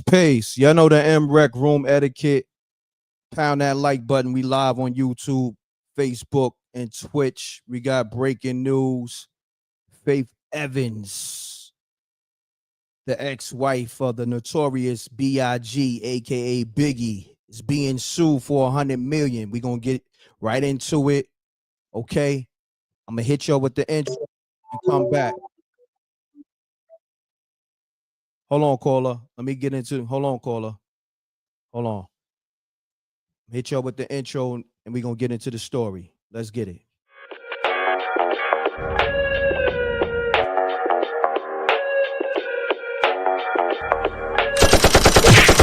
Peace. Y'all know the M.Reck room etiquette. Pound that like button. We live on YouTube, Facebook, and Twitch. We got breaking news. Faith Evans, the ex-wife of the notorious B.I.G., aka Biggie, is being sued for $100 million. We're gonna get right into it. Okay. I'm gonna hit y'all with the intro and come back. Hold on, caller. Let me get into hold on, caller. Hold on. Hit y'all with the intro and we're gonna get into the story. Let's get it.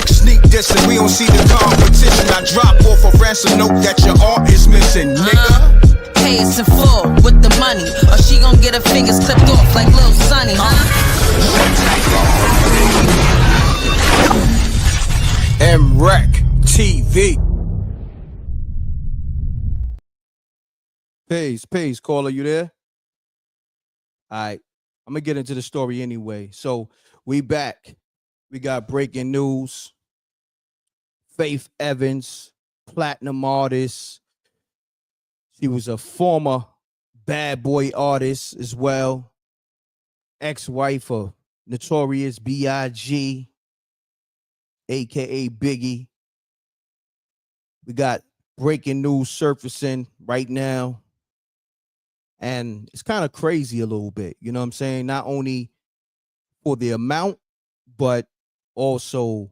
Sneak dissing, we don't see the competition. I drop off a ransom note that your art is missing, nigga. Pay us in full with the money, or she gon' get her fingers clipped off like Lil Sonny, MRecktv. Peace. Caller, you there? All right. I'm gonna get into the story anyway. So we back. We got breaking news. Faith Evans, platinum artist. She was a former bad boy artist as well. Ex-wife of notorious B.I.G., aka Biggie. We got breaking news surfacing right now. And it's kind of crazy a little bit, you know what I'm saying? Not only for the amount, but also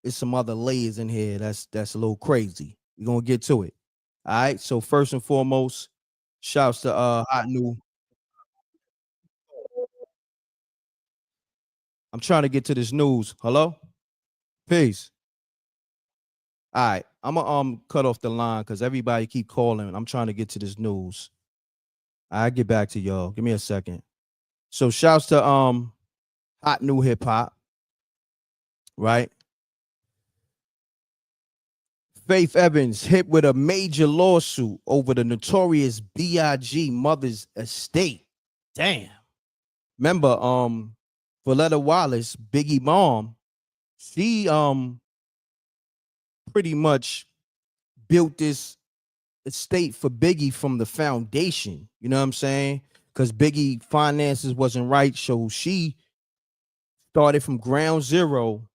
there's some other layers in here that's a little crazy. We're gonna get to it. All right. So first and foremost, shouts to Hot New. I'm trying to get to this news. Hello? Peace. All right. I'm gonna cut off the line because everybody keep calling. I'm trying to get to this news. I'll get back to y'all. Give me a second. So shouts to Hot New Hip Hop, right? Faith Evans hit with a major lawsuit over the notorious B.I.G. mother's estate. Damn. Remember, Valletta Wallace, Biggie mom, she pretty much built this estate for Biggie from the foundation. You know what I'm saying? Because Biggie finances wasn't right, so she started from ground zero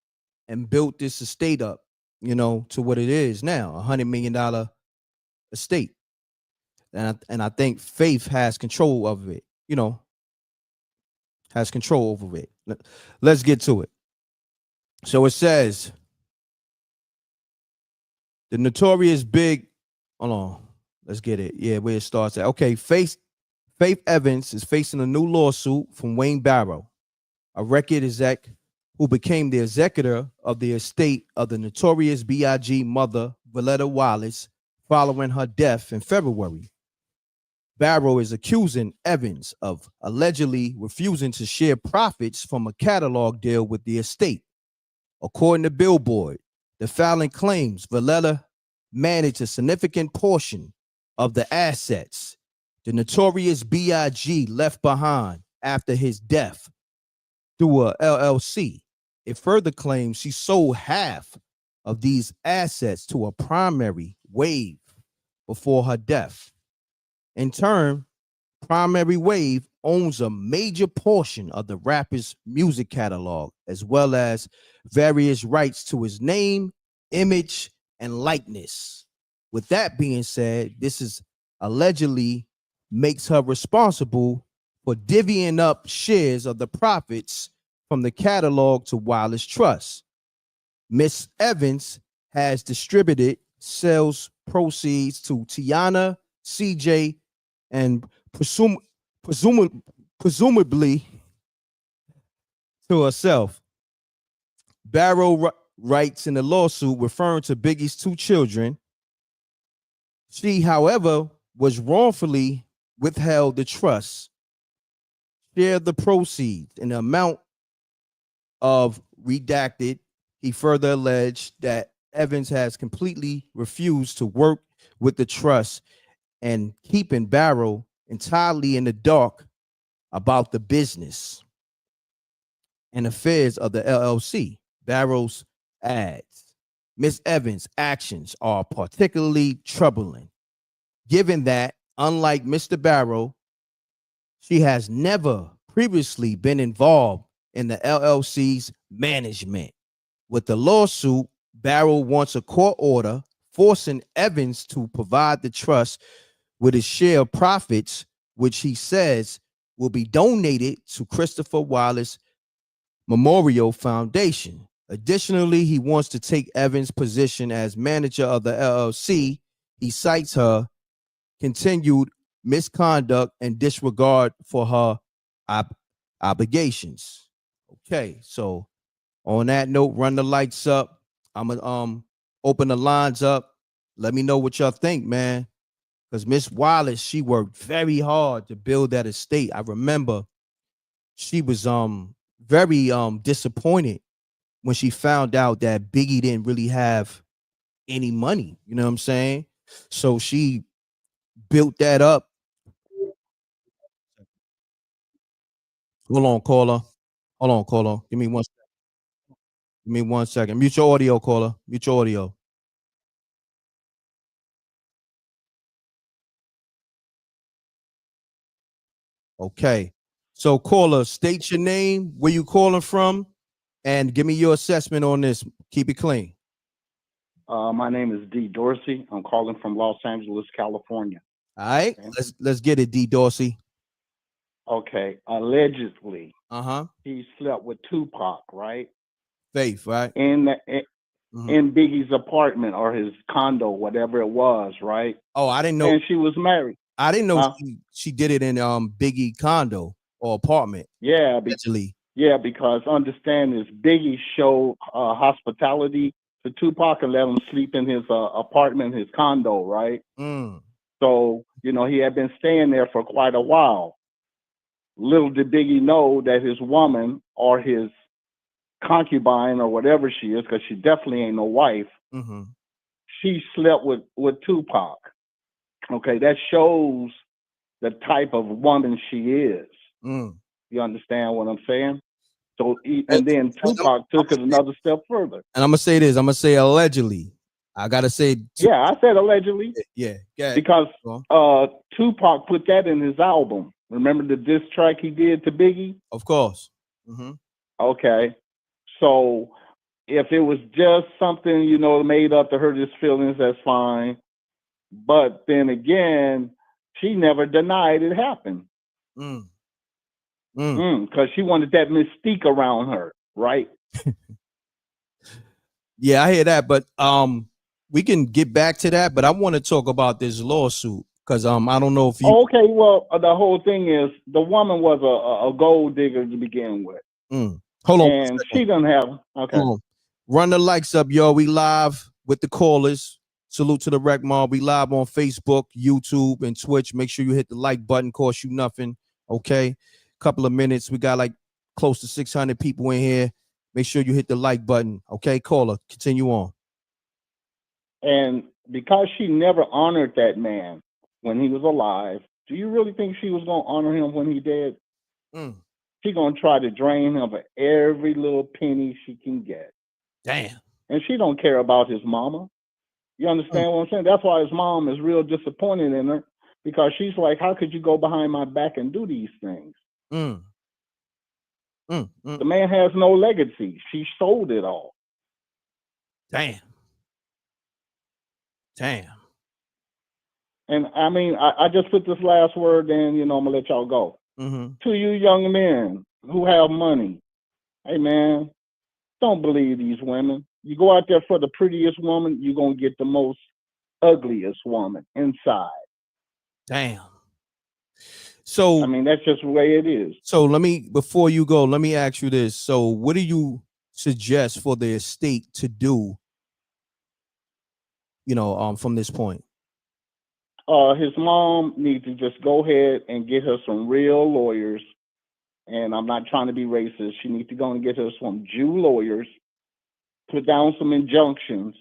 and built this estate up, you know, to what it is now, $100 million estate. And I think Faith has control of it, you know, has control over it. Let's get to it. So it says, the notorious hold on, let's get it. Yeah, where it starts at. Okay, Faith Evans is facing a new lawsuit from Wayne Barrow, a record exec who became the executor of the estate of the notorious B.I.G. mother, Valletta Wallace, following her death in February. Barrow is accusing Evans of allegedly refusing to share profits from a catalog deal with the estate. According to Billboard, the filing claims Valletta managed a significant portion of the assets the notorious B.I.G. left behind after his death through a LLC. It further claims she sold half of these assets to a primary Wave before her death. In turn, Primary Wave owns a major portion of the rapper's music catalog, as well as various rights to his name, image, and likeness. With that being said, this is allegedly makes her responsible for divvying up shares of the profits from the catalog to Wallace Trust. Miss Evans has distributed sales proceeds to Tiana, CJ, and presumably to herself. Barrow writes in the lawsuit referring to Biggie's 2 children. She, however, was wrongfully withheld the trust, shared the proceeds in the amount of redacted. He further alleged that Evans has completely refused to work with the trust and keeping Barrow entirely in the dark about the business and affairs of the LLC. Barrow's adds, Miss Evans' actions are particularly troubling, given that, unlike Mr. Barrow, she has never previously been involved in the LLC's management. With the lawsuit, Barrow wants a court order forcing Evans to provide the trust with his share of profits, which he says will be donated to Christopher Wallace Memorial Foundation. Additionally, he wants to take Evans' position as manager of the LLC. He cites her continued misconduct and disregard for her obligations. Okay, so on that note, run the lights up. I'm gonna open the lines up. Let me know what y'all think, man. Because Miss Wallace, she worked very hard to build that estate. I remember she was very disappointed when she found out that Biggie didn't really have any money. You know what I'm saying? So she built that up. Hold on, caller. Hold on, caller. Give me one. Give me 1 second. Mute your audio, caller. Mute your audio. Okay. So, caller, state your name, where you calling from, and give me your assessment on this. Keep it clean. My name is D. Dorsey. I'm calling from Los Angeles, California. All right. Okay. Let's get it, D. Dorsey. Okay. Allegedly, Uh-huh. he slept with Tupac, right? Faith, right? In Biggie's apartment or his condo, whatever it was, right? Oh, I didn't know. And she was married. I didn't know she did it in Biggie condo or apartment. Yeah, Allegedly. because understand this, Biggie showed hospitality to Tupac and let him sleep in his apartment, his condo, right? So, he had been staying there for quite a while. Little did Biggie know that his woman or his concubine or whatever she is, because she definitely ain't no wife, she slept with Tupac. Okay, that shows the type of woman she is. You understand what I'm saying? So, and then Tupac took it another step further. And I'm gonna say this. I'm gonna say allegedly. I gotta say. Yeah, I said allegedly. Yeah. Because Tupac put that in his album. Remember the diss track he did to Biggie? Of course. Okay. So if it was just something, made up to hurt his feelings, that's fine. But then again, she never denied it happened. Because she wanted that mystique around her, right? Yeah, I hear that, but we can get back to that. But I want to talk about this lawsuit because I don't know if you. Okay, well, the whole thing is the woman was a gold digger to begin with. Hold on, and she doesn't have. Okay, run the likes up, y'all. We live with the callers. Salute to the Rec Mob. We live on Facebook, YouTube, and Twitch. Make sure you hit the like button. Cost you nothing. Okay, couple of minutes. We got like close to 600 people in here. Make sure you hit the like button. Okay, caller, continue on. And because she never honored that man when he was alive, do you really think she was going to honor him when he dead? She going to try to drain him for every little penny she can get. Damn. And she don't care about his mama. You understand what I'm saying? That's why his mom is real disappointed in her, because she's like, how could you go behind my back and do these things? The man has no legacy. She sold it all. Damn. And I mean, I just put this last word in, I'm gonna let y'all go. To you young men who have money, hey man, don't believe these women. You go out there for the prettiest woman, you're gonna get the most ugliest woman inside. Damn. So I mean, that's just the way it is. So before you go, let me ask you this. So what do you suggest for the estate to do, from this point? His mom needs to just go ahead and get her some real lawyers. And I'm not trying to be racist. She needs to go and get her some Jew lawyers, put down some injunctions,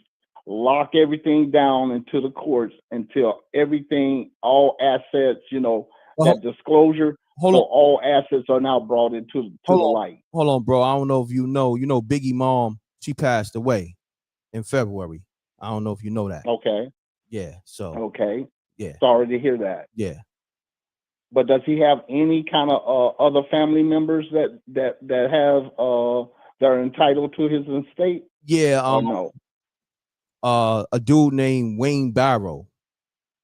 lock everything down into the courts until everything, all assets, that disclosure. So all assets are now brought into the light. Hold on, bro. I don't know if you know Biggie mom, she passed away in February. I don't know if you know that. Okay. Yeah. So. Okay. Yeah. Sorry to hear that. Yeah. But does he have any kind of other family members that have that are entitled to his estate? Yeah. Or no. A dude named Wayne Barrow.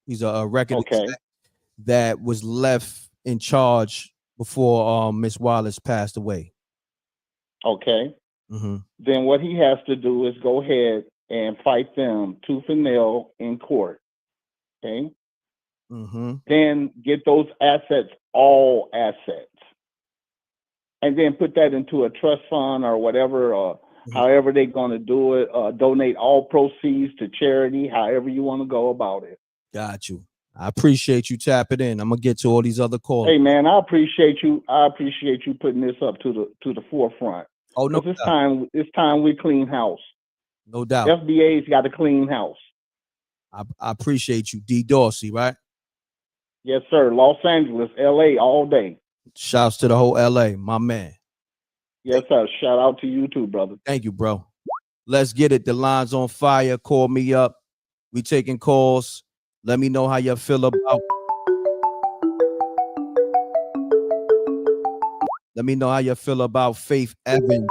He's a record exec that was left in charge before Miss Wallace passed away. Okay. Mm-hmm. Then what he has to do is go ahead and fight them tooth and nail in court. Okay. Mm-hmm. Then get those assets, all assets, and then put that into a trust fund or whatever, however they're going to do it. Donate all proceeds to charity, however you want to go about it. Got you. I appreciate you tapping in. I'm gonna get to all these other calls. Hey man, I appreciate you putting this up to the forefront. Oh no, it's time we clean house. No doubt. FBA's got to clean house. I appreciate you, D. Dorsey, right? Yes, sir. Los Angeles, LA, all day. Shouts to the whole LA, my man. Yes, sir. Shout out to you too, brother. Thank you, bro. Let's get it. The line's on fire. Call me up. We taking calls. Let me know how you feel about. Let me know how you feel about Faith Evans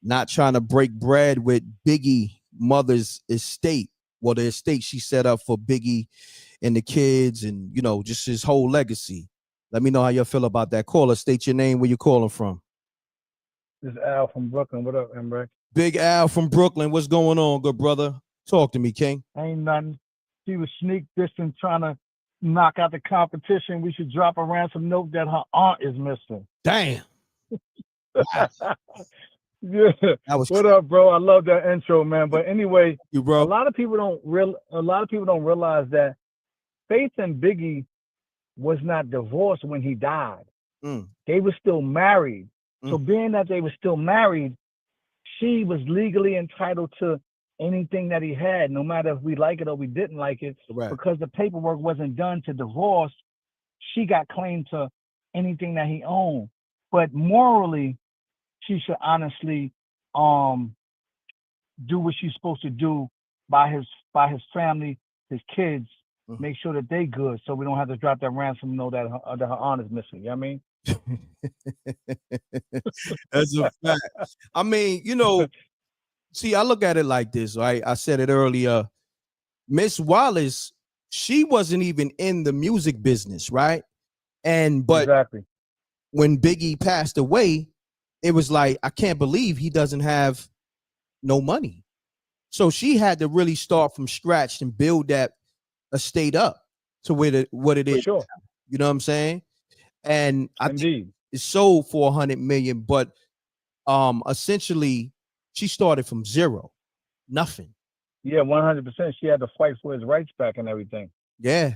not trying to break bread with Biggie mother's estate. Well, the estate she set up for Biggie and the kids, and just his whole legacy. Let me know how you feel about that. Caller, state your name, where you calling from. This is Al from Brooklyn. What up, M.Reck? Big Al from Brooklyn. What's going on, good brother? Talk to me, King. Ain't nothing. She was sneak dissing, trying to knock out the competition. We should drop a ransom note that her aunt is missing. Damn. Yeah. What up, bro? I love that intro, man. But anyway, you, bro. A lot of people don't realize that Faith and Biggie was not divorced when he died. They were still married. So being that they were still married, she was legally entitled to anything that he had, no matter if we like it or we didn't like it. Right. Because the paperwork wasn't done to divorce, she got claim to anything that he owned. But morally, she should honestly do what she's supposed to do by his family, his kids, make sure that they good, so we don't have to drop that ransom note that her aunt is missing. You know what I mean? That's a fact. I mean, see, I look at it like this, right? I said it earlier. Miss Wallace, she wasn't even in the music business, right? But exactly. When Biggie passed away, it was like, I can't believe he doesn't have no money. So she had to really start from scratch and build that estate up to what it is. Sure. You know what I'm saying? And I think Indeed. it sold for $100 million, but essentially she started from zero, nothing. Yeah, 100%. She had to fight for his rights back and everything. Yeah.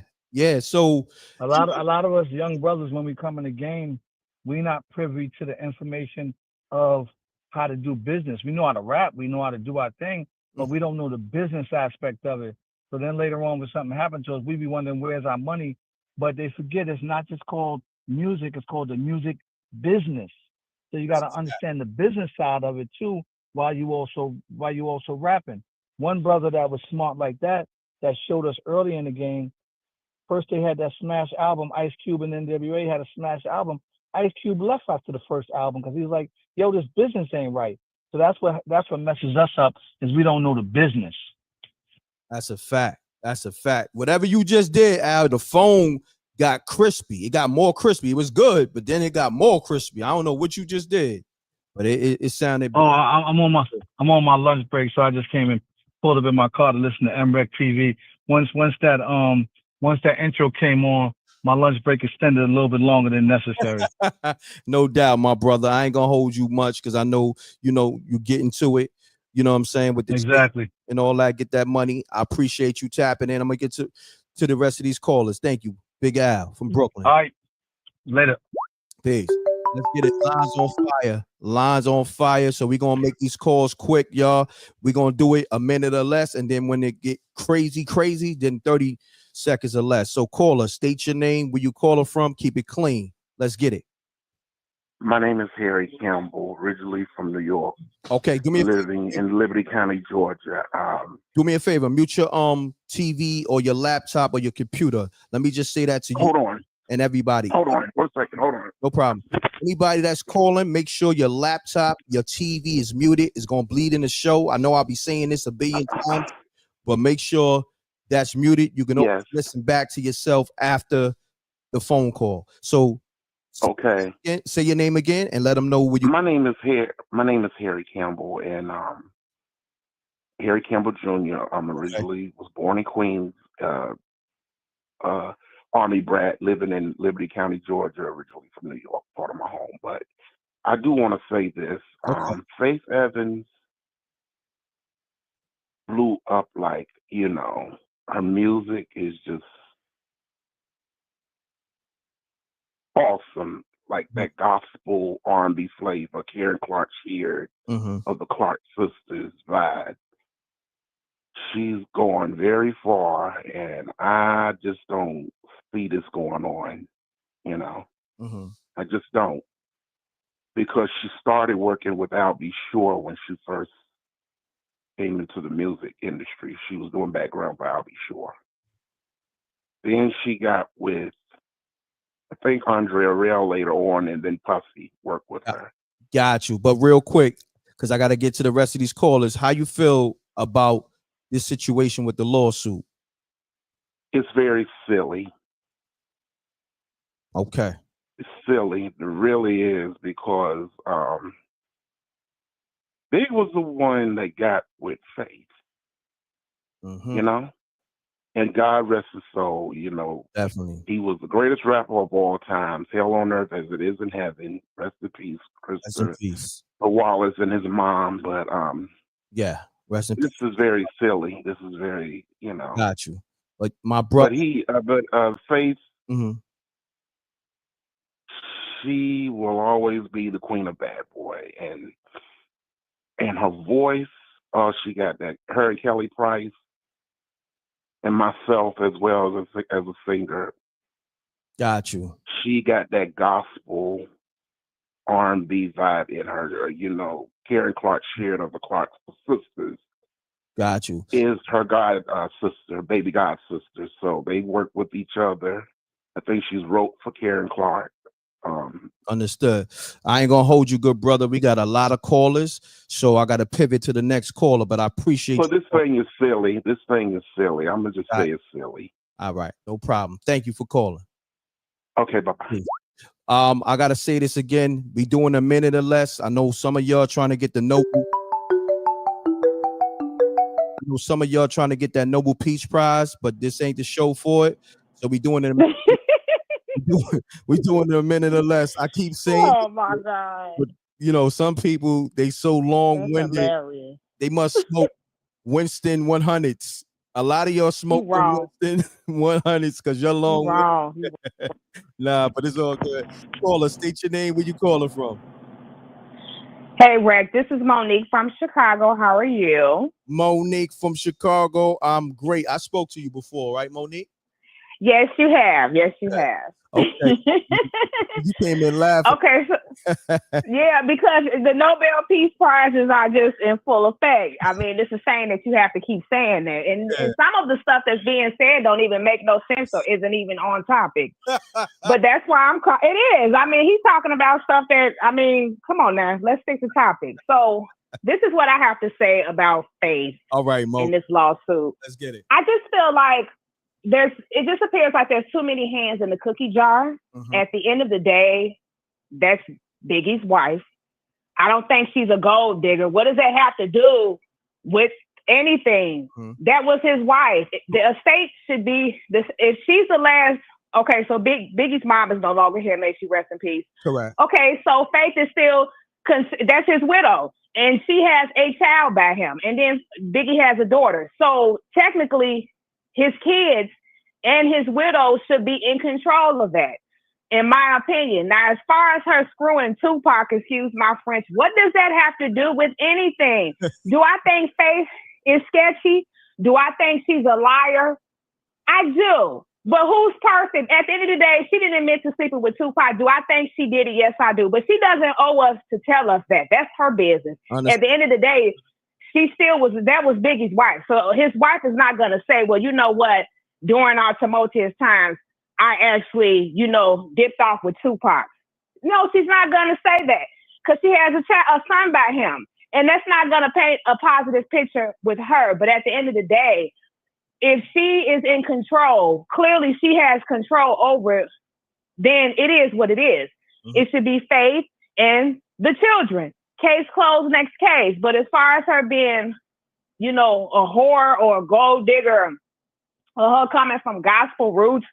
So a lot of us young brothers, when we come in the game, we not privy to the information of how to do business. We know how to rap, we know how to do our thing, but we don't know the business aspect of it. So then later on, when something happens to us, we be wondering where's our money. But they forget it's not just called music; it's called the music business. So you got to understand the business side of it too, while you also rapping. One brother that was smart like that showed us early in the game. First, they had that smash album. Ice Cube and NWA had a smash album. Ice Cube left after the first album because he was like, "Yo, this business ain't right." So that's what messes us up, is we don't know the business. That's a fact. Whatever you just did, Al, the phone got crispy. It got more crispy. It was good, but then it got more crispy. I don't know what you just did, but it sounded. Oh, I'm on my lunch break, so I just came and pulled up in my car to listen to MRecktv. Once that intro came on, my lunch break extended a little bit longer than necessary. No doubt, my brother. I ain't gonna hold you much because I know you get into it. You know what I'm saying, with the chick Exactly. and all that. Get that money. I appreciate you tapping in. I'm gonna get to the rest of these callers. Thank you, Big Al from Brooklyn. All right. Later. Peace. Let's get it. Lines on fire. Lines on fire. So we're gonna make these calls quick, y'all. We're gonna do it a minute or less, and then when it get crazy, then 30 seconds or less. So caller, state your name, where you caller from, keep it clean. Let's get it. My name is Harry Campbell, originally from New York. Okay, do me a living in Liberty County, Georgia. Do me a favor, mute your TV or your laptop or your computer. Let me just say that to you. Hold on. And everybody. Hold on. 1 second. Hold on. No problem. Anybody that's calling, make sure your laptop, your TV is muted. It's gonna bleed in the show. I know I'll be saying this a billion times, but make sure that's muted. You can always listen back to yourself after the phone call. So okay. Say your name again and let them know where you. My name is Harry Campbell, and Harry Campbell Jr. I'm originally was born in Queens, Army brat, living in Liberty County, Georgia, originally from New York, part of my home. But I do want to say this: Faith Evans blew up like her music is just awesome, like that gospel R&B flavor Karen Clark Sheard of the Clark Sisters vibe. She's going very far, and I just don't see this going on, I just don't. Because she started working with Al B. Sure when she first came into the music industry. She was doing background for Al B. Sure. Then she got with, I think, Andrea Rell later on, and then Puffy worked with her. Got you. But real quick, because I got to get to the rest of these callers, how you feel about this situation with the lawsuit? It's very silly. Okay. It's silly. It really is, because Big was the one that got with Faith, and God rest his soul, Definitely. He was the greatest rapper of all time. Hell on earth as it is in heaven. Rest in peace, Christopher Wallace and his mom. But yeah, rest in peace. This is very silly. This is very, Got you. Like my brother. But Faith, she will always be the queen of bad boy, and her voice. She got that. Her and Kelly Price, and myself as well as a singer. Got you. She got that gospel R&B vibe in her. Karen Clark Sheard of the Clark Sisters. Got you. Is her baby god sister. So they work with each other. I think she's wrote for Karen Clark. Understood. I ain't gonna hold you, good brother. We got a lot of callers, so I got to pivot to the next caller. But I appreciate. Well, this thing is silly. I'm gonna just say it's silly. All right, no problem. Thank you for calling. Okay, bye-bye. I gotta say this again. We doing a minute or less. I know some of y'all trying to get the Noble. I know some of y'all trying to get that Nobel Peace Prize, but this ain't the show for it. So we doing it. We doing it a minute or less. I keep saying. Oh my God! But some people, they so long-winded. They must smoke Winston 100s. A lot of y'all smoke Winston 100s because you're long. Nah, but it's all good. Caller, state your name. Where you calling from? Hey, Reck, this is Monique from Chicago. How are you? Monique from Chicago. I'm great. I spoke to you before, right, Monique? Yes, you have. Yes, you have. Okay. You came in laughing. Okay. So, yeah, because the Nobel Peace Prizes are just in full effect. I mean, it's a shame that you have to keep saying that. And some of the stuff that's being said don't even make no sense or isn't even on topic. But that's why it is. I mean, he's talking about stuff that, come on now. Let's stick to topic. So this is what I have to say about Faith. All right, Mo. In this lawsuit. Let's get it. I just feel like it just appears like there's too many hands in the cookie jar. At the end of the day, that's Biggie's wife. I don't think she's a gold digger. What does that have to do with anything? That was his wife. The estate should be this. If she's the last Okay, so Biggie's mom is no longer here. May she rest in peace. Correct. Okay, so Faith is still that's his widow, and she has a child by him, and then Biggie has a daughter. So technically, his kids and his widow should be in control of that, in my opinion. Now, as far as her screwing Tupac, excuse my French, what does that have to do with anything? Do I think Faith is sketchy? Do I think she's a liar? I do. But who's perfect? At the end of the day, she didn't admit to sleeping with Tupac. Do I think she did it? Yes, I do. But she doesn't owe us to tell us that. That's her business. At the end of the day, that was Biggie's wife. So his wife is not going to say, well, you know what? During our tumultuous times, I actually, dipped off with Tupac. No, she's not going to say that because she has a son by him. And that's not going to paint a positive picture with her. But at the end of the day, if she is in control, clearly she has control over it, then it is what it is. Mm-hmm. It should be Faith and the children. Case closed, next case. But as far as her being, a whore or a gold digger, or her coming from gospel roots,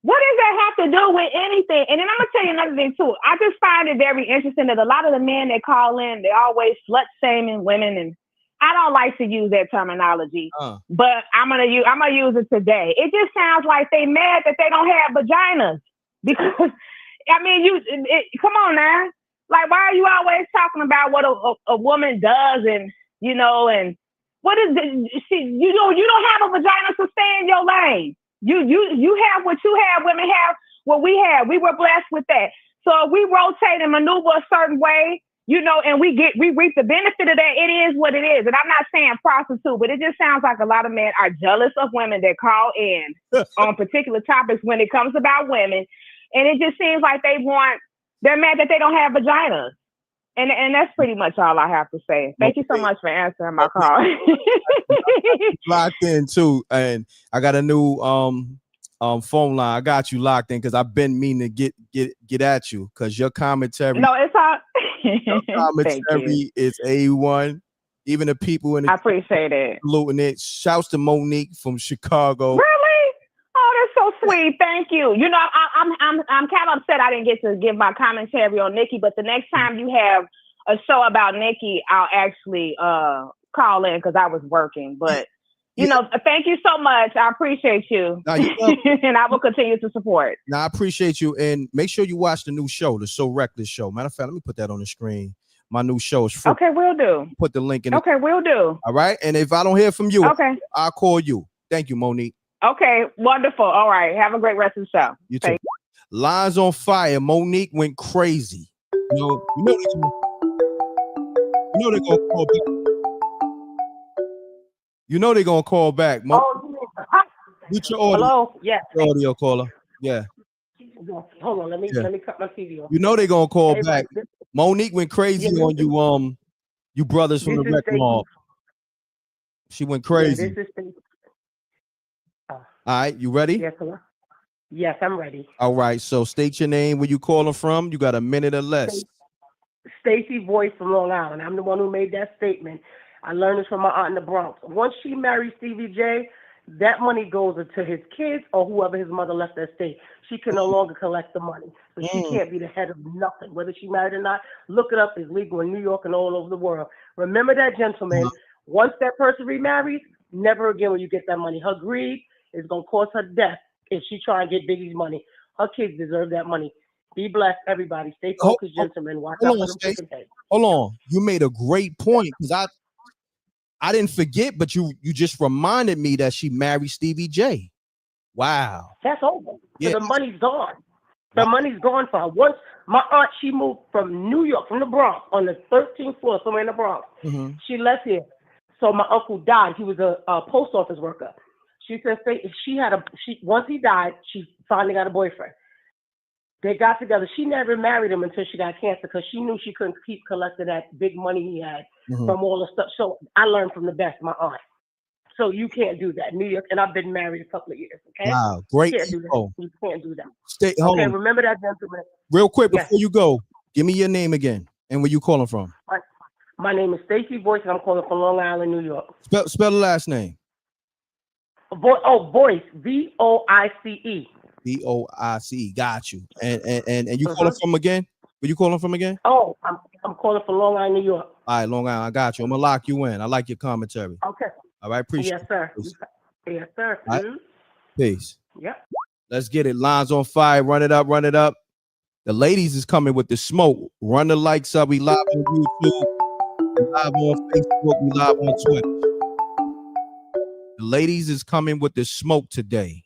what does that have to do with anything? And then I'm going to tell you another thing, too. I just find it very interesting that a lot of the men that call in, they always slut-shaming women, and I don't like to use that terminology, but I'm gonna use it today. It just sounds like they mad that they don't have vaginas because, come on now. Like, why are you always talking about what a woman does and what is it? You don't have a vagina to stay in your lane. You have what you have. Women have what we have. We were blessed with that. So if we rotate and maneuver a certain way, and we reap the benefit of that, it is what it is. And I'm not saying prostitute, but it just sounds like a lot of men are jealous of women that call in on particular topics when it comes about women. And it just seems like they're mad that they don't have vaginas. And that's pretty much all I have to say. Thank you so much for answering my call. Locked in too. And I got a new phone line. I got you locked in because I've been meaning to get at you because your commentary. No, it's all. Your commentary is A1. Even the people in the I appreciate it. Saluting it. Shouts to Monique from Chicago. Really? Oh, that's so sweet. Thank you. I'm kind of upset I didn't get to give my commentary on Nikki, but the next time you have a show about Nikki, I'll actually call in because I was working. But thank you so much. I appreciate you. And I will continue to support. Now, I appreciate you. And make sure you watch the new show, the So Reckless show. Matter of fact, let me put that on the screen. My new show is free. Okay, will do. Put the link in. Okay, will do. All right. And if I don't hear from you, okay, I'll call you. Thank you, Monique. Okay, wonderful. All right. Have a great rest of the show. You too. Lines on fire. Monique went crazy. They're gonna call back. They're gonna call back. Mute your audio. Hello. Yes. Audio caller. Yeah. Hold on. Let me cut my TV off. They're gonna call back. Monique went crazy on you. You brothers from the Wreck Mob. She went crazy. All right. You ready? Yes, hello. Yes, I'm ready. All right. So state your name. Where you calling from? You got a minute or less. Stacey Boyce from Long Island. I'm the one who made that statement. I learned this from my aunt in the Bronx. Once she marries Stevie J, that money goes to his kids or whoever his mother left that estate. She can no longer collect the money. So she can't be the head of nothing. Whether she married or not, look it up. It's legal in New York and all over the world. Remember that, gentlemen. Once that person remarries, never again will you get that money. Her greed is going to cause her death if she try and get Biggie's money. Her kids deserve that money. Be blessed, everybody. Stay focused, gentlemen. Watch out for them chicken heads. Hold on. You made a great point because I didn't forget, but you just reminded me that she married Stevie J. Wow. That's over. Yeah. So the money's gone. The money's gone for her. Once my aunt, she moved from New York, from the Bronx, on the 13th floor, somewhere in the Bronx. Mm-hmm. She left here. So my uncle died. He was a post office worker. She said once he died, she finally got a boyfriend. They got together. She never married him until she got cancer because she knew she couldn't keep collecting that big money he had from all the stuff. So I learned from the best, my aunt. So you can't do that. New York, and I've been married a couple of years. Okay. Wow, great. You can't do that. You can't do that. Hold on. Remember that, gentleman. Real quick before you go, give me your name again and where you calling from. My name is Stacey Boyce, and I'm calling from Long Island, New York. Spell the last name. Boyce, Voice. BOICE. Got you. And you calling from again? Where you calling from again? Oh, I'm calling from Long Island, New York. All right, Long Island. I got you. I'm gonna lock you in. I like your commentary. Okay. All right, appreciate Yes, sir. it. Yes, sir. All right. Peace. Yep. Let's get it. Lines on fire. Run it up. Run it up. The ladies is coming with the smoke. Run the likes up. We live on YouTube. We live on Facebook. We live on Twitter. The ladies is coming with the smoke today.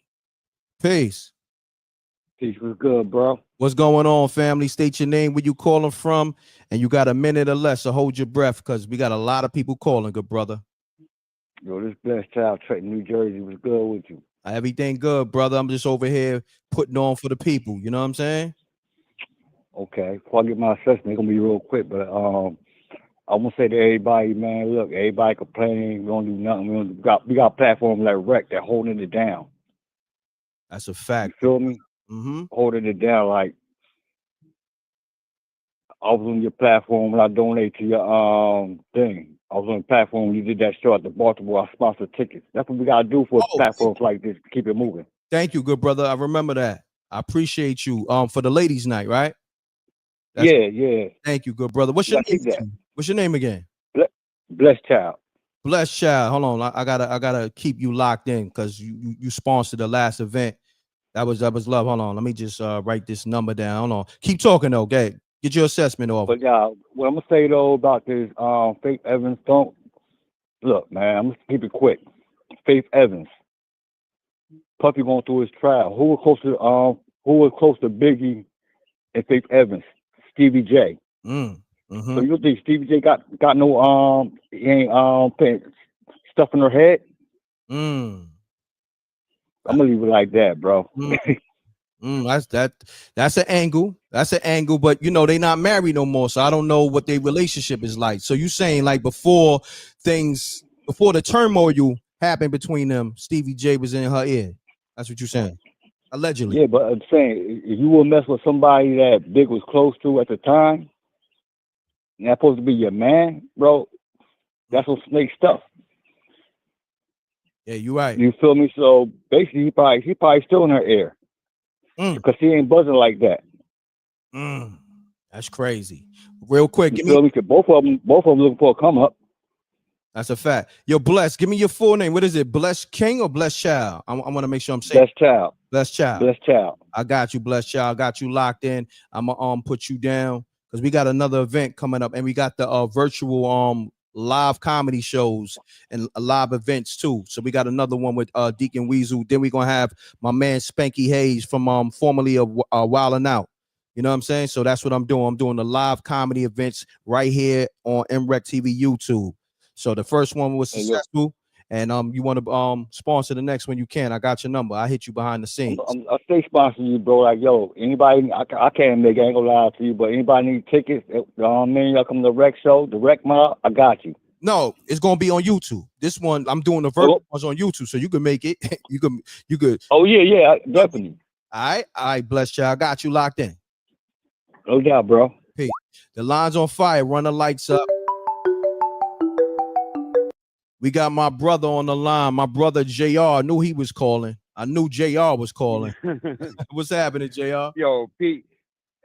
Peace. Peace was good, bro. What's going on, family? State your name, where you calling from, and you got a minute or less, so hold your breath, because we got a lot of people calling, good brother. Yo, this blessed child, Trenton, New Jersey, was good with you. Everything good, brother. I'm just over here putting on for the people. You know what I'm saying? Okay. Before I get my assessment, it's gonna be real quick, but I want to say to everybody, man, look, everybody complaining, we don't do nothing. We got platforms like M.Reck that holding it down. That's a fact. You feel me? Mm-hmm. Holding it down. Like, I was on your platform when I donated to your thing. I was on the platform when you did that show at the Baltimore. I sponsored tickets. That's what we gotta do for platforms like this to keep it moving. Thank you, good brother. I remember that. I appreciate you. For the ladies' night, right? Yeah. Thank you, good brother. What's your name again? What's your name again? Blessed Child. Blessed Child. Hold on. I gotta keep you locked in because you sponsored the last event. That was love. Hold on. Let me just write this number down. Hold on. Keep talking though. Okay. Get your assessment off. But what I'm gonna say though about this Faith Evans, don't look, man. I'm gonna keep it quick. Faith Evans, Puffy going through his trial. Who was close to Biggie and Faith Evans? Stevie J. Mm-hmm. So you think Stevie J got no he ain't putting stuff in her head? I'm gonna leave it like that, bro. That's an angle. That's an angle, but you know, they not married no more, so I don't know what their relationship is like. So you saying like before the turmoil happened between them, Stevie J was in her ear. That's what you're saying. Allegedly. Yeah, but I'm saying if you will mess with somebody that Big was close to at the time, and that's supposed to be your man, bro, that's some snake stuff. Yeah, you're right. You feel me? So basically he probably still in her ear. Because he ain't buzzing like that. That's crazy. Real quick, you feel me? Both of them looking for a come up. That's a fact. Yo, Bless, give me your full name. What is it? Bless King or Bless Child? I want to make sure I'm saying Bless Child. Bless Child. Bless Child. I got you, Bless Child. I got you locked in. I'm gonna put you down because we got another event coming up, and we got the virtual live comedy shows and live events too. So we got another one with Deacon Weasel. Then we're gonna have my man Spanky Hayes from formerly of Wildin' Out. You know what I'm saying? So that's what I'm doing. I'm doing the live comedy events right here on MRecktv YouTube. So the first one was successful, and you want to sponsor the next one, you can. I got your number. I hit you behind the scenes. I stay sponsoring you, bro. Like, yo, anybody, I can't make, I ain't gonna lie to you, but anybody need tickets, man, y'all come to the Rec show, the Rec Mob, I got you. No, it's gonna be on YouTube. This one, I'm doing the virtual ones on YouTube, so you can make it. you could. Oh yeah, definitely. All right, Bless Child. I got you locked in. No doubt, bro. Peace. The line's on fire. Run the lights up. We got my brother on the line. My brother JR. I knew he was calling. I knew JR was calling. What's happening, JR? Yo, Pete,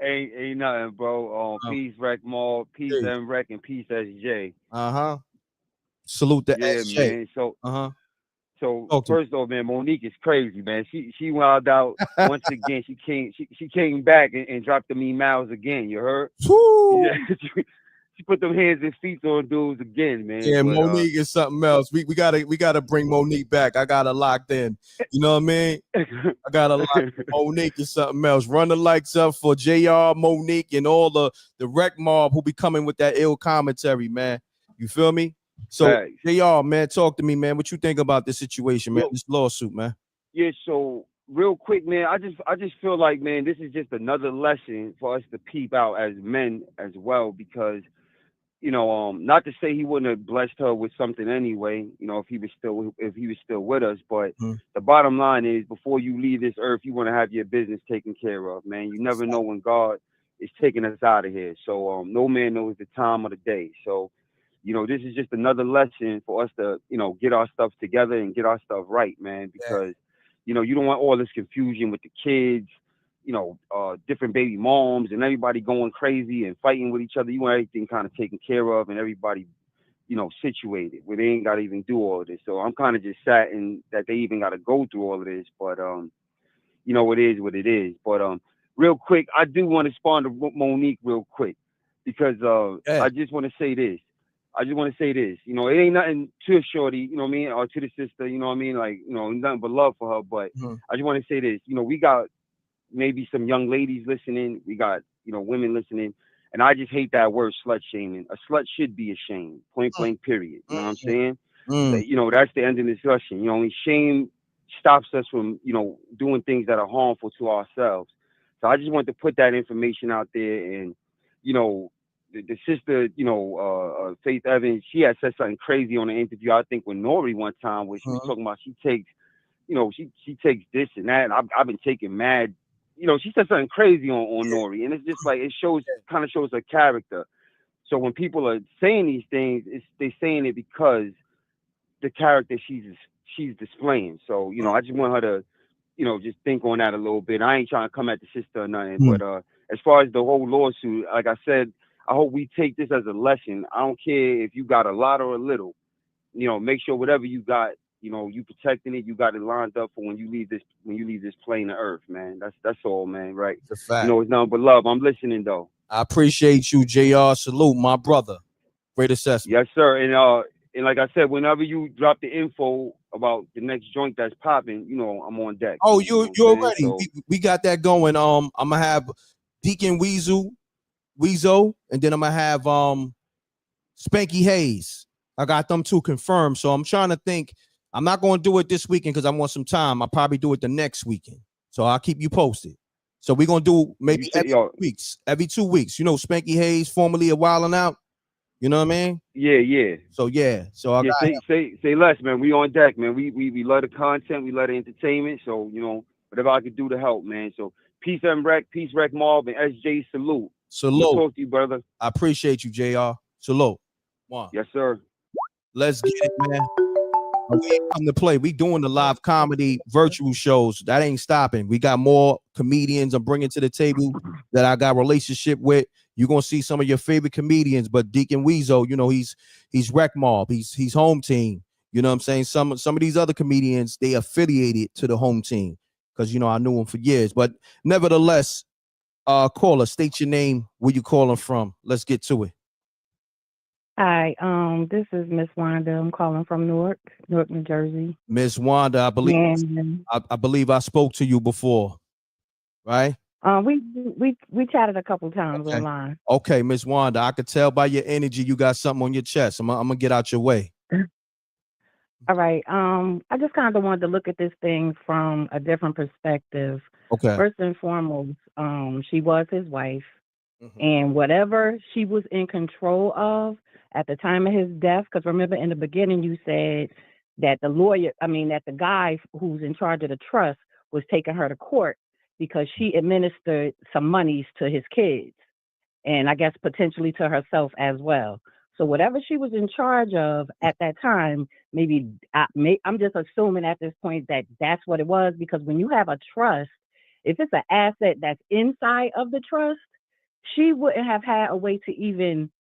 ain't nothing, bro. Peace, Rec Mall, peace, M.Reck, and peace, SJ. Salute the SJ. Man. So first off, man, Monique is crazy, man. She wilded out once again. She came back and dropped them emails again. You heard? She put them hands and feet on dudes again, man. Yeah, but, Monique is something else. We gotta bring Monique back. I got her locked in. You know what I mean? I got her locked in. Monique is something else. Run the lights up for JR, Monique, and all the Rec Mob who be coming with that ill commentary, man. You feel me? So JR, man, talk to me, man. What you think about this situation, man? This lawsuit, man. Yeah, so real quick, man, I just feel like, man, this is just another lesson for us to peep out as men as well, because you know, not to say he wouldn't have blessed her with something anyway, you know, if he was still with us. But the bottom line is, before you leave this earth, you want to have your business taken care of, man. You never know when God is taking us out of here. So no man knows the time of the day. So, you know, this is just another lesson for us to, you know, get our stuff together and get our stuff right, man. Because, You know, you don't want all this confusion with the kids, you know, different baby moms and everybody going crazy and fighting with each other. You want everything kind of taken care of and everybody, you know, situated where they ain't got to even do all of this. So I'm kind of just saddened that they even got to go through all of this. But, you know, it is what it is. But real quick, I do want to respond to Monique real quick because I just want to say this. You know, it ain't nothing to Shorty, you know what I mean, or to the sister, you know what I mean? Like, you know, nothing but love for her. But I just want to say this. You know, we got maybe some young ladies listening. We got, you know, women listening. And I just hate that word slut shaming. A slut should be ashamed, point blank, period. You know what I'm saying? You know, that's the end of the discussion. You know, only shame stops us from, you know, doing things that are harmful to ourselves. So I just want to put that information out there. And, you know, the sister, you know, Faith Evans, she had said something crazy on the interview, I think, with Nori one time, where she was talking about she takes, you know, she takes this and that. And I've been taking mad, you know, she said something crazy on Nori. And it's just like, it kind of shows her character. So when people are saying these things, they're saying it because the character she's displaying. So, you know, I just want her to, you know, just think on that a little bit. I ain't trying to come at the sister or nothing, but as far as the whole lawsuit, like I said, I hope we take this as a lesson. I don't care if you got a lot or a little, you know, make sure whatever you got, you know, you protecting it, you got it lined up for when you leave this plane of earth, man. That's all, man, right? It's a fact. You know, it's nothing but love. I'm listening though. I appreciate you, JR. Salute, my brother. Great assessment. Yes, sir. And like I said, whenever you drop the info about the next joint that's popping, you know, I'm on deck. Oh, you you're ready. So, we got that going. I'm gonna have Deacon Weezo, and then I'm gonna have Spanky Hayes. I got them two confirmed. So I'm trying to think. I'm not gonna do it this weekend because I want some time. I'll probably do it the next weekend. So I'll keep you posted. So we're gonna do maybe every 2 weeks. You know, Spanky Hayes, formerly of Wildin' Out. You know what I mean? Yeah. So I got say less, man. We on deck, man. We love the content, we love the entertainment. So, you know, whatever I could do to help, man. So peace, M.Reck, peace, Reck Mob, and SJ, salute. Salute. Talk to you, brother. I appreciate you, JR. Salute. One. Yes, sir. Let's get it, man. We ain't come to play. We doing the live comedy virtual shows. That ain't stopping. We got more comedians I'm bringing to the table that I got relationship with. You're gonna see some of your favorite comedians, but Deacon Weezo, you know, he's Rec Mob, he's home team. You know what I'm saying? Some of these other comedians, they affiliated to the home team because, you know, I knew him for years. But nevertheless, caller, state your name, where you calling from. Let's get to it. Hi, this is Miss Wanda. I'm calling from Newark, New Jersey. Miss Wanda, I believe I spoke to you before, right? We chatted a couple times online. Okay, Miss Wanda, I could tell by your energy you got something on your chest. I'm gonna get out your way. All right. I just kind of wanted to look at this thing from a different perspective. Okay. First and foremost, she was his wife, and whatever she was in control of at the time of his death, because remember in the beginning you said that that the guy who's in charge of the trust was taking her to court because she administered some monies to his kids, and I guess potentially to herself as well. So whatever she was in charge of at that time, I'm just assuming at this point that that's what it was, because when you have a trust, if it's an asset that's inside of the trust, she wouldn't have had a way to even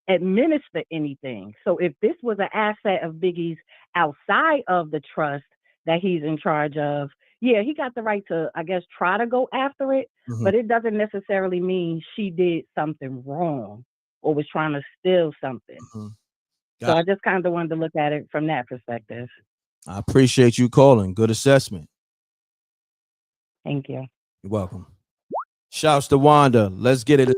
administer anything. So if this was an asset of Biggie's outside of the trust that he's in charge of, yeah, he got the right to, I guess, try to go after it, but it doesn't necessarily mean she did something wrong or was trying to steal something. So I just kind of wanted to look at it from that perspective. I appreciate you calling. Good assessment. Thank you. You're welcome. Shouts to Wanda. Let's get it.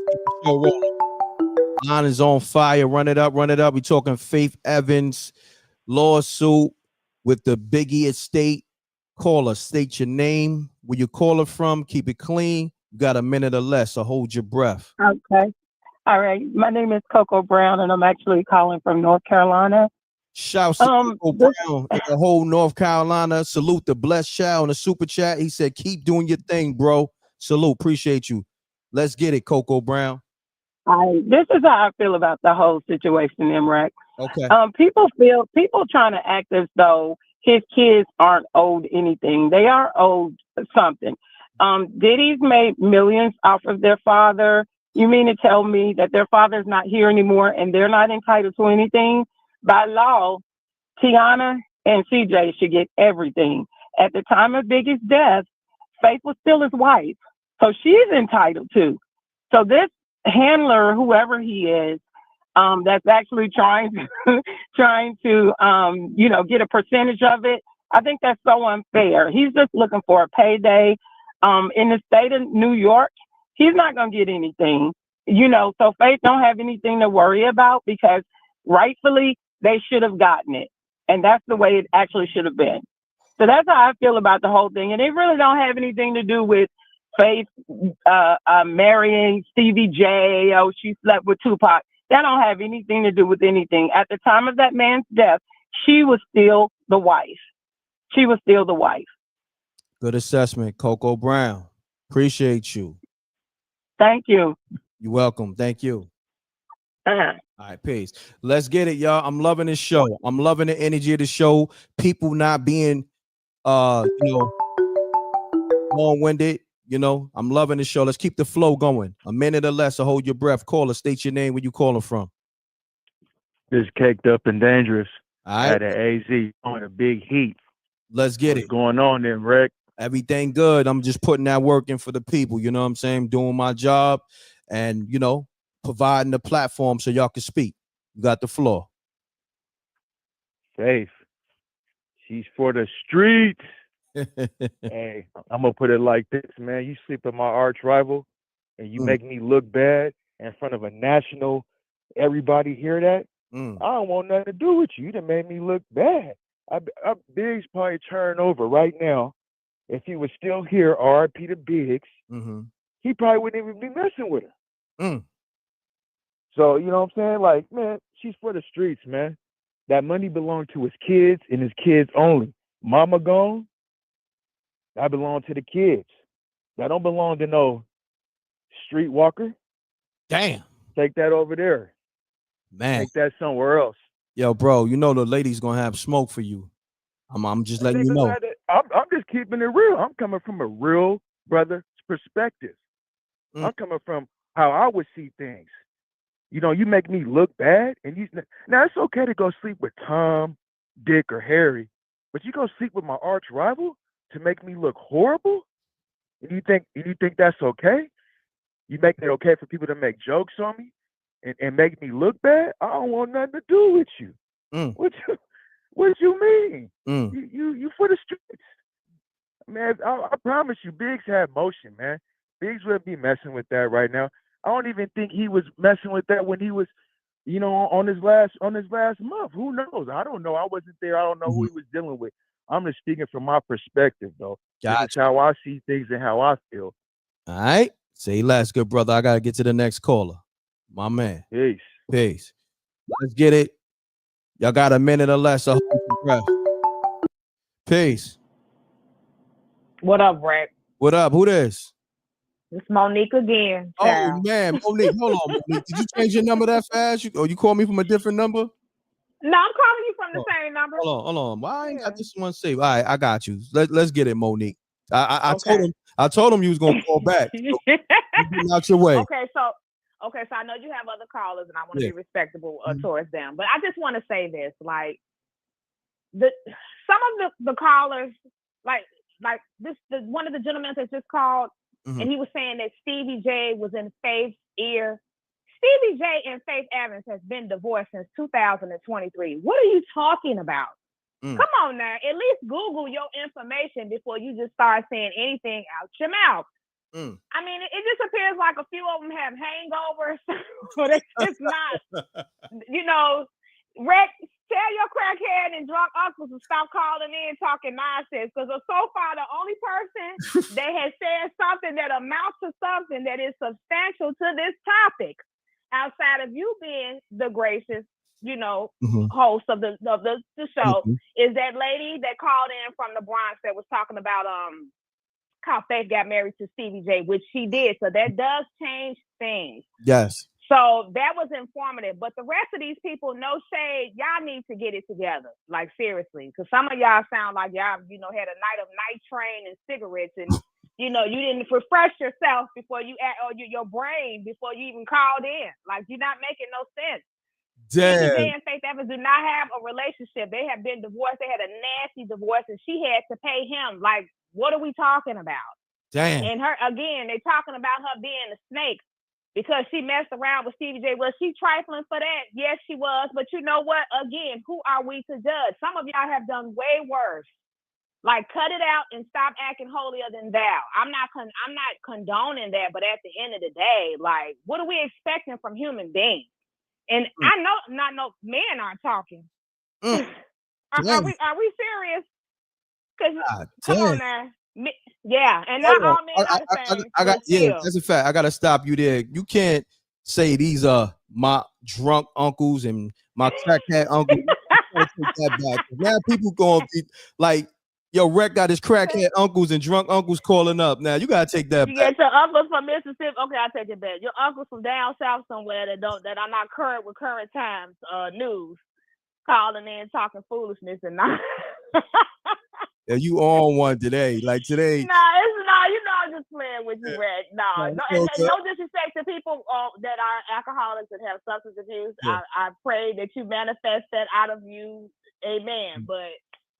Line is on fire. Run it up. We're talking Faith Evans lawsuit with the Biggie estate. Caller, state your name, where you caller from, keep it clean. You got a minute or less, so hold your breath. Okay. All right. My name is Coco Brown, and I'm actually calling from North Carolina. Shouts to Coco Brown in the whole North Carolina. Salute the blessed child in the super chat. He said, keep doing your thing, bro. Salute. Appreciate you. Let's get it, Coco Brown. This is how I feel about the whole situation, M.Reck. Okay. People trying to act as though his kids aren't owed anything. They are owed something. Diddy's made millions off of their father. You mean to tell me that their father's not here anymore and they're not entitled to anything? By law, Tiana and CJ should get everything. At the time of Biggie's death, Faith was still his wife, so she's entitled to. So this handler, whoever he is, that's actually trying to get a percentage of it. I think that's so unfair. He's just looking for a payday. In the state of New York, he's not gonna get anything. So Faith don't have anything to worry about because rightfully they should have gotten it, and that's the way it actually should have been. So that's how I feel about the whole thing, and it really don't have anything to do with Faith marrying Stevie J. Oh, she slept with Tupac. That don't have anything to do with anything. At the time of that man's death, she was still the wife. She was still the wife. Good assessment, Coco Brown. Appreciate you. Thank you. You're welcome. Thank you. Uh-huh. All right, peace. Let's get it, y'all. I'm loving this show. I'm loving the energy of the show. People not being long-winded. I'm loving the show. Let's keep the flow going. A minute or less, so hold your breath. Caller, state your name, where you calling from. It's Caked Up and Dangerous. All right. At the AZ on a big heat. Let's get What's going on there, Reck? Everything good. I'm just putting that work in for the people. You know what I'm saying? Doing my job and, providing the platform so y'all can speak. You got the floor. Faith. She's for the streets. Hey, I'm going to put it like this, man. You sleep with my arch rival and you make me look bad in front of a national, everybody hear that? I don't want nothing to do with you. You done made me look bad. Biggs probably turn over right now. If he was still here, RIP to Biggs, he probably wouldn't even be messing with her. So, you know what I'm saying? Like, man, she's for the streets, man. That money belonged to his kids and his kids only. Mama gone, that belonged to the kids. That don't belong to no streetwalker. Damn. Take that over there. Man. Take that somewhere else. Yo, bro, the lady's going to have smoke for you. I'm just letting you know. I'm just keeping it real. I'm coming from a real brother's perspective. I'm coming from how I would see things. You make me look bad, and now it's okay to go sleep with Tom, Dick, or Harry, but you go sleep with my arch rival to make me look horrible? And you think that's okay? You make it okay for people to make jokes on me and make me look bad? I don't want nothing to do with you. What you mean? You for the streets. Man, I promise you, Biggs had motion, man. Biggs wouldn't be messing with that right now. I don't even think he was messing with that when he was, on his last month. Who knows? I don't know. I wasn't there. I don't know who he was dealing with. I'm just speaking from my perspective, though. This is how I see things and how I feel. All right. Say less, good brother. I got to get to the next caller. My man. Peace. Let's get it. Y'all got a minute or less. So hold your breath. Peace. What up, Reck? What up? Who this? It's Monique again. Oh, man. Monique, hold on, Monique. Did you change your number that fast? You call me from a different number? No, I'm calling you from the same number. Hold on. Why I ain't got this one saved? All right, I got you. Let's get it, Monique. I told him you was gonna call back. So out your way. Okay, so I know you have other callers, and I want to be respectable towards them. But I just want to say this: like, some of the callers, like this, one of the gentlemen that just called, and he was saying that Stevie J was in Faith's ear. Stevie J and Faith Evans has been divorced since 2023. What are you talking about? Come on now. At least Google your information before you just start saying anything out your mouth. I mean, it just appears like a few of them have hangovers, but it's just not, Reck, tell your crackhead and drunk uncles to stop calling in talking nonsense, because so far the only person that has said something that amounts to something that is substantial to this topic, outside of you being the gracious, host of the show, is that lady that called in from the Bronx that was talking about how Faith got married to Stevie J, which she did. So that does change things. Yes. So that was informative. But the rest of these people, no shade, y'all need to get it together. Like, seriously. Because some of y'all sound like y'all, had a night of night train and cigarettes. And, you didn't refresh yourself before your brain before you even called in. Like, you're not making no sense. Damn. TJ and Faith Evans do not have a relationship. They have been divorced. They had a nasty divorce, and she had to pay him. Like, what are we talking about? Damn. And her, again, they talking about her being a snake because she messed around with Stevie J. Was she trifling for that? Yes, she was. But you know what? Again, who are we to judge? Some of y'all have done way worse. Like, cut it out and stop acting holier than thou. I'm not condoning that, but at the end of the day, like, what are we expecting from human beings? And I know not no men aren't talking. Are we serious? Because come on now. Yeah, and not all men are the same. That's a fact. I gotta stop you there. You can't say these are my drunk uncles and my crackhead uncle. Take that back. Now people gonna be like, yo, Reck got his crackhead uncles and drunk uncles calling up. Now you gotta take that back. You get your uncles from Mississippi. Okay, I'll take it back. Your uncles from down south somewhere that are not current with current times news, calling in talking foolishness and not. Yeah, you on one today. Like today. I'm just playing with you, Reck. No disrespect to people that are alcoholics and have substance abuse. Yeah. I pray that you manifest that out of you. Amen. But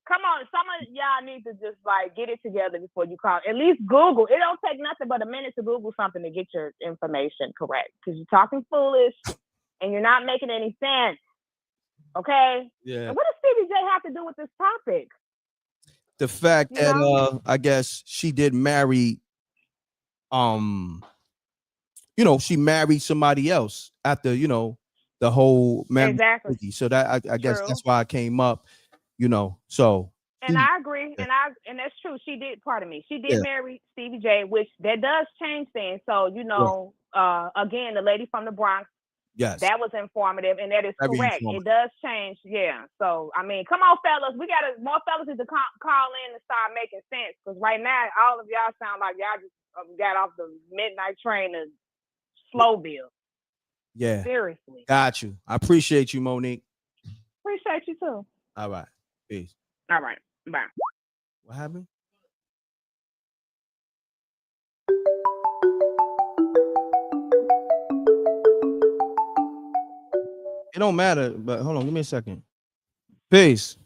come on, some of y'all need to just like get it together before you call. At least Google. It don't take nothing but a minute to Google something to get your information correct. Because you're talking foolish and you're not making any sense. Okay? Yeah. And what does Stevie J have to do with this topic? The fact that I guess she did marry, she married somebody else after, the whole marriage. Exactly. So that I guess that's why I came up, so. And I agree, and that's true. She did. Pardon me. She did marry Stevie J, which that does change things. So again, the lady from the Bronx. Yes, that was informative, and that is correct. It does change, yeah. So I mean, come on, fellas, we got more fellas need to call in and start making sense. Because right now, all of y'all sound like y'all just got off the midnight train to Slowville. Yeah, seriously. Got you. I appreciate you, Monique. Appreciate you too. All right, peace. All right, bye. What happened? It don't matter, but hold on, give me a second. Peace.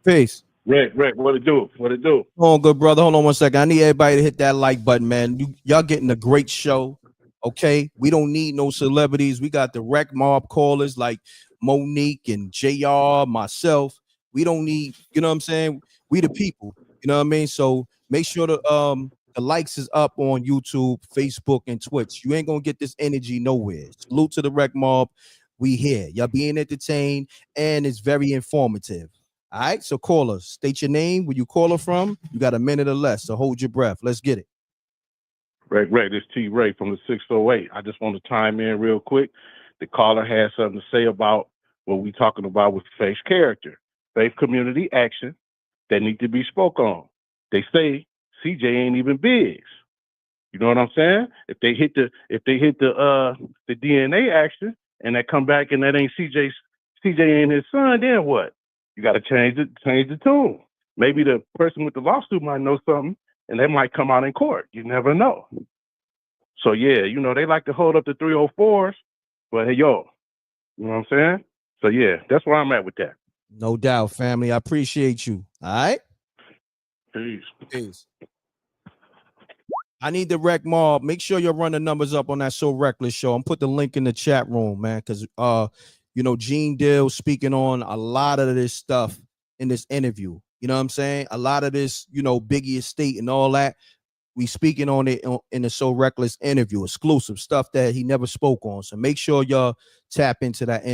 Reck, what it do? Hold on, good brother. Hold on 1 second. I need everybody to hit that like button, man. Y'all getting a great show. Okay. We don't need no celebrities. We got the Reck Mob callers like Monique and JR, myself. We don't need, you know what I'm saying? We the people. You know what I mean? So make sure the likes is up on YouTube, Facebook, and Twitch. You ain't gonna get this energy nowhere. Salute to the Reck Mob. We here. Y'all being entertained, and it's very informative. All right, so call us. State your name, where you call her from. You got a minute or less, so hold your breath. Let's get it. Reck, this T. Ray from the 608. I just want to chime in real quick. The caller has something to say about what we talking about with Faith's character. Faith community action that need to be spoke on. They say CJ ain't even Biggs. You know what I'm saying? If they hit the DNA action and that come back and that ain't CJ ain't his son, then what? You got to change the tune. Maybe the person with the lawsuit might know something, and they might come out in court. You never know. So yeah, they like to hold up the 304s, but hey, yo, you know what I'm saying? So yeah, that's where I'm at with that. No doubt, family. I appreciate you. All right. Peace. I need the Reck Mob. Make sure you run the numbers up on that So Reckless show. I'm put the link in the chat room, man, because Gene Dill speaking on a lot of this stuff in this interview. You know what I'm saying? A lot of this, Biggie Estate and all that. We speaking on it in the So Reckless interview, exclusive stuff that he never spoke on. So make sure y'all tap into that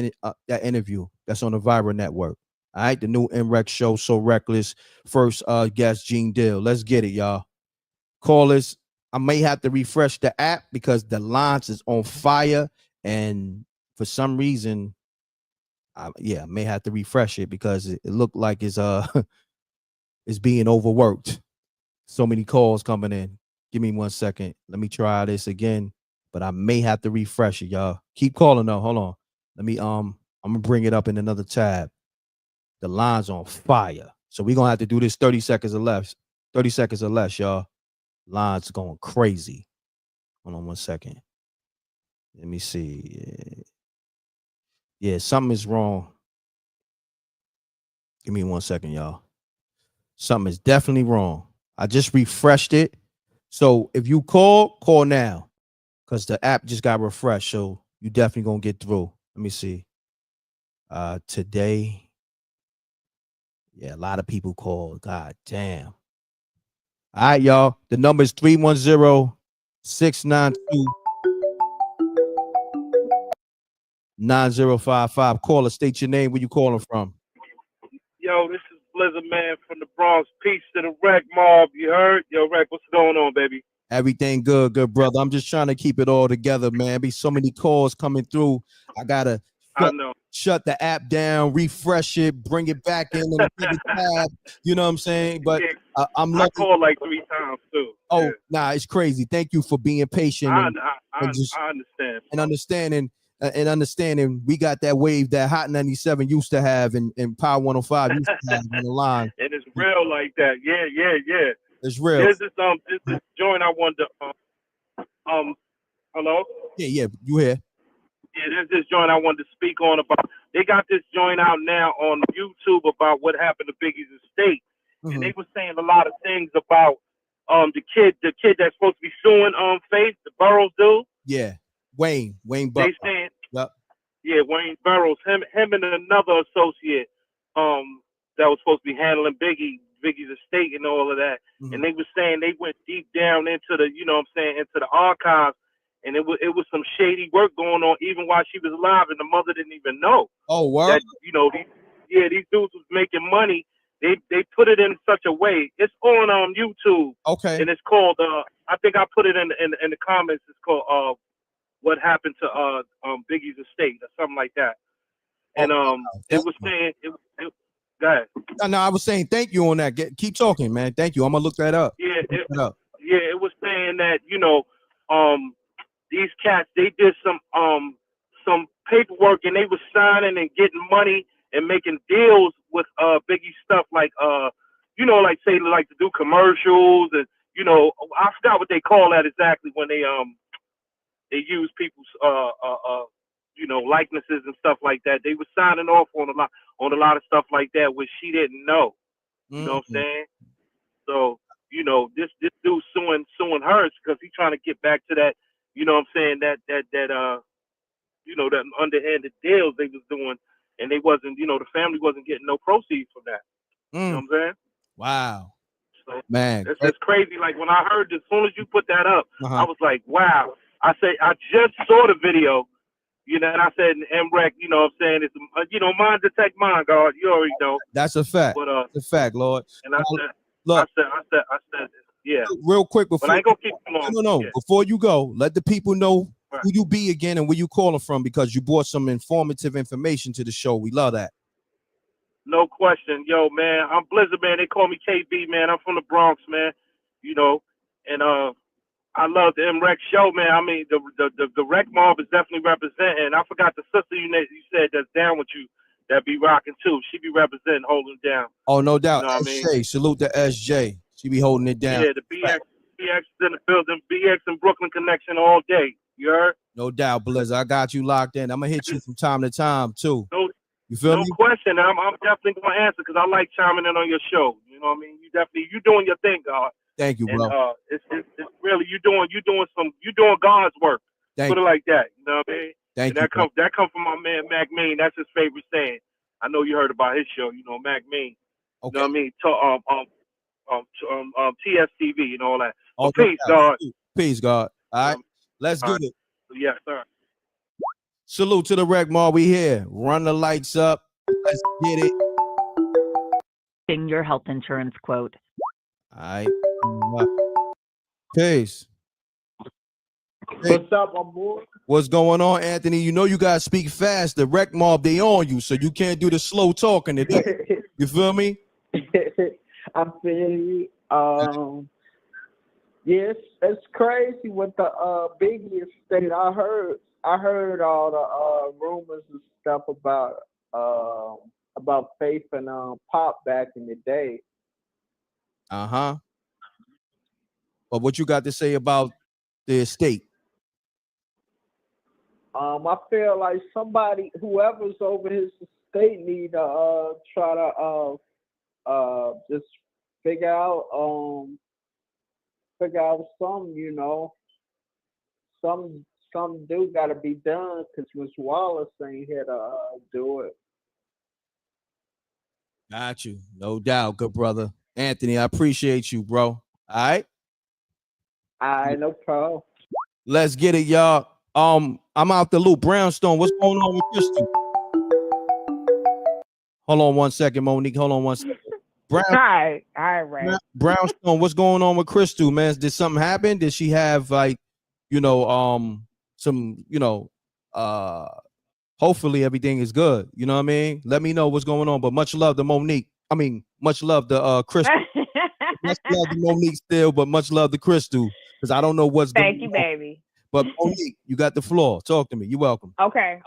interview that's on the Viral Network. All right, the new M.Reck show, So Reckless. First guest, Gene Dill. Let's get it, y'all. Callers, I may have to refresh the app because the launch is on fire, and for some reason, I may have to refresh it because it looked like it's it's being overworked. So many calls coming in. Give me 1 second. Let me try this again. but I may have to refresh it, y'all. Keep calling though. Hold on. Let me I'm gonna bring it up in another tab. The line's on fire. So we're gonna have to do this 30 seconds or less. 30 seconds or less, y'all. Line's going crazy. Hold on 1 second. Let me see. Yeah, something is wrong. Give me 1 second, y'all. Something is definitely wrong. I just refreshed it. So if you call now. Because the app just got refreshed. So you definitely gonna get through. Let me see. Today. Yeah, a lot of people called. God damn. All right, y'all. The number is 310-692-9055. Caller, state your name. Where you calling from? Yo, this is Blizzard Man from the Bronx. Peace to the Wreck Mob. You heard? Yo, Wreck, what's going on, baby? Everything good, brother. I'm just trying to keep it all together, man. Be so many calls coming through. I gotta shut the app down, refresh it, bring it back in the tab. You know what I'm saying? But I'm lucky. I called like 3 times too. Oh, yeah. nah, it's crazy. Thank you for being patient I and understand. understanding we got that wave that Hot 97 used to have and Power 105 used to have on the line. And it's real like that. Yeah. It's real. There's this joint I wanted to hello? Yeah, you here. Yeah, there's this joint I wanted to speak on about. They got this joint out now on YouTube about what happened to Biggie's estate. Mm-hmm. And they were saying a lot of things about the kid that's supposed to be suing Faith, the Burroughs dude. Yeah. Wayne Butler. They saying yep. Yeah, Wayne Burroughs, him and another associate that was supposed to be handling Biggie's estate and all of that. Mm-hmm. And they were saying they went deep down into the, into the archives, and it was some shady work going on even while she was alive, and the mother didn't even know. Oh, wow. That, these dudes was making money. They put it in such a way. It's on YouTube. Okay. And it's called I think I put it in the comments. It's called What Happened to Biggie's Estate or something like that. And it was saying it go ahead. No, I was saying thank you on that. Keep talking, man. Thank you. I'm gonna look that up. Yeah, it was saying that these cats, they did some paperwork and they were signing and getting money and making deals with Biggie stuff like like say like to do commercials and I forgot what they call that exactly when they use people's likenesses and stuff like that. They were signing off on a lot of stuff like that which she didn't know. You know what I'm saying? So this dude suing her because he's trying to get back to that. You know what I'm saying? That that underhanded deals they was doing, and they wasn't. The family wasn't getting no proceeds from that. You know what I'm saying? Wow. So, man, it's crazy. Like when I heard, as soon as you put that up, Uh-huh. I was like, wow. I said, I just saw the video, and I said, M.Reck, you know what I'm saying? It's, mind detect mind, God. You already know. That's a fact. But, It's a fact, Lord. And I said, look, I said, yeah. Real quick before. But I ain't gonna keep them on. No. Yeah. Before you go, let the people know Right. who you be again and where you calling from because you brought some informative information to the show. We love that. No question. Yo, man, I'm Blizzard, man. They call me KB, man. I'm from the Bronx, man. And I love the M.Reck show, man. I mean, the Wreck Mob is definitely representing. I forgot the sister you said that's down with you that be rocking too. She be representing, holding it down. Oh, no doubt. You know what SJ, I mean? salute to SJ. She be holding it down. Yeah, the BX is in the building. BX and Brooklyn connection all day. You heard? No doubt, Blizzard. I got you locked in. I'm gonna hit you from time to time too. You feel me? No question. I'm definitely gonna answer because I like chiming in on your show. You know what I mean? You doing your thing, God. Thank you, bro. And it's really you doing God's work. Put it like that. You know what I mean? Thank and you. That comes from my man Mac Mean. That's his favorite saying. I know you heard about his show. Mac Mean. Okay. You know what I mean? TSTV and all that. Oh, peace, God. Peace, God. All right. Let's get it. Yes, sir. Salute to the Wreck Mob. We here. Run the lights up. Let's get it. Your health insurance quote. All right. Peace. What's up, my boy? What's going on, Anthony? You know you gotta speak fast. The Wreck Mob, they on you, so you can't do the slow talking today. You feel me? I feel you. Yes, it's crazy with the Biggie estate. I heard all the rumors and stuff about Faith and Pop back in the day. Uh-huh. But what you got to say about the estate? I feel like somebody, whoever's over his estate, need to try to just figure out something, some do got to be done because Miss Wallace ain't here to do it. Got you. No doubt, good brother. Anthony, I appreciate you, bro. All right. No problem. Let's get it, y'all. I'm out the loop. Brownstone, what's going on with Crystal? Hold on 1 second, Monique. Hold on 1 second. All right, Ray. Brownstone, what's going on with Crystal, man? Did something happen? Did she have some, hopefully everything is good. You know what I mean? Let me know what's going on. But much love to Monique. I mean, much love to Crystal. Much love to Monique still, but much love to Crystal. Because I don't know what's going on. Thank you, baby. But Monique, you got the floor. Talk to me. You're welcome. Okay.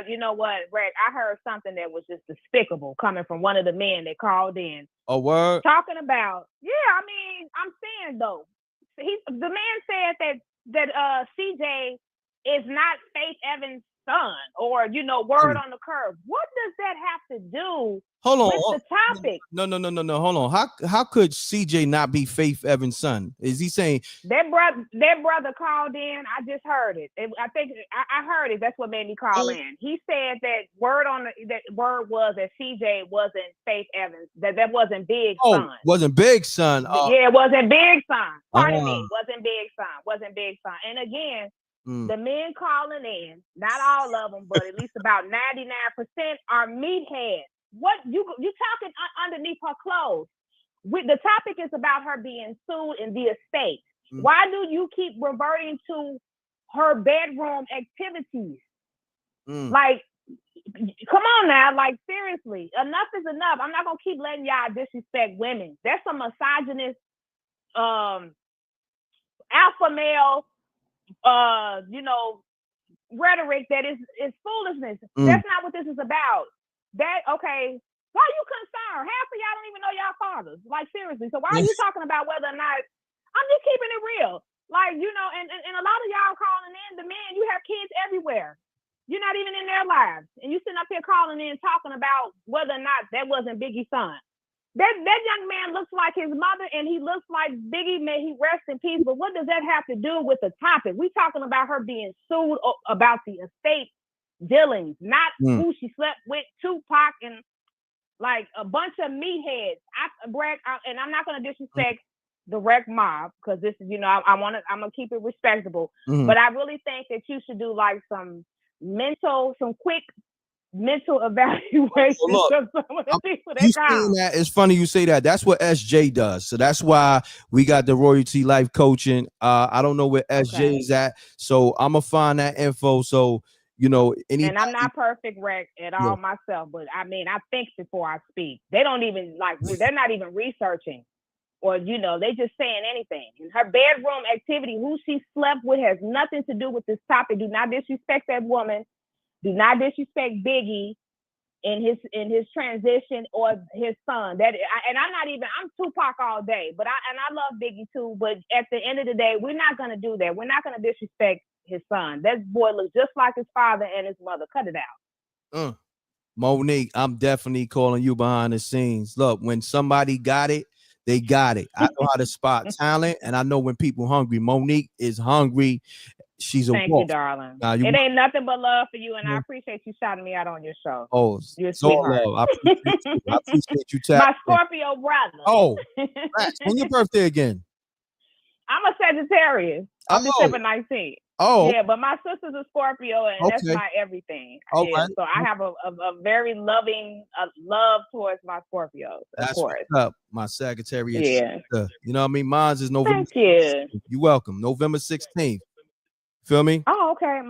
You know what, Rick? I heard something that was just despicable coming from one of the men that called in. A word? Talking about, I mean, I'm saying though, the man said that CJ is not Faith Evans' son, or word on the curve. What does that have to do with the topic? No. Hold on. How could CJ not be Faith Evans' son? Is he saying that brother called in? I just heard it. I think I heard it. That's what made me call in. He said that word was that CJ wasn't Faith Evans. That wasn't Big son. Wasn't Big son. Yeah, it wasn't Big son. Pardon me. Wasn't Big son. And again, the men calling in, not all of them, but at least about 99% are meatheads. What you talking underneath her clothes? The topic is about her being sued in the estate. Why do you keep reverting to her bedroom activities? Like, come on now, like seriously, enough is enough. I'm not gonna keep letting y'all disrespect women. That's some misogynist, alpha male, rhetoric that is foolishness. That's not what this is about. Why are you concerned? Half of y'all don't even know y'all fathers. Like seriously. So why are you talking about whether or not? I'm just keeping it real. Like, and a lot of y'all calling in, the men, you have kids everywhere. You're not even in their lives. And you sitting up here calling in talking about whether or not that wasn't Biggie's son. That young man looks like his mother, and he looks like Biggie. May he rest in peace. But what does that have to do with the topic? We talking about her being sued about the estate dealings, not who she slept with, Tupac, and like a bunch of meatheads. And I'm not going to disrespect the Wreck mob because this is, I'm going to keep it respectable. But I really think that you should do like some quick mental evaluation of some of the people that come. It's funny you say that. That's what SJ does. So that's why we got the Royalty Life Coaching. I don't know where SJ is at. So I'm going to find that info. So, and I'm not perfect, Wreck, at all myself, but I mean, I think before I speak. They don't even they're not even researching, or they just saying anything. And her bedroom activity, who she slept with, has nothing to do with this topic. Do not disrespect that woman. Do not disrespect Biggie in his transition or his son. I'm Tupac all day, but I love Biggie too. But at the end of the day, we're not gonna do that. We're not gonna disrespect his son. That boy looks just like his father and his mother. Cut it out. Monique, I'm definitely calling you behind the scenes. Look, when somebody got it, they got it. I know how to spot talent, and I know when people hungry. Monique is hungry. She's a Thank wolf. you, darling. It ain't nothing but love for you, and I appreciate you shouting me out on your show. Oh, you're a sweetheart. I appreciate you. My Scorpio brother. Oh, when your birthday again? I'm a Sagittarius. I'm December 19th. Oh, yeah, but my sister's a Scorpio, and that's my everything. Okay. Yeah, so I have a very loving love towards my Scorpios. Of course. What's up, my Sagittarius. Yeah. You know what I mean? Mine's is November. Thank you. You're welcome. November 16th. Feel me? Oh, okay.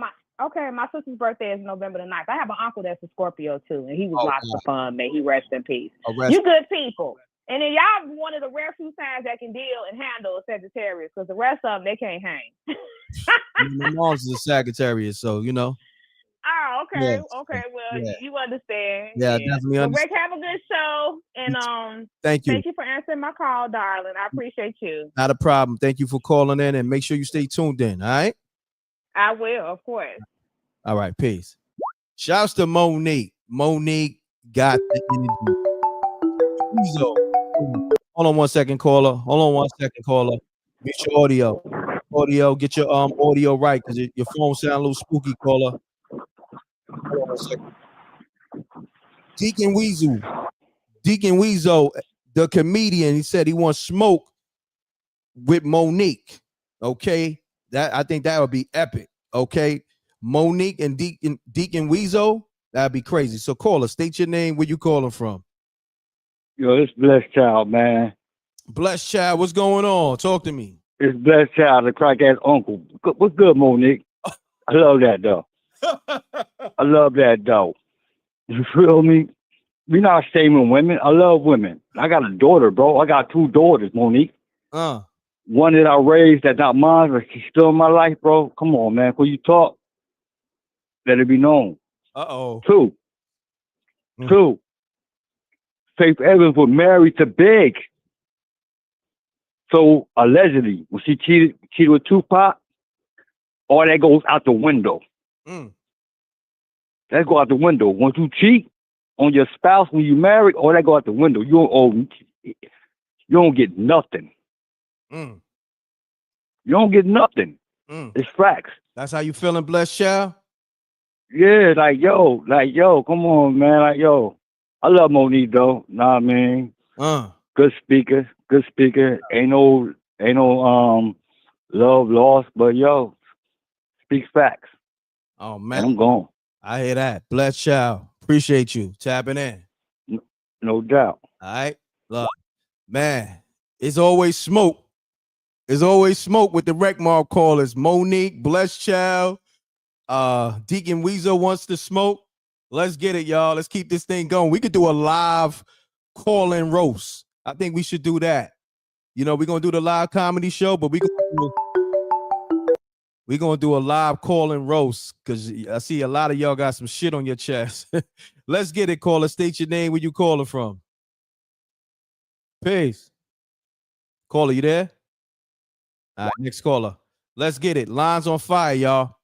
My sister's birthday is November the 9th. I have an uncle that's a Scorpio too, and he was lots of fun. May he rest in peace. You good people. And then y'all one of the rare few signs that can deal and handle a Sagittarius, because the rest of them they can't hang. My mom's is a Sagittarius, so you know. Oh, Yeah. okay. Okay. Well, Yeah. you understand. Yeah, I Yeah. definitely Well, understand. Rick, have a good show. And Thank you. thank you for answering my call, darling. I appreciate you. Not a problem. Thank you for calling in, and make sure you stay tuned in. All right. I will, of course. All right. Peace. Shouts to Monique. Monique got the energy. Hold on 1 second, caller. Hold on 1 second, caller. Get your audio. Get your audio right, because your phone sound a little spooky, caller. Hold on 1 second. Deacon Weasel, the comedian, he said he wants smoke with Monique. Okay, that I think that would be epic. Okay, Monique and Deacon Weasel, that'd be crazy. So caller, state your name, where you calling from. Yo, it's Blessed Child, man. Blessed Child, what's going on? Talk to me. It's Blessed Child, the crack-ass uncle. What's good, Monique? I love that, though. I love that, though. You feel me? We're not shaming women. I love women. I got a daughter, bro. I got 2 daughters, Monique. One that I raised that's not mine, but she's still in my life, bro. Come on, man. When you talk, let it be known. Uh-oh. 2. Faith Evans was married to Big. So allegedly, when she cheated with Tupac, all that goes out the window. That go out the window. Once you cheat on your spouse when you married, all that go out the window. You don't get nothing. You don't get nothing. It's facts. That's how you feeling, Blessed Child? Yeah, like yo, come on, man, like yo. I love Monique though. Nah, I mean, good speaker. Ain't no love lost, but yo, speaks facts. Oh man, and I'm gone. I hear that. Blessed Child, appreciate you tapping in. No doubt. All right, look, man, it's always smoke. There's always smoke with the Rec Mob callers. Monique, Blessed Child, Deacon Weasel wants to smoke. Let's get it, y'all. Let's keep this thing going. We could do a live call-in roast. I think we should do that. You know, we're gonna do the live comedy show, but we're gonna do a live call-in roast, because I see a lot of y'all got some shit on your chest. Let's get it, caller. State your name, where you calling from. Peace. Caller, you there? All right, next caller. Let's get it. Lines on fire, y'all.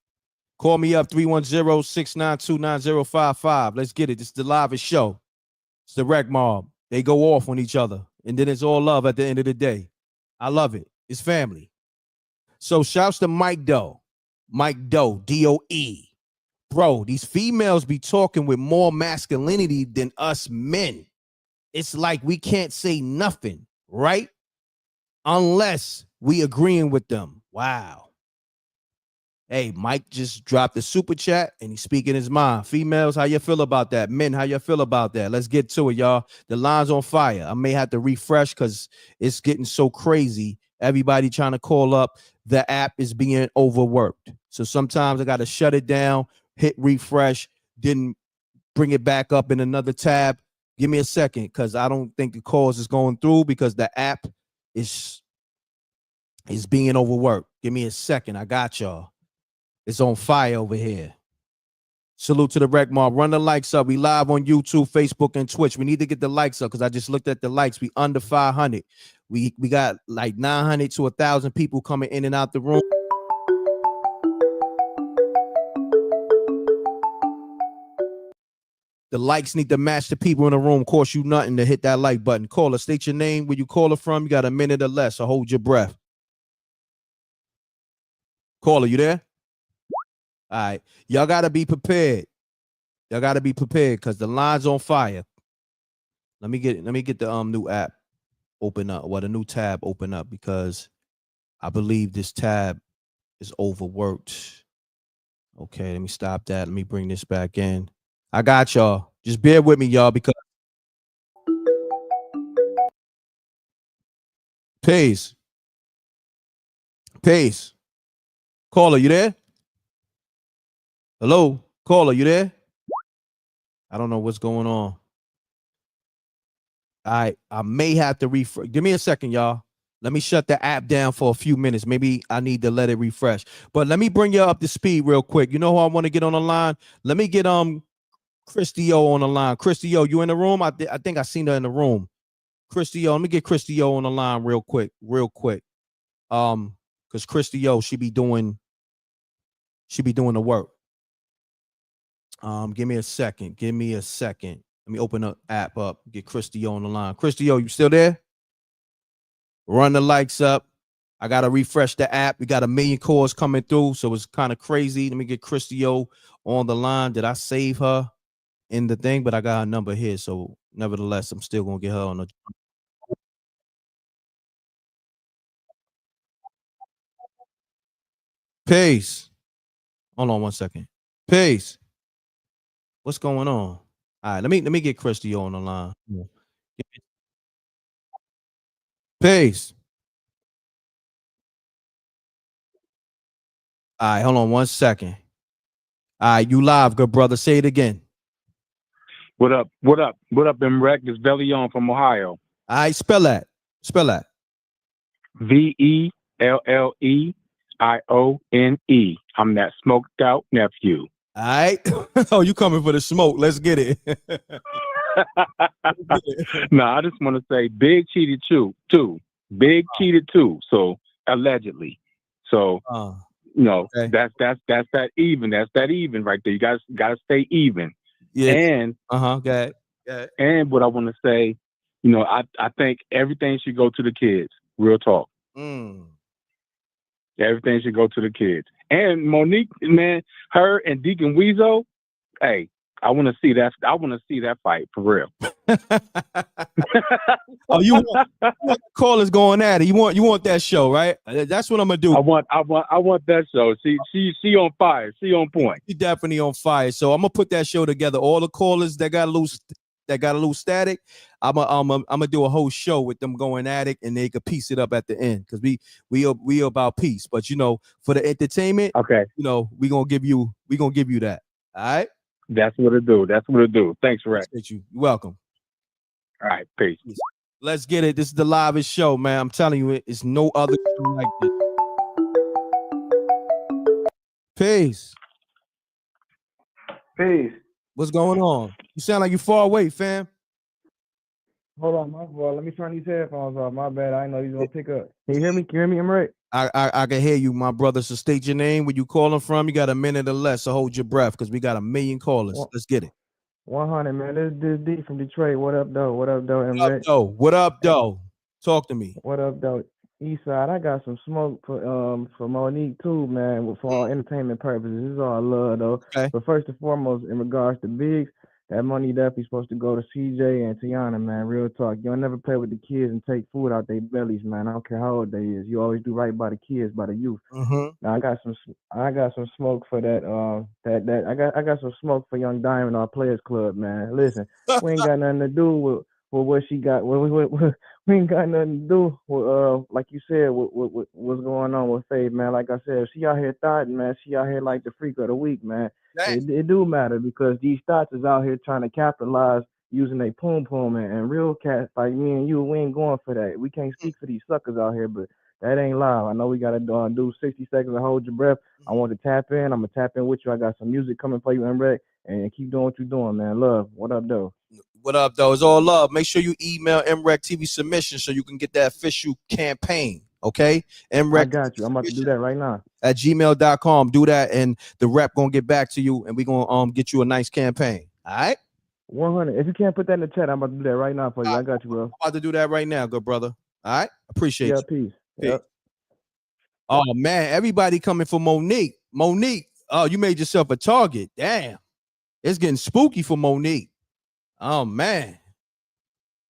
Call me up, 310-692-9055. Let's get it. This is the livest show. It's the Rec Mob. They go off on each other, and then it's all love at the end of the day. I love it. It's family. So shouts to Mike Doe. Mike Doe, D-O-E. Bro, these females be talking with more masculinity than us men. It's like we can't say nothing, right? Unless we agreeing with them. Wow. Hey, Mike just dropped the super chat and he's speaking his mind. Females, how you feel about that? Men, how you feel about that? Let's get to it, y'all. The line's on fire. I may have to refresh because it's getting so crazy. Everybody trying to call up. The app is being overworked. So sometimes I got to shut it down, hit refresh, then bring it back up in another tab. Give me a second, because I don't think the calls is going through because the app is being overworked. Give me a second. I got y'all. It's on fire over here. Salute to the Rec Mob. Run the likes up. We live on YouTube, Facebook, and Twitch. We need to get the likes up because I just looked at the likes. We under 500. We got like 900 to 1,000 people coming in and out the room. The likes need to match the people in the room. Cost you nothing to hit that like button. Caller, state your name, where you caller from. You got a minute or less, so hold your breath. Caller, you there? All right, y'all gotta be prepared. Y'all gotta be prepared because the line's on fire. Let me get the new app open up, the new tab open up, because I believe this tab is overworked. Okay, let me stop that. Let me bring this back in. I got y'all. Just bear with me, y'all, because peace. Caller, you there? Hello, caller, you there? I don't know what's going on. I may have to refresh. Give me a second, y'all. Let me shut the app down for a few minutes. Maybe I need to let it refresh. But let me bring you up to speed real quick. You know who I want to get on the line? Let me get Christy O on the line. Christy O, you in the room? I think I seen her in the room. Christy O, let me get Christy O on the line real quick. Because Christy O, she be doing the work. Give me a second. Let me open the app up. Get Christy O on the line. Christy O, you still there? Run the likes up. I gotta refresh the app. We got 1 million calls coming through, so it's kind of crazy. Let me get Christy O on the line. Did I save her in the thing? But I got her number here, so nevertheless, I'm still gonna get her on the Peace. Hold on 1 second. Peace. What's going on? All right, let me get Christy on the line. Peace. All right, hold on 1 second. All right, you live, good brother. Say it again. What up? What up? What up, M.Reck? It's Bellion from Ohio. All right, spell that. VELLEIONE. I'm that smoked out nephew. All right. Oh, you coming for the smoke. Let's get it. No, I just want to say Big cheated too. Big cheated too. So allegedly. So okay. that's that even. That's that even right there. You gotta stay even. Yeah. And go ahead. And what I want to say, I think everything should go to the kids. Real talk. Everything should go to the kids. And Monique, man, her and Deacon Weezo, hey, I want to see that. I want to see that fight for real. Oh, you want callers going at it? You want that show, right? That's what I'm gonna do. I want that show. She on fire. She on point. She definitely on fire. So I'm gonna put that show together. All the callers that got a little static, I'm gonna do a whole show with them going at it, and they could piece it up at the end because we are about peace. But for the entertainment, okay, we gonna give you that. All right. That's what it do. Thanks, Reck. You're welcome. All right, peace. Let's get it. This is the livest show, man. I'm telling you, it's no other show like this. Peace. What's going on? You sound like you're far away, fam. Hold on, my boy. Let me turn these headphones off. My bad. I know you're gonna pick up. Can you hear me? Can you hear me? I'm right. I can hear you, my brother. So state your name, where you calling from. You got a minute or less, so hold your breath because we got 1 million callers. Let's get it. 100, man. This D from Detroit. What up, though? What up, though? M.Reck? What up, though? Talk to me. What up, though? Eastside, I got some smoke for Monique too, man. For all entertainment purposes, this is all love though. Okay. But first and foremost, in regards to Biggs, that money definitely supposed to go to CJ and Tiana, man. Real talk. You'll never play with the kids and take food out their bellies, man. I don't care how old they is. You always do right by the kids, by the youth. Now I got some smoke for that. I got some smoke for Young Diamond, our Players Club, man. Listen, we ain't got nothing to do with what she got. We ain't got nothing to do with like you said, with what's going on with Faith, man. Like I said, she out here thotting, man. She out here like the freak of the week, man. It do matter because these thoughts is out here trying to capitalize using a poom and real cats like me and you, we ain't going for that. We can't speak for these suckers out here, but that ain't live. I know we gotta do 60 seconds and hold your breath. I want to tap in. I'm gonna tap in with you. I got some music coming for you, M.Reck, and keep doing what you're doing, man. Love. What up, though? What up, though? It's all love. Make sure you email MRecktv submission so you can get that official campaign. Okay, MReck. I got you. I'm about to do that right now. At gmail.com. Do that, and the rep gonna get back to you, and we gonna get you a nice campaign. All right. 100. If you can't put that in the chat, I'm about to do that right now for you. I got you, bro. I'm about to do that right now, good brother. All right. Appreciate you. Peace. Yep. Oh man, everybody coming for Monique. Monique, oh, you made yourself a target. Damn, it's getting spooky for Monique. Oh man,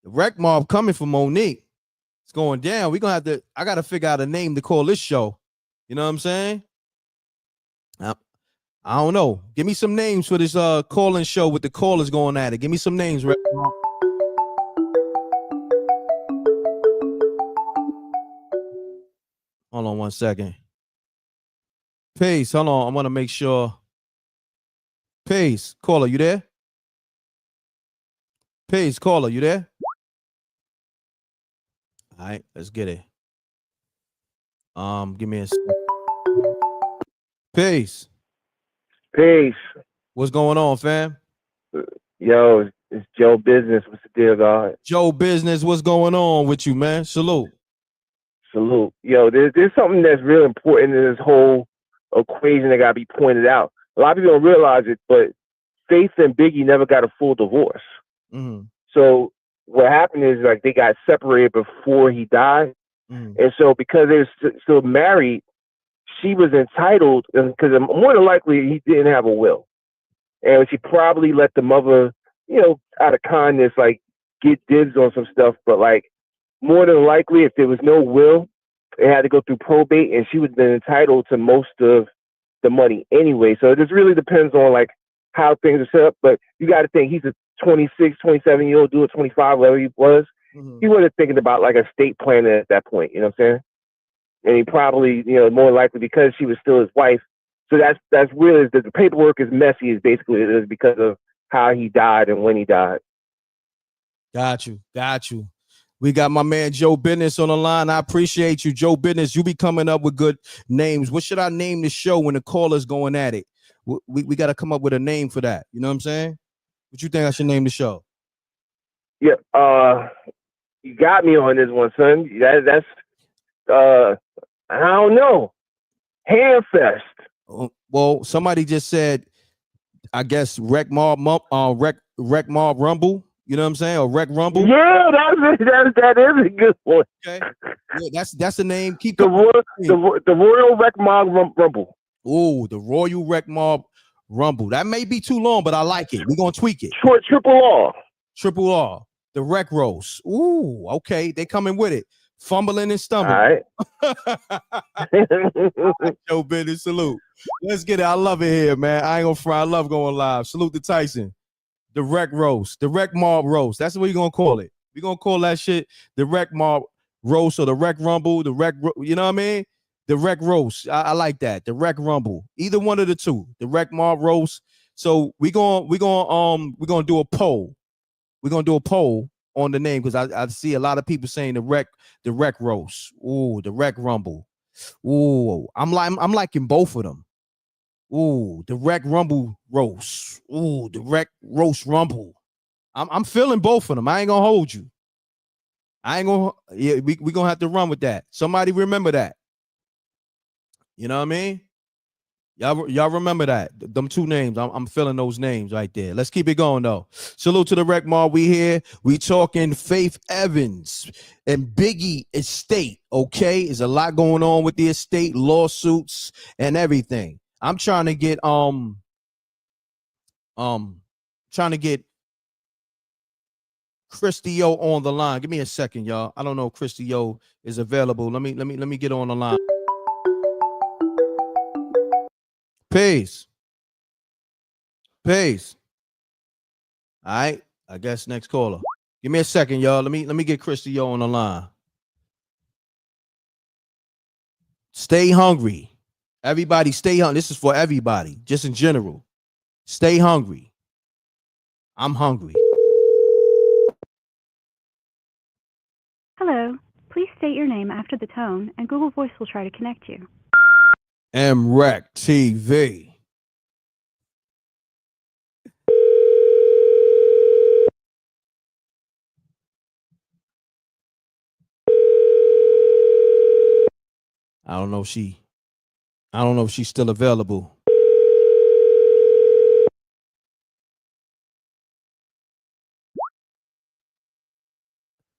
the wreck mob coming for Monique. It's going down. We're gonna have to. I gotta figure out a name to call this show. You know what I'm saying? I don't know. Give me some names for this calling show with the callers going at it. Give me some names, Wreck Mob. Hold on 1 second. Peace. Hold on. I want to make sure. Peace. Caller, you there? Peace. Caller, you there? All right, let's get it. Give me a peace. Peace. What's going on, fam? Yo, it's Joe Business. What's the deal, God? Joe Business, what's going on with you, man? Salute. Salute. Yo, there's something that's real important in this whole equation that got to be pointed out. A lot of people don't realize it, but Faith and Biggie never got a full divorce. Mm-hmm. So what happened is like they got separated before he died, and so because they were still married, she was entitled because more than likely he didn't have a will, and she probably let the mother, out of kindness, like get dibs on some stuff. But like more than likely, if there was no will, it had to go through probate, and she would have been entitled to most of the money anyway. So it just really depends on like how things are set up. But you got to think he's a 26, 27-year-old dude, 25, whatever he was. He wasn't thinking about like a estate plan at that point. You know what I'm saying? And he probably, more likely because she was still his wife. So that's really the paperwork is messy. Is basically it is because of how he died and when he died. Got you. We got my man Joe Business on the line. I appreciate you, Joe Business. You be coming up with good names. What should I name the show when the caller's going at it? We got to come up with a name for that. You know what I'm saying? What you think I should name the show? Yeah, you got me on this one, son. That's I don't know. Handfest. Well, somebody just said, I guess Wreck Mob Rumble. You know what I'm saying? Or Wreck Rumble. Yeah, that is a good one. Okay. Yeah, that's the name. Keep the Royal Wreck Mob Rumble. Oh, the Royal Wreck Mob Rumble. That may be too long, but I like it. We're gonna tweak it. Triple R. The Wreck Roast. Ooh, okay. They coming with it. Fumbling and stumbling. All right. Joe Business, salute. Let's get it. I love it here, man. I ain't gonna fry. I love going live. Salute to Tyson. The Wreck Roast. The Wreck Mob Roast. That's what we're gonna call it. We're gonna call that shit the Wreck Mob Roast or the Wreck Rumble. The Wreck, you know what I mean? The Wreck Roast. I like that. The Wreck Rumble. Either one of the two. The Wreck Mob Roast. So we're gonna do a poll. We're gonna do a poll on the name because I see a lot of people saying the Wreck Roast. Ooh, the Wreck Rumble. Ooh, I'm liking both of them. Ooh, the Wreck Rumble Roast. Ooh, the Wreck Roast Rumble. I'm feeling both of them. I ain't gonna hold you. We gonna have to run with that. Somebody remember that. You know what I mean? Y'all remember that. Them two names. I'm feeling those names right there. Let's keep it going though. Salute to the Wreck Mob. We here. We talking Faith Evans and Biggie estate. Okay, there's a lot going on with the estate, lawsuits and everything. I'm trying to get Christy O on the line. Give me a second, y'all. I don't know if Christy O is available. Let me get on the line. Peace. All right. I guess next caller. Give me a second, y'all. Let me get Christy O on the line. Stay hungry. Everybody stay hungry. This is for everybody, just in general. Stay hungry. I'm hungry. Hello. Please state your name after the tone, and Google Voice will try to connect you. MRecktv. I don't know if she's still available.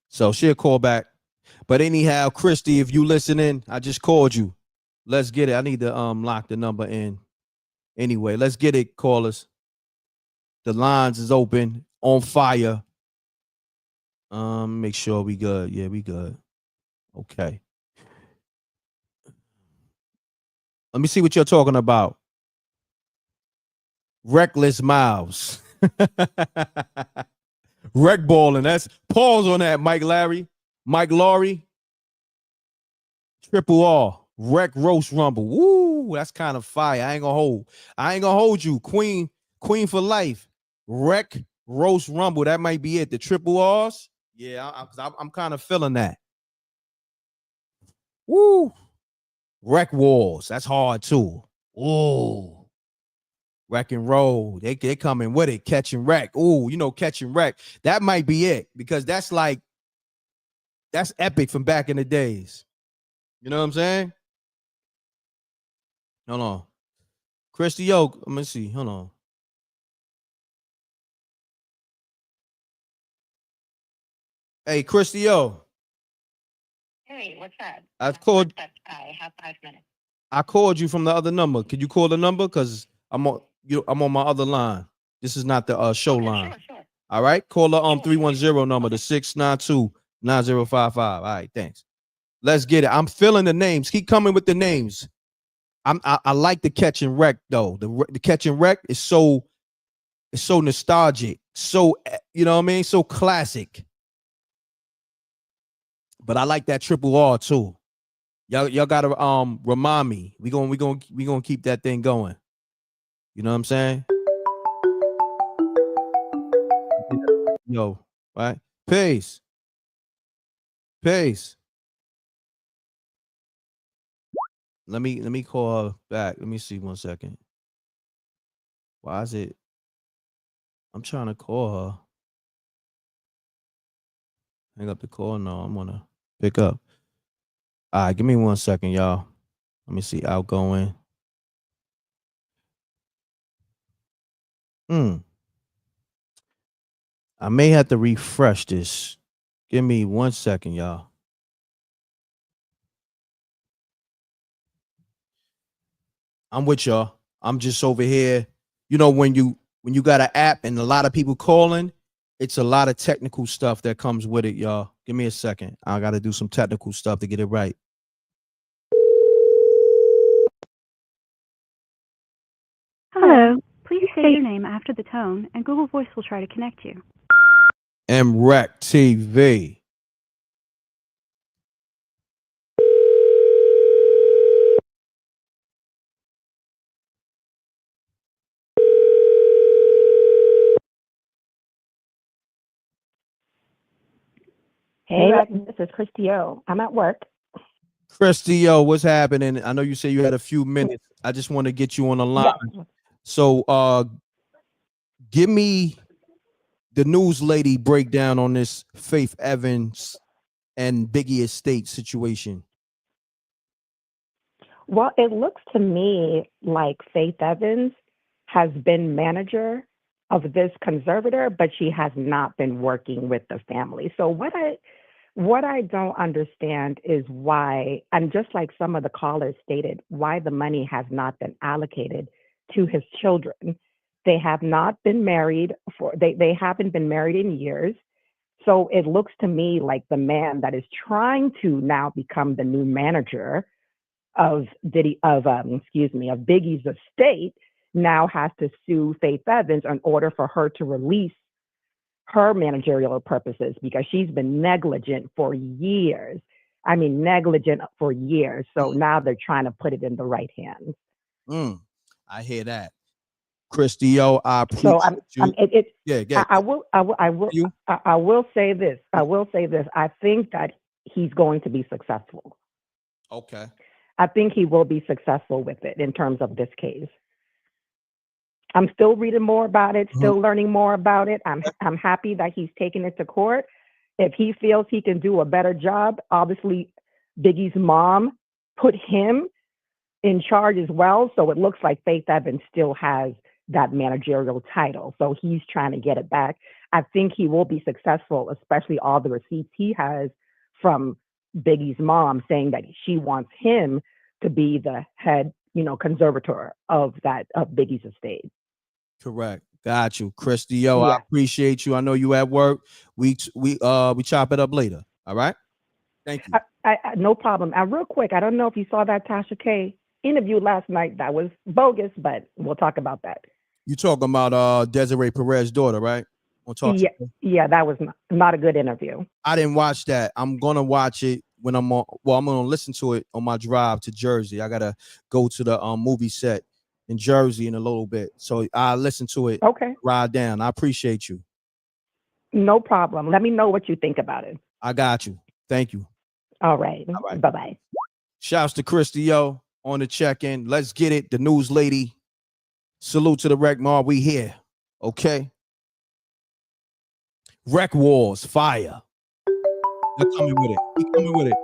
So she'll call back. But anyhow, Christy, if you listening, I just called you. Let's get it. I need to lock the number in. Anyway, let's get it, callers. The lines is open, on fire. Make sure we good. Yeah, we good. Okay. Let me see what you're talking about. Reckless Miles. Wreck balling. That's pause on that, Mike Laurie. Triple R. Wreck Roast Rumble. Woo, that's kind of fire. I ain't gonna hold you. Queen for life. Wreck Roast Rumble. That might be it. The triple R's. Yeah, I'm kind of feeling that. Woo. Wreck Walls. That's hard too. Ooh. Wreck and Roll. They coming with it. Catch and Wreck. Ooh, you know, Catch and Wreck. That might be it because that's epic from back in the days. You know what I'm saying? Hold on. Christy Oak. Let me see. Hold on. Hey, Christy O. Hey, what's up? I've called. I have 5 minutes. I called you from the other number. Could you call the number? Because I'm on my other line. This is not the show line. Sure. All right. Call the 310 number, the 692-9055. All right, thanks. Let's get it. I'm feeling the names. Keep coming with the names. I like the Catch and Wreck though. The Catch and Wreck is so nostalgic. So you know what I mean? So classic. But I like that Triple R too. Y'all gotta remind me. We gonna keep that thing going. You know what I'm saying? Yo, right? Peace. Let me call her back. Let me see 1 second. Why is it? I'm trying to call her. Hang up the call. No, I'm gonna pick up. All right, give me 1 second, y'all. Let me see. Outgoing. I may have to refresh this. Give me 1 second, y'all. I'm with y'all. I'm just over here. You know, when you got an app and a lot of people calling, it's a lot of technical stuff that comes with it, y'all. Give me a second. I got to do some technical stuff to get it right. Hello. Please say your name after the tone, and Google Voice will try to connect you. MRecktv. Hey, this is Christy O. I'm at work. Christy, yo, what's happening? I know you said you had a few minutes. I just want to get you on the line. Yeah. So give me the news lady breakdown on this Faith Evans and Biggie estate situation. Well, it looks to me like Faith Evans has been manager of this conservator, but she has not been working with the family. So what I don't understand is why, and just like some of the callers stated, why the money has not been allocated to his children. They have not been married they haven't been married in years. So it looks to me like the man that is trying to now become the new manager of Biggie's estate now has to sue Faith Evans in order for her to release her managerial purposes because she's been negligent for years. I mean, negligent for years. So now they're trying to put it in the right hands. I hear that. Christy, I appreciate you. I will say this. I think that he's going to be successful. Okay. I think he will be successful with it in terms of this case. I'm still reading more about it, still learning more about it. I'm happy that he's taking it to court. If he feels he can do a better job, obviously Biggie's mom put him in charge as well. So it looks like Faith Evans still has that managerial title. So he's trying to get it back. I think he will be successful, especially all the receipts he has from Biggie's mom saying that she wants him to be the head, conservator of Biggie's estate. Correct. Got you. Christy, I appreciate you. I know you at work. We chop it up later. All right. Thank you. I no problem. Real quick, I don't know if you saw that Tasha K interview last night. That was bogus, but we'll talk about that. You talking about Desiree Perez's daughter, right? Yeah, that was not a good interview. I didn't watch that. I'm gonna watch it when I'm on. Well, I'm gonna listen to it on my drive to Jersey. I gotta go to the movie set in Jersey in a little bit, so I'll listen to it. Okay. Ride down. I appreciate you. No problem. Let me know what you think about it. I got you. Thank you. All right. Bye-bye. Shouts to Christio on the check-in. Let's get it. The news lady. Salute to the Rec Mob. We here. Okay. Rec Wars. Fire. They're coming with it. We coming with it.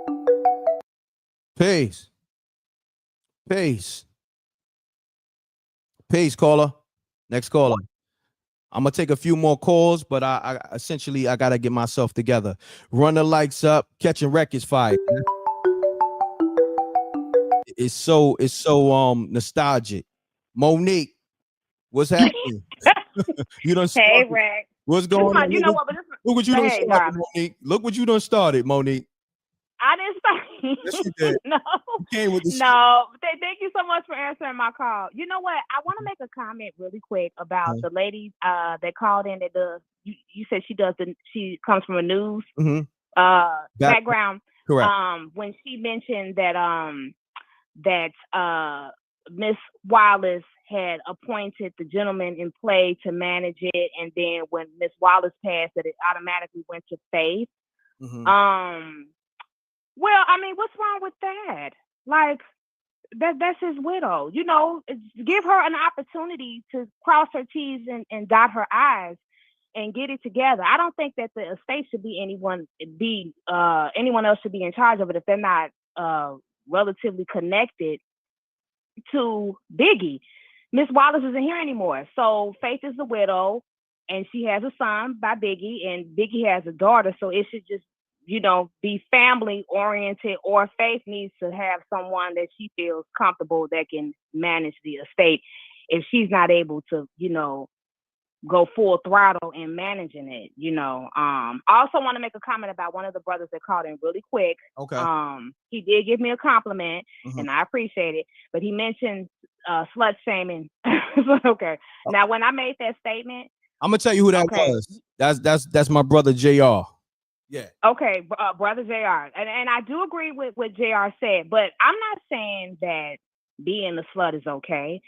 Peace. Peace. Peace, caller. Next caller. I'm gonna take a few more calls, but I essentially I gotta get myself together. Run the lights up. Catching Rec is fire. It's so nostalgic. Monique, what's happening? You done Hey, started. Rex. What's going on? You know what? But Look what you done started, darling. Monique. Look what you done started, Monique. I didn't start. Yes, you did. No. You came with the No. Thank you so much for answering my call. You know what? I want to make a comment really quick about the lady that called in that does. You said she comes from a news background. Correct. When she mentioned that Miss Wallace had appointed the gentleman in play to manage it, and then when Miss Wallace passed, that it automatically went to Faith. Well, I mean, what's wrong with that? Like, that's his widow. You know, give her an opportunity to cross her T's and dot her I's and get it together. I don't think that the estate should be anyone else should be in charge of it if they're not relatively connected to Biggie. Miss Wallace isn't here anymore. So Faith is the widow and she has a son by Biggie and Biggie has a daughter. So it should just, be family oriented, or Faith needs to have someone that she feels comfortable that can manage the estate if she's not able to, go full throttle in managing it, I also want to make a comment about one of the brothers that called in really quick. Okay. He did give me a compliment and I appreciate it, but he mentioned slut shaming. Okay. Now, when I made that statement, I'm gonna tell you who that was. That's my brother JR. Yeah. Okay, brother JR, and I do agree with what JR said, but I'm not saying that being a slut is okay.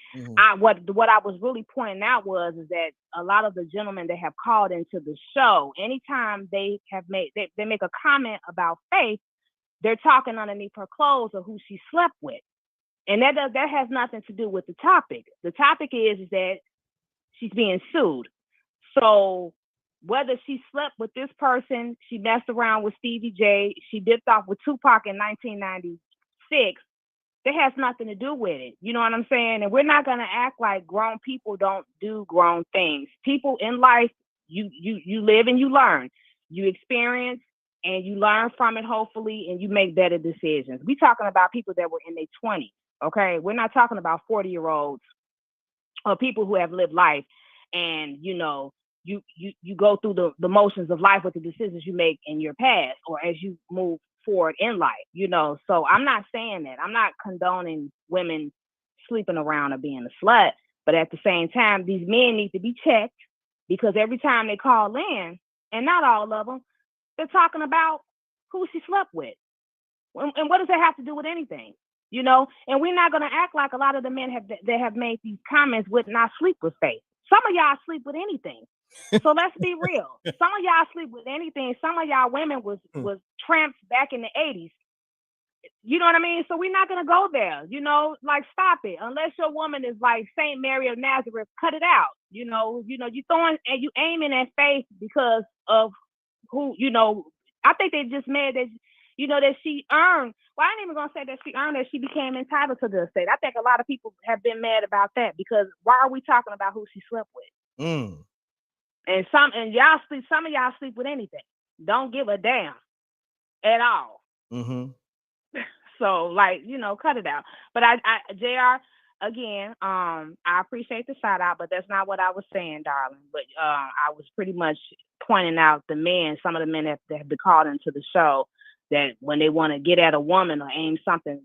What I was really pointing out is that a lot of the gentlemen that have called into the show, anytime they make a comment about Faith, they're talking underneath her clothes of who she slept with, and that has nothing to do with the topic. The topic is that she's being sued. So whether she slept with this person, she messed around with Stevie J, she dipped off with Tupac in 1996, that has nothing to do with it. You know what I'm saying? And we're not going to act like grown people don't do grown things. People in life, you live and you learn. You experience and you learn from it, hopefully, and you make better decisions. We're talking about people that were in their 20s, okay? We're not talking about 40-year-olds or people who have lived life and, you go through the motions of life with the decisions you make in your past or as you move forward in life, So I'm not saying that. I'm not condoning women sleeping around or being a slut. But at the same time, these men need to be checked because every time they call in, and not all of them, they're talking about who she slept with. And what does that have to do with anything? And we're not going to act like a lot of the men that have made these comments would not sleep with Faith. Some of y'all sleep with anything. So let's be real. Some of y'all sleep with anything. Some of y'all women was tramps back in the 80s. You know what I mean? So we're not gonna go there. Like stop it. Unless your woman is like Saint Mary of Nazareth, cut it out. You throwing and you aiming at Faith because of who. I think they just mad that that she earned. Well, I ain't even gonna say that she earned that she became entitled to the estate. I think a lot of people have been mad about that because why are we talking about who she slept with? And some of y'all sleep with anything. Don't give a damn at all. So cut it out. But I JR, again, I appreciate the shout out, but that's not what I was saying, darling. But I was pretty much pointing out some of the men that have been called into the show, that when they want to get at a woman or aim something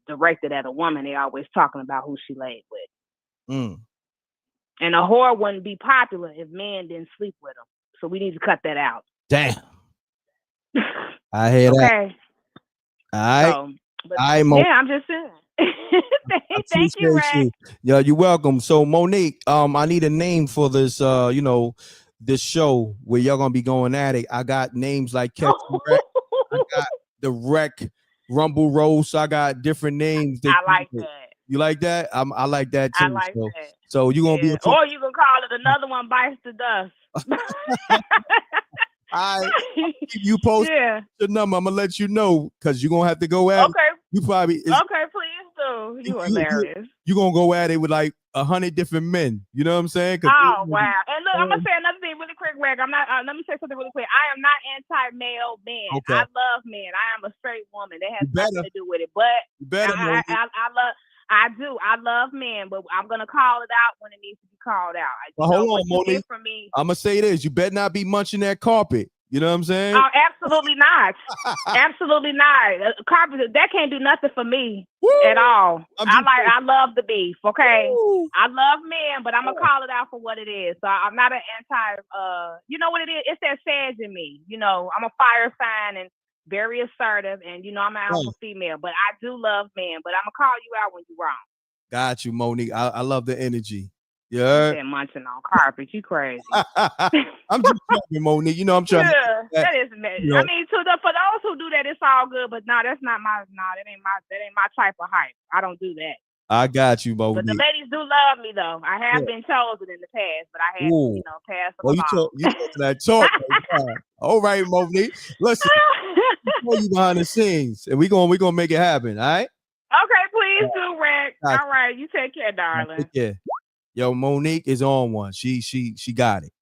directed at a woman, they always talking about who she laid with. And a whore wouldn't be popular if men didn't sleep with them. So we need to cut that out. Damn. I hear that. Okay. All right. I'm just saying. Thank you, Rex. Yeah, you're welcome. So Monique, I need a name for this this show where y'all gonna be going at it. I got names like Catch Wreck. I got the Wreck Rumble roast. I got different names. I like that. You like that? I like that too. I like that. So you gonna be a or you can call it another one bites the dust. I you post the number. I'm gonna let you know because you're gonna have to go at it. Okay. You probably Okay, please do. You hilarious. You gonna go at it with like 100 different men. You know what I'm saying? Oh wow! And look, I'm gonna say another thing really quick, Greg. I'm not. Let me say something really quick. I am not anti-male men. Okay. I love men. I am a straight woman. That has nothing to do with it. But I love. I do. I love men, but I'm gonna call it out when it needs to be called out. Well, hold on, Monique. From me. I'm gonna say this: you better not be munching that carpet. You know what I'm saying? Oh, absolutely not. Absolutely not. Carpet that can't do nothing for me at all. I love the beef. Okay, I love men, but I'm gonna call it out for what it is. So I'm not an anti. You know what it is? It's that Sag in me. You know, I'm a fire sign and very assertive, and you know I'm an alpha female. But I do love men. But I'm gonna call you out when you're wrong. Got you, Monique. I love the energy. Yeah. Munching on carpet. You crazy. I'm just talking, Monique. You know I'm trying. Yeah, that is. You know, I mean, for those who do that, it's all good. But no, that's not my. No, that ain't my type of hype. I don't do that. I got you, Monique. But the ladies do love me, though. I have been chosen in the past, but I had, passed them along. You talking that talk. All right, Monique. Listen, we'll you behind the scenes, and we gonna make it happen. All right. Okay, please do, Reck. All right, you take care, darling. Take care. Yo, Monique is on one. She got it.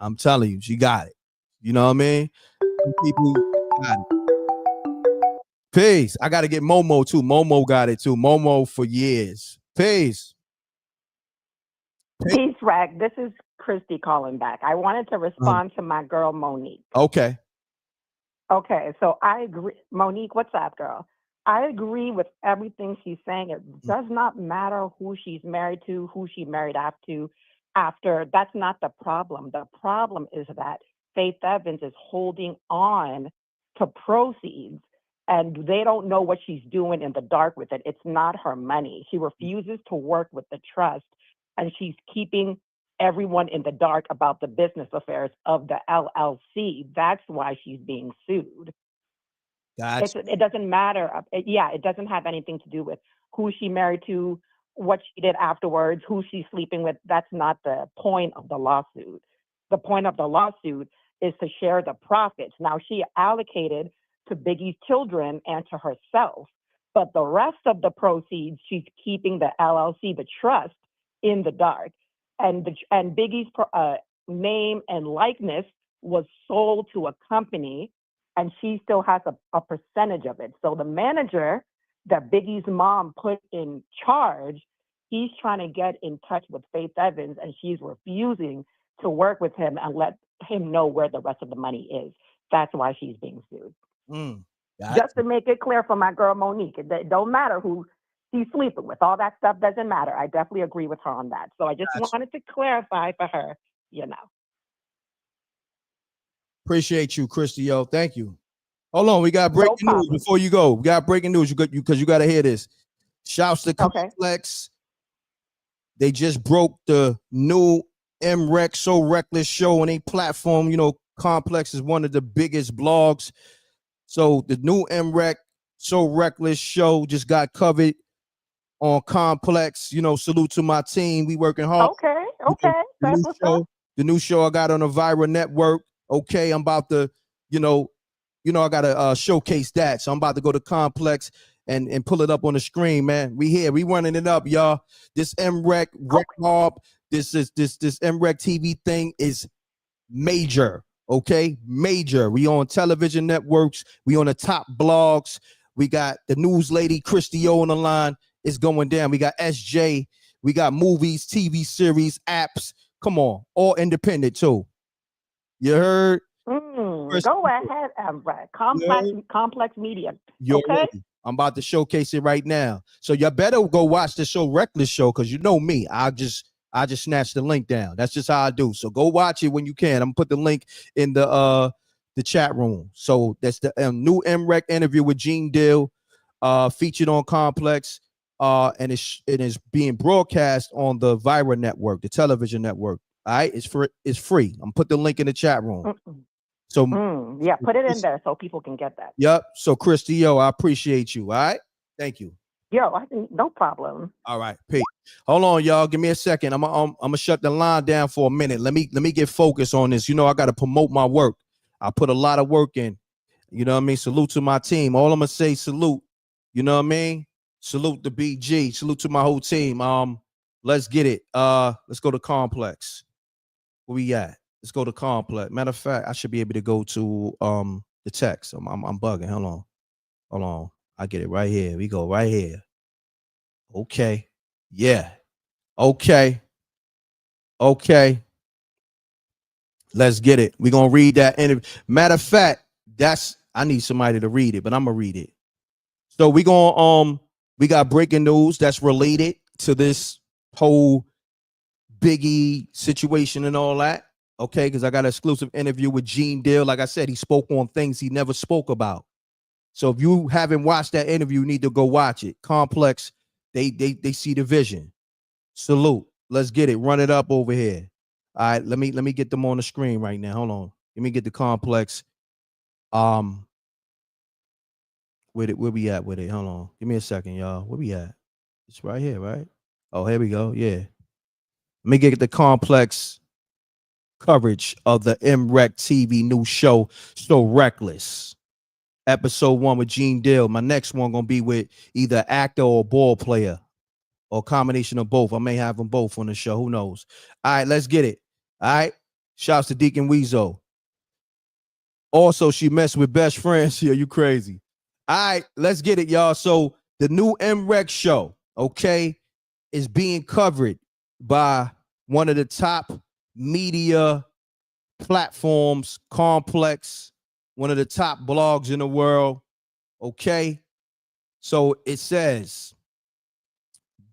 I'm telling you, she got it. You know what I mean? Some people got it. Peace. I got to get Momo too. Momo got it too. Momo for years. Peace. Peace, Reck. This is Christy calling back. I wanted to respond to my girl, Monique. Okay. Okay, so I agree. Monique, what's up, girl? I agree with everything she's saying. It does not matter who she's married to, who she married after. That's not the problem. The problem is that Faith Evans is holding on to proceeds and they don't know what she's doing in the dark with it. It's not her money. She refuses to work with the trust and she's keeping everyone in the dark about the business affairs of the LLC. That's why she's being sued. Gotcha. It doesn't matter. It doesn't have anything to do with who she married to, what she did afterwards, who she's sleeping with. That's not the point of the lawsuit. The point of the lawsuit is to share the profits. Now, she allocated to Biggie's children and to herself, but the rest of the proceeds, she's keeping the LLC, the trust, in the dark. And Biggie's name and likeness was sold to a company, and she still has a percentage of it. So the manager that Biggie's mom put in charge, he's trying to get in touch with Faith Evans, and she's refusing to work with him and let him know where the rest of the money is. That's why she's being sued. Just to make it clear for my girl Monique, it don't matter who she's sleeping with. All that stuff doesn't matter. I definitely agree with her on that. So I just wanted to clarify for her, you know. Appreciate you, Christy. Yo, thank you. Hold on, we got breaking news before you go. We got breaking news because you got to hear this. Shouts to Complex. They just broke the new M.Reck So Reckless show on a platform. You know, Complex is one of the biggest blogs. So the new M.Reck So Reckless show just got covered on Complex. You know, salute to my team. We working hard. Okay. The new show I got on the Viral Network. Okay, I'm about to, you know, I gotta showcase that. So I'm about to go to Complex and pull it up on the screen, man. We here, we running it up, y'all. This M.Reck Mob, this MRecktv thing is major. Okay, major. We on television networks. We on the top blogs. We got the news lady Christy O on the line. It's going down. We got SJ. We got movies, TV series, apps. Come on, all independent too. You heard? Go ahead, M.Reck. Complex Media. Okay. I'm about to showcase it right now. So you better go watch the show Reckless Show, because you know me. I just snatched the link down. That's just how I do. So go watch it when you can. I'm gonna put the link in the chat room. So that's the new M.Reck interview with Gene Dill, featured on Complex. And it is being broadcast on the Viral Network, the television network. All right, it's free. I'm put the link in the chat room. So Yeah, put it in there so people can get that. Yep. So Christy, yo, I appreciate you. All right. Thank you. Yo, I think no problem. All right. Peace. Hold on, y'all. Give me a second. I'm gonna shut the line down for a minute. Let me get focused on this. You know, I gotta promote my work. I put a lot of work in. You know what I mean? Salute to my team. All I'm gonna say, salute. You know what I mean? Salute the BG. Salute to my whole team. Let's get it. Let's go to Complex. Where we at? Let's go to Complex. Matter of fact, I should be able to go to the text. I'm bugging. Hold on. I get it right here. We go right here. Okay. Yeah. Okay. Let's get it. We're gonna read that interview. Matter of fact, I need somebody to read it, but I'm gonna read it. So we got breaking news that's related to this whole Biggie situation and all that. Okay, because I got an exclusive interview with Gene Deal. Like I said, he spoke on things he never spoke about. So if you haven't watched that interview, you need to go watch it. Complex, they see the vision. Salute. Let's get it. Run it up over here. All right, let me get them on the screen right now. Hold on. Let me get the Complex. Where we at with it? Hold on. Give me a second, y'all. Where we at? It's right here, right? Oh, here we go. Yeah. Let me get the Complex coverage of the MRecktv new show, So Reckless. Episode 1 with Gene Deal. My next one gonna be with either actor or ball player, or a combination of both. I may have them both on the show. Who knows? All right, let's get it. All right. Shouts to Deacon Weezo. Also, she messed with best friends. Yeah, you crazy. All right, let's get it, y'all. So the new M.Reck show, okay, is being covered by one of the top media platforms, Complex, one of the top blogs in the world. Okay. So it says,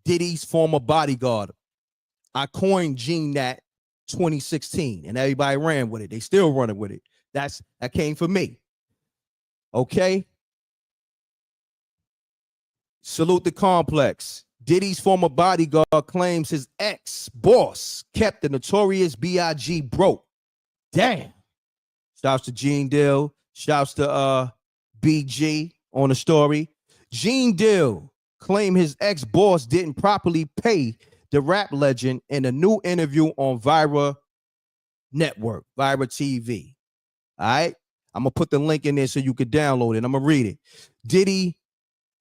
Diddy's former bodyguard. I coined Gene that 2016, and everybody ran with it. They still running with it. That came from me. Okay. Salute the Complex. Diddy's former bodyguard claims his ex-boss kept the notorious B.I.G. broke. Damn. Shouts to Gene Deal. Shouts to BG on the story. Gene Deal claimed his ex-boss didn't properly pay the rap legend in a new interview on Vira Network, Vira TV. All right. I'm going to put the link in there so you could download it. I'm going to read it. Diddy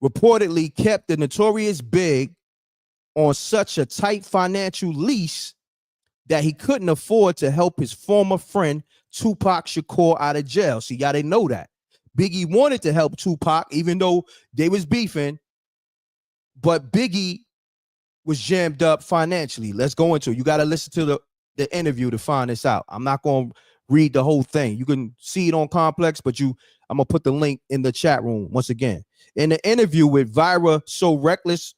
reportedly kept the notorious Big on such a tight financial leash that he couldn't afford to help his former friend Tupac Shakur out of jail. See, y'all didn't know that. Biggie wanted to help Tupac, even though they was beefing, but Biggie was jammed up financially. Let's go into it. You got to listen to the interview to find this out. I'm not going to read the whole thing. You can see it on Complex, but I'm going to put the link in the chat room once again. In the interview with Vira So Reckless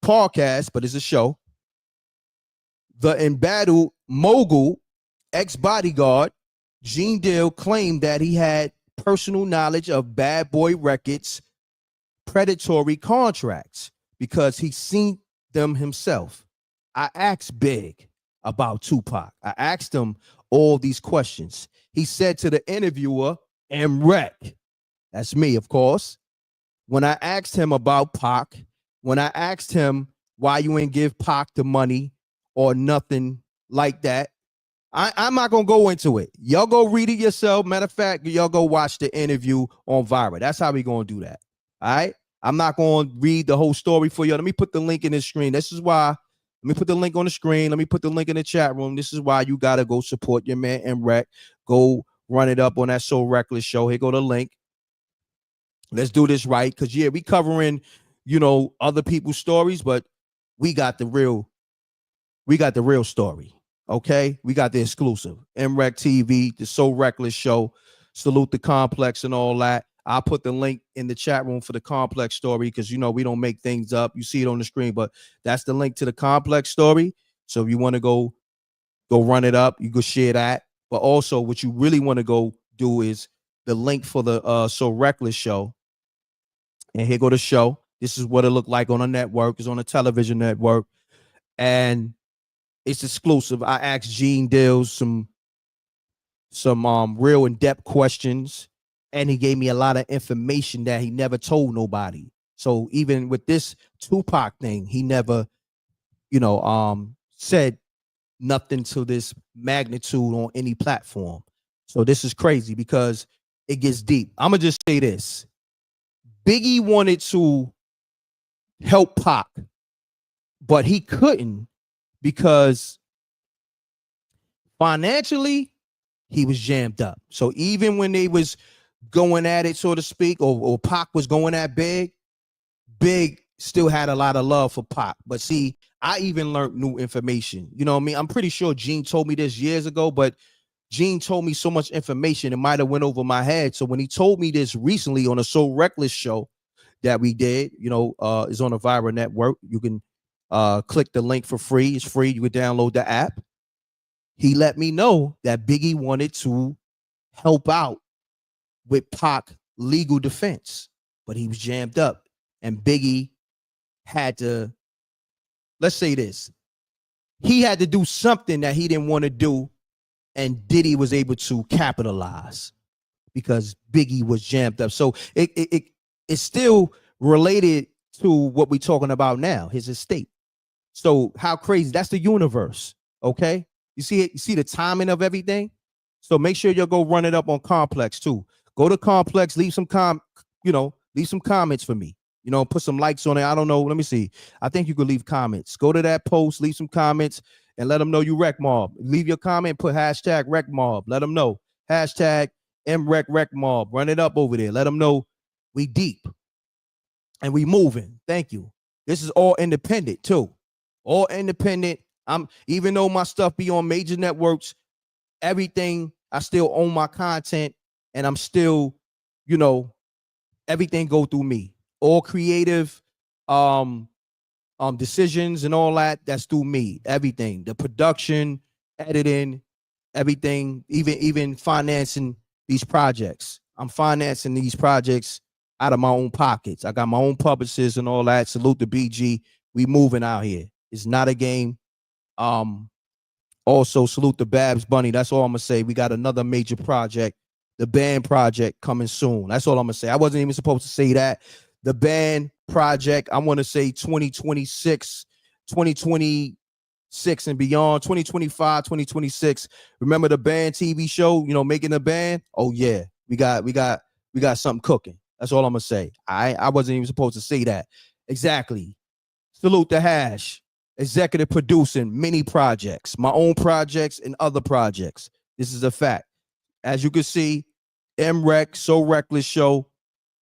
podcast, but it's a show, the embattled mogul ex-bodyguard Gene Deal claimed that he had personal knowledge of Bad Boy Records' predatory contracts because he seen them himself. I asked Big about Tupac. I asked him all these questions. He said to the interviewer, M.Reck, that's me, of course, when I asked him about Pac, when I asked him why you ain't give Pac the money or nothing like that, I'm not going to go into it. Y'all go read it yourself. Matter of fact, y'all go watch the interview on Vira. That's how we going to do that. All right? I'm not going to read the whole story for you. Let me put the link in the screen. This is why. Let me put the link on the screen. Let me put the link in the chat room. This is why you got to go support your man M.Reck. Go run it up on that So Reckless show. Here go the link. Let's do this right. Because, yeah, we covering, other people's stories, but we got the real story. Okay, we got the exclusive MRecktv, the So Reckless show. Salute the Complex and all that. I'll put the link in the chat room for the Complex story because we don't make things up. You see it on the screen, but that's the link to the Complex story. So if you want to go run it up, you go share that. But also, what you really want to go do is the link for the So Reckless show. And here go the show. This is what it looked like on a network. It's on a television network, and it's exclusive. I asked Gene Deal some some real in-depth questions, and he gave me a lot of information that he never told nobody. So even with this Tupac thing, he never, said nothing to this magnitude on any platform. So this is crazy because it gets deep. I'm gonna just say this. Biggie wanted to help Pac, but he couldn't because financially he was jammed up. So even when they was going at it, so to speak, or Pac was going at Big still had a lot of love for Pac. But see, I even learned new information. You know what I mean? I'm pretty sure Gene told me this years ago, but Gene told me so much information, it might have went over my head. So when he told me this recently on a So Reckless show that we did, is on a Viral Network. You can click the link for free. It's free. You can download the app. He let me know that Biggie wanted to help out with Pac legal defense, but he was jammed up. And Biggie had to, let's say this, he had to do something that he didn't want to do, and Diddy was able to capitalize because Biggie was jammed up. So it's still related to what we're talking about now, his estate. So how crazy, that's the universe, okay? You see it, you see the timing of everything? So make sure you'll go run it up on Complex too. Go to Complex, leave some comments for me. Put some likes on it. I don't know. Let me see. I think you could leave comments. Go to that post, leave some comments, and let them know you Wreck Mob. Leave your comment, put hashtag Wreck Mob. Let them know. Hashtag M.Reck Wreck Mob. Run it up over there. Let them know we deep and we moving. Thank you. This is all independent too. All independent. Even though my stuff be on major networks, everything, I still own my content, and I'm still, everything go through me. All creative decisions and all that's through me. Everything, the production, editing, everything, even financing these projects. I'm financing these projects out of my own pockets. I got my own publicists and all that. Salute to BG. We moving out here. It's not a game. Also salute to Babs Bunny. That's all I'm gonna say. We got another major project, the band project, coming soon. That's all I'm gonna say. I wasn't even supposed to say that. The band project, I want to say 2026, 2026 and beyond, 2025, 2026. Remember the band TV show, making a band? Oh yeah, we got something cooking. That's all I'm gonna say. I wasn't even supposed to say that. Exactly. Salute the Hash. Executive producing many projects, my own projects and other projects. This is a fact. As you can see, M.Reck, So Reckless Show,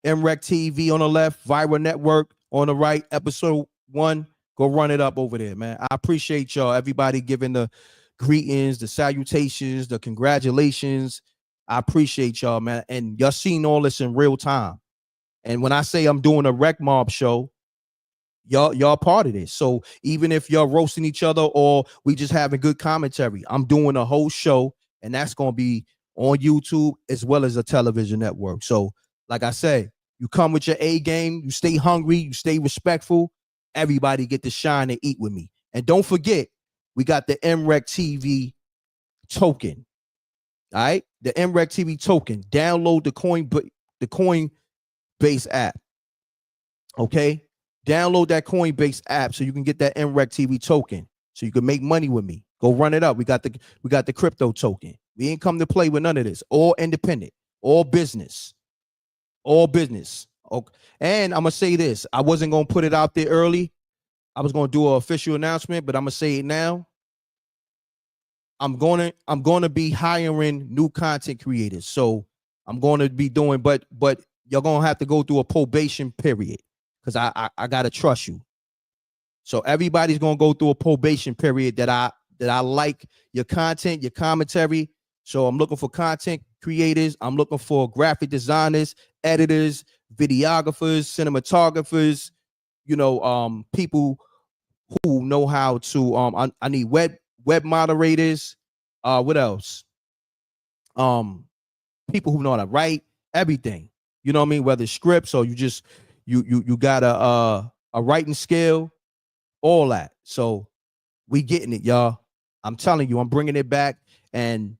MRecktv on the left, Viral Network on the right, episode 1. Go run it up over there, man. I appreciate y'all, everybody giving the greetings, the salutations, the congratulations. I appreciate y'all, man. And y'all seen all this in real time. And when I say I'm doing a Wreck Mob show, y'all part of this. So even if y'all roasting each other or we just having good commentary, I'm doing a whole show, and that's going to be on YouTube as well as a television network. So like I say, you come with your A game, you stay hungry, you stay respectful, everybody get to shine and eat with me. And don't forget, we got the MRecktv token. All right, the MRecktv token. Download the Coinbase app. Okay, download that Coinbase app so you can get that MRecktv token, so you can make money with me. Go run it up. We got the crypto token. We ain't come to play with none of this. All independent, all business. Okay. And I'm gonna say this. I wasn't gonna put it out there early. I was gonna do an official announcement, but I'm gonna say it now. I'm gonna be hiring new content creators. So I'm gonna be doing, but you're gonna have to go through a probation period because I gotta trust you. So everybody's gonna go through a probation period that I like your content, your commentary. So I'm looking for content creators. I'm looking for graphic designers, editors, videographers, cinematographers, people who know how to I need web moderators, what else? People who know how to write everything. You know what I mean? Whether scripts or you just you got a writing skill, all that. So we getting it, y'all. I'm telling you, I'm bringing it back, and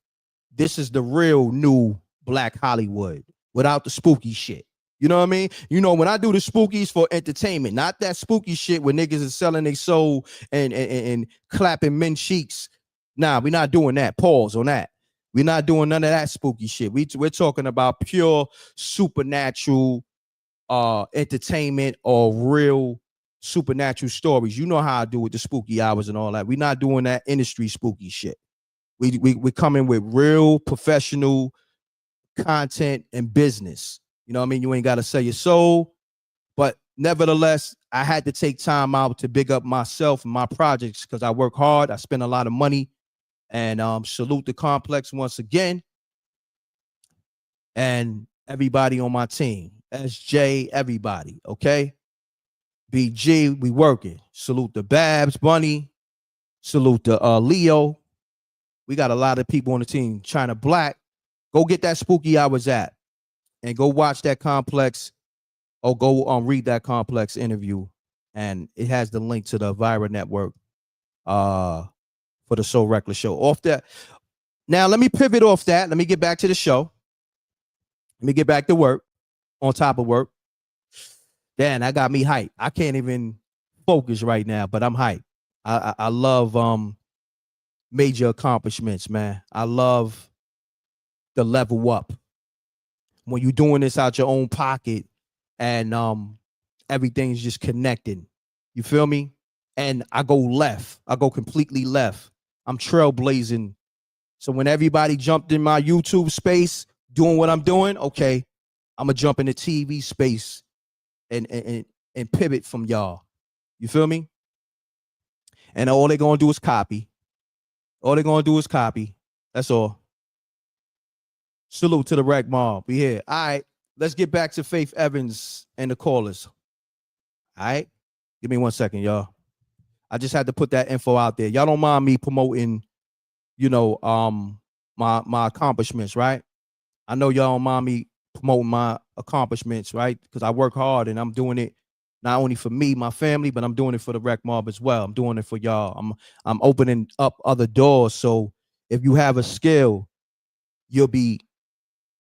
this is the real new Black Hollywood without the spooky shit. You know what I mean? You know, when I do the spookies for entertainment, not that spooky shit where niggas is selling their soul and clapping men cheeks. Nah, we're not doing that. Pause on that. We're not doing none of that spooky shit. We're talking about pure supernatural entertainment or real supernatural stories. You know how I do with the spooky hours and all that. We're not doing that industry spooky shit. We coming with real professional content and business. You know what I mean? You ain't got to sell your soul, but nevertheless, I had to take time out to big up myself and my projects because I work hard. I spend a lot of money, and salute the complex once again, and everybody on my team, SJ, everybody. Okay, BG, we working. Salute the Babs, Bunny. Salute the Leo. We got a lot of people on the team. China Black, go get that Spooky Hours app and go watch that Complex, or go read that Complex interview, and it has the link to the Vira Network for the So Reckless show. Off that, now let me pivot off that. Let me get back to the show. Let me get back to work, on top of work. Damn, that got me hyped. I can't even focus right now, but I'm hyped. I love major accomplishments, man. I love the level up. When you're doing this out your own pocket and everything's just connecting. You feel me? And I go left. I go completely left. I'm trailblazing. So when everybody jumped in my YouTube space doing what I'm doing, okay, I'm gonna jump in the TV space and pivot from y'all. You feel me? And all they're gonna do is copy. All they're gonna do is copy. That's all. Salute to the Rec Mob. We here. All right. Let's get back to Faith Evans and the callers. All right. Give me 1 second, y'all. I just had to put that info out there. Y'all don't mind me promoting, you know, my accomplishments, right? I know y'all don't mind me promoting my accomplishments, right? Because I work hard and I'm doing it not only for me, my family, but I'm doing it for the Rec Mob as well. I'm doing it for y'all. I'm opening up other doors. So if you have a skill, you'll be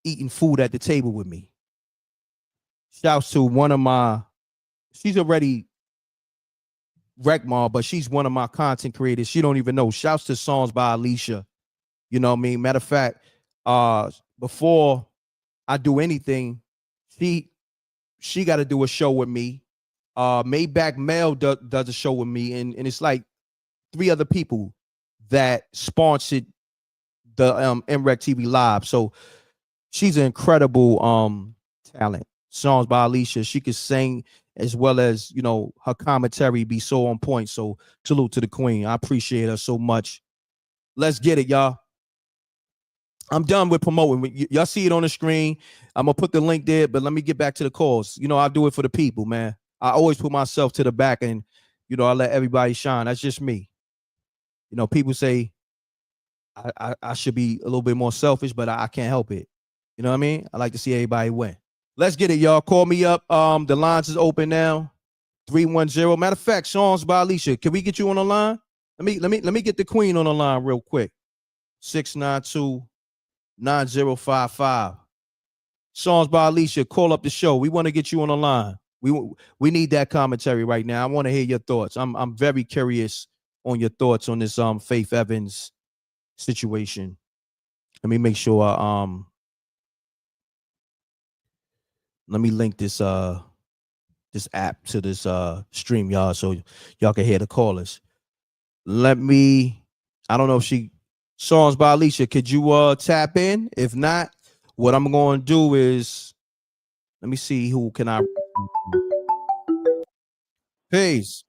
eating food at the table with me. Shouts to one of my, she's already Rec Mob, but she's one of my content creators. She don't even know. Shouts to Songs by Alicia. You know what I mean? Matter of fact, before I do anything, she got to do a show with me. Maybach Mel does a show with me, and it's like 3 other people that sponsored the MRecktv Live. So she's an incredible talent. Songs by Alicia. She could sing as well as, you know, her commentary be so on point. So salute to the queen. I appreciate her so much. Let's get it, y'all. I'm done with promoting. Y'all see it on the screen. I'm gonna put the link there, but let me get back to the calls. You know, I do it for the people, man. I always put myself to the back, and you know, I let everybody shine. That's just me. You know, people say I should be a little bit more selfish, but I can't help it. You know what I mean? I like to see everybody win. Let's get it, y'all. Call me up. The lines is open now. 310. Matter of fact, Songs by Alicia. Can we get you on the line? Let me get the queen on the line real quick. 692-9055. Songs by Alicia. Call up the show. We want to get you on the line. We need that commentary right now. I want to hear your thoughts. I'm very curious on your thoughts on this Faith Evans situation. Let me make sure let me link this this app to this stream, y'all, so y'all can hear the callers. I don't know if Songs by Alicia, could you tap in? If not, what I'm going to do is, let me see who can I. Peace.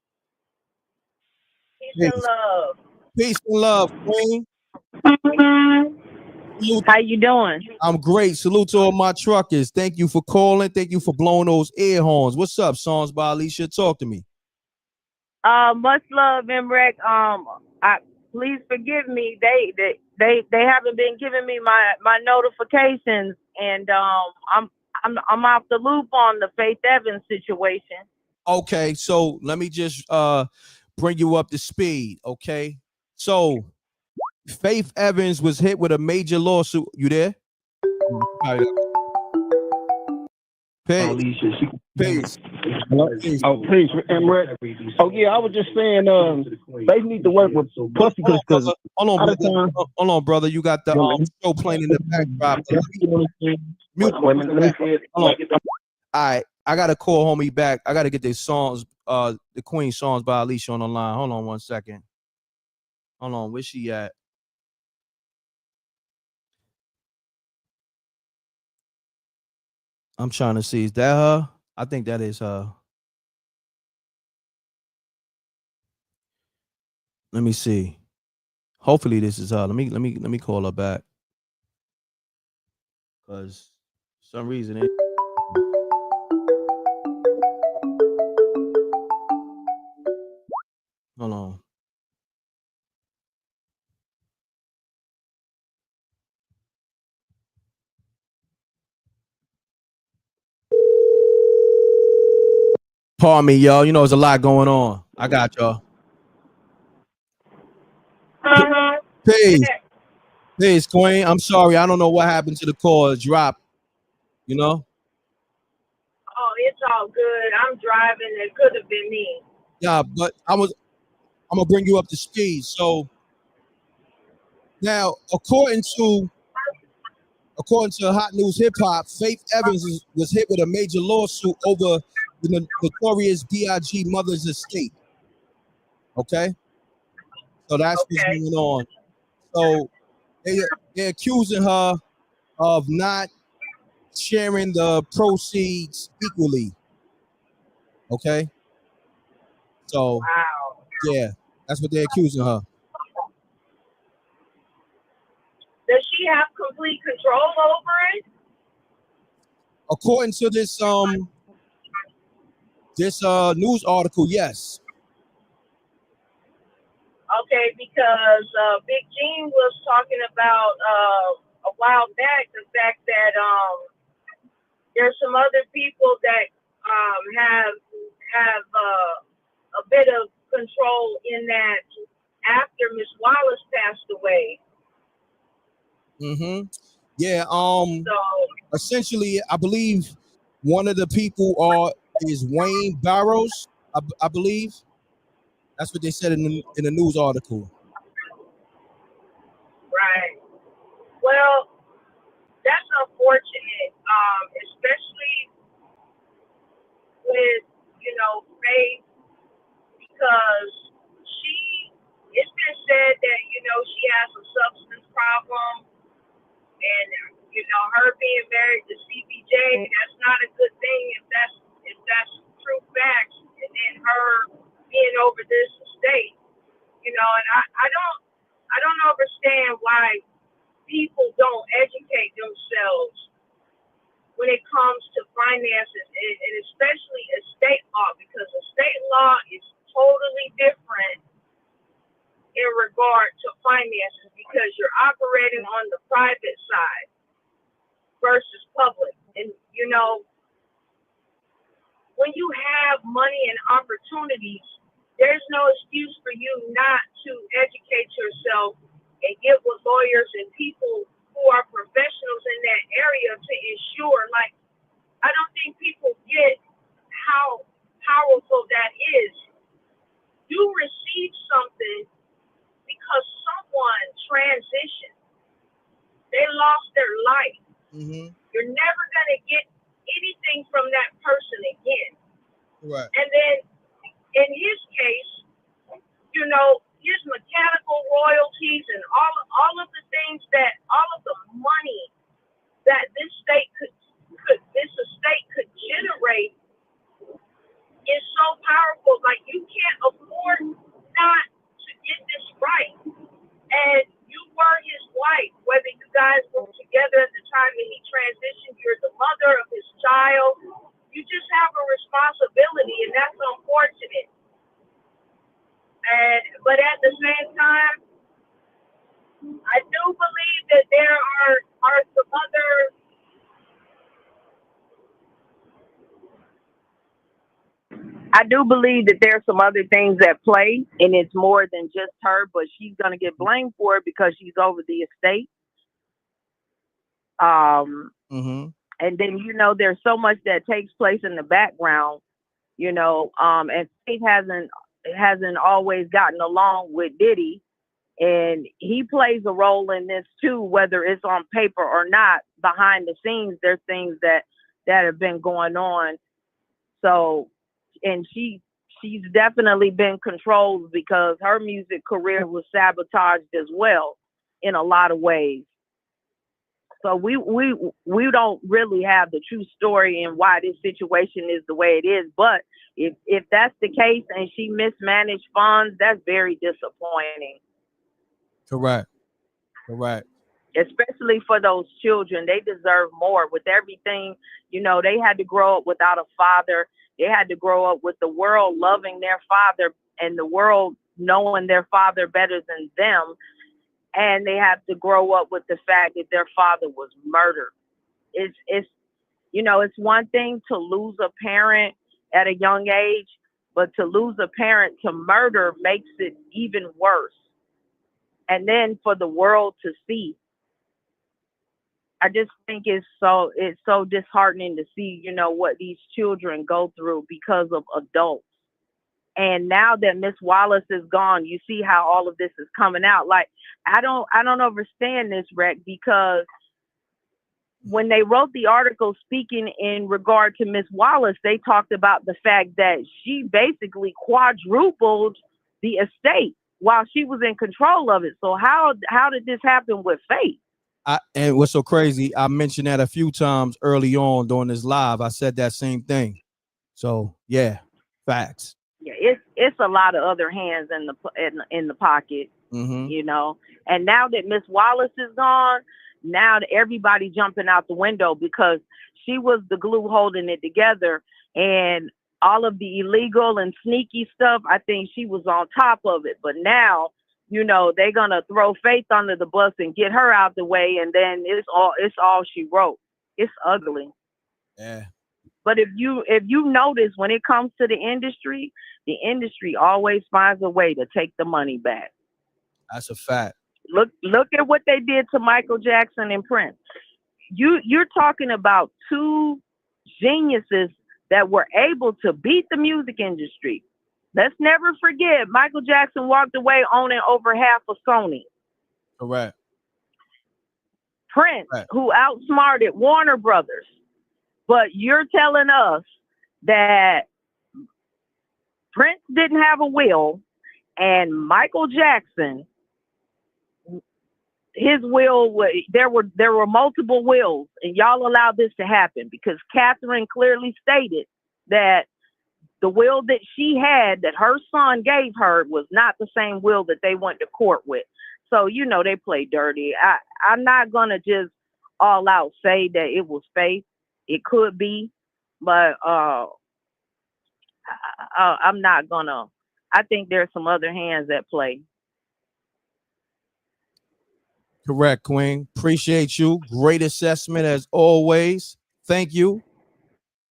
Peace and love. Peace and love, queen. How you doing? I'm great. Salute to all my truckers. Thank you for calling. Thank you for blowing those ear horns. What's up, Songs by Alicia? Talk to me. Much love, M.Reck. Please forgive me. They haven't been giving me my notifications, and I'm off the loop on the Faith Evans situation. Okay, so let me just bring you up to speed. Okay, so Faith Evans was hit with a major lawsuit. You there? Peace. Peace. Hello? Oh, peace, M.Reck. Oh, yeah, I was just saying, they need to work with Puffy because Hold on, brother. You got the show playing in the backdrop. All right, I gotta call homie back. I gotta get the songs, the Queen songs by Alicia on the line. Hold on 1 second. Hold on, where's she at? I'm trying to see. Is that her? I think that is her. Let me see. Hopefully this is her. Let me call her back. Cause for some reason it. Hold on. Pardon me, y'all. You know, there's a lot going on. I got y'all. Peace. Peace, Queen. I'm sorry. I don't know what happened to the call. It dropped. You know? Oh, it's all good. I'm driving. It could have been me. Yeah, but I'm gonna bring you up to speed. So now, according to Hot News Hip Hop, Faith Evans was hit with a major lawsuit over the notorious B.I.G. mother's estate. Okay, so that's what's going on. So they're accusing her of not sharing the proceeds equally. Okay, so yeah, that's what they're accusing her. Does she have complete control over it? According to this news article, yes. Okay, because Big Gene was talking about a while back the fact that there's some other people that have a bit of control in that after Miss Wallace passed away. Mm-hmm. Yeah. So Essentially, I believe one of the people is Wayne Barrows. I believe that's what they said in the news article. right. Well, that's unfortunate, especially with Faith, because it's been said that she has a substance problem, and her being married to CBJ, that's not a good thing if that's true facts, and then her being over this estate, and I don't understand why people don't educate themselves when it comes to finances, and especially estate law, because estate law is totally different in regard to finances, because you're operating on the private side versus public. And when you have money and opportunities, there's no excuse for you not to educate yourself and get with lawyers and people who are professionals in that area to ensure. Like, I don't think people get how powerful that is. You receive something because someone transitioned. They lost their life. Mm-hmm. You're never going to get anything from that person again. Right. And then in his case, his mechanical royalties and all of the things that, all of the money that this estate could generate is so powerful. Like, you can't afford not to get this right. And you were his wife, whether you guys were together at the time that he transitioned, you're the mother of his child. You just have a responsibility, and that's unfortunate. But at the same time, I do believe that there are some other I do believe that there's some other things at play, and it's more than just her, but she's going to get blamed for it because she's over the estate. And then, there's so much that takes place in the background, and Faith hasn't always gotten along with Diddy, and he plays a role in this too, whether it's on paper or not. Behind the scenes, there's things that have been going on. So, and she's definitely been controlled because her music career was sabotaged as well in a lot of ways. So we don't really have the true story and why this situation is the way it is. But if that's the case and she mismanaged funds, that's very disappointing. Correct. Especially for those children. They deserve more. With everything, they had to grow up without a father. They had to grow up with the world loving their father and the world knowing their father better than them. And they have to grow up with the fact that their father was murdered. It's one thing to lose a parent at a young age, but to lose a parent to murder makes it even worse. And then for the world to see, I just think it's so disheartening to see, what these children go through because of adults. And now that Miss Wallace is gone, you see how all of this is coming out. Like, I don't understand this, Reck, because when they wrote the article speaking in regard to Miss Wallace, they talked about the fact that she basically quadrupled the estate while she was in control of it. So how did this happen with Faith? And what's so crazy, I mentioned that a few times early on during this live. I said that same thing. So yeah, facts. Yeah, it's a lot of other hands in the pocket, And now that Miss Wallace is gone, now everybody jumping out the window because she was the glue holding it together, and all of the illegal and sneaky stuff, I think she was on top of it. But now, they're gonna throw Faith under the bus and get her out the way, and then it's all she wrote. It's ugly. Yeah. But if you notice, when it comes to the industry always finds a way to take the money back. That's a fact. Look at what they did to Michael Jackson and Prince. You're talking about two geniuses that were able to beat the music industry. Let's never forget, Michael Jackson walked away owning over half of Sony. Correct. Prince, who outsmarted Warner Brothers. But you're telling us that Prince didn't have a will, and Michael Jackson, his will, there were multiple wills, and y'all allowed this to happen because Catherine clearly stated that the will that she had, that her son gave her, was not the same will that they went to court with. So, they play dirty. I'm not going to just all out say that it was Faith. It could be, but I'm not gonna. I think there's some other hands at play. Correct, Queen. Appreciate you. Great assessment as always. Thank you.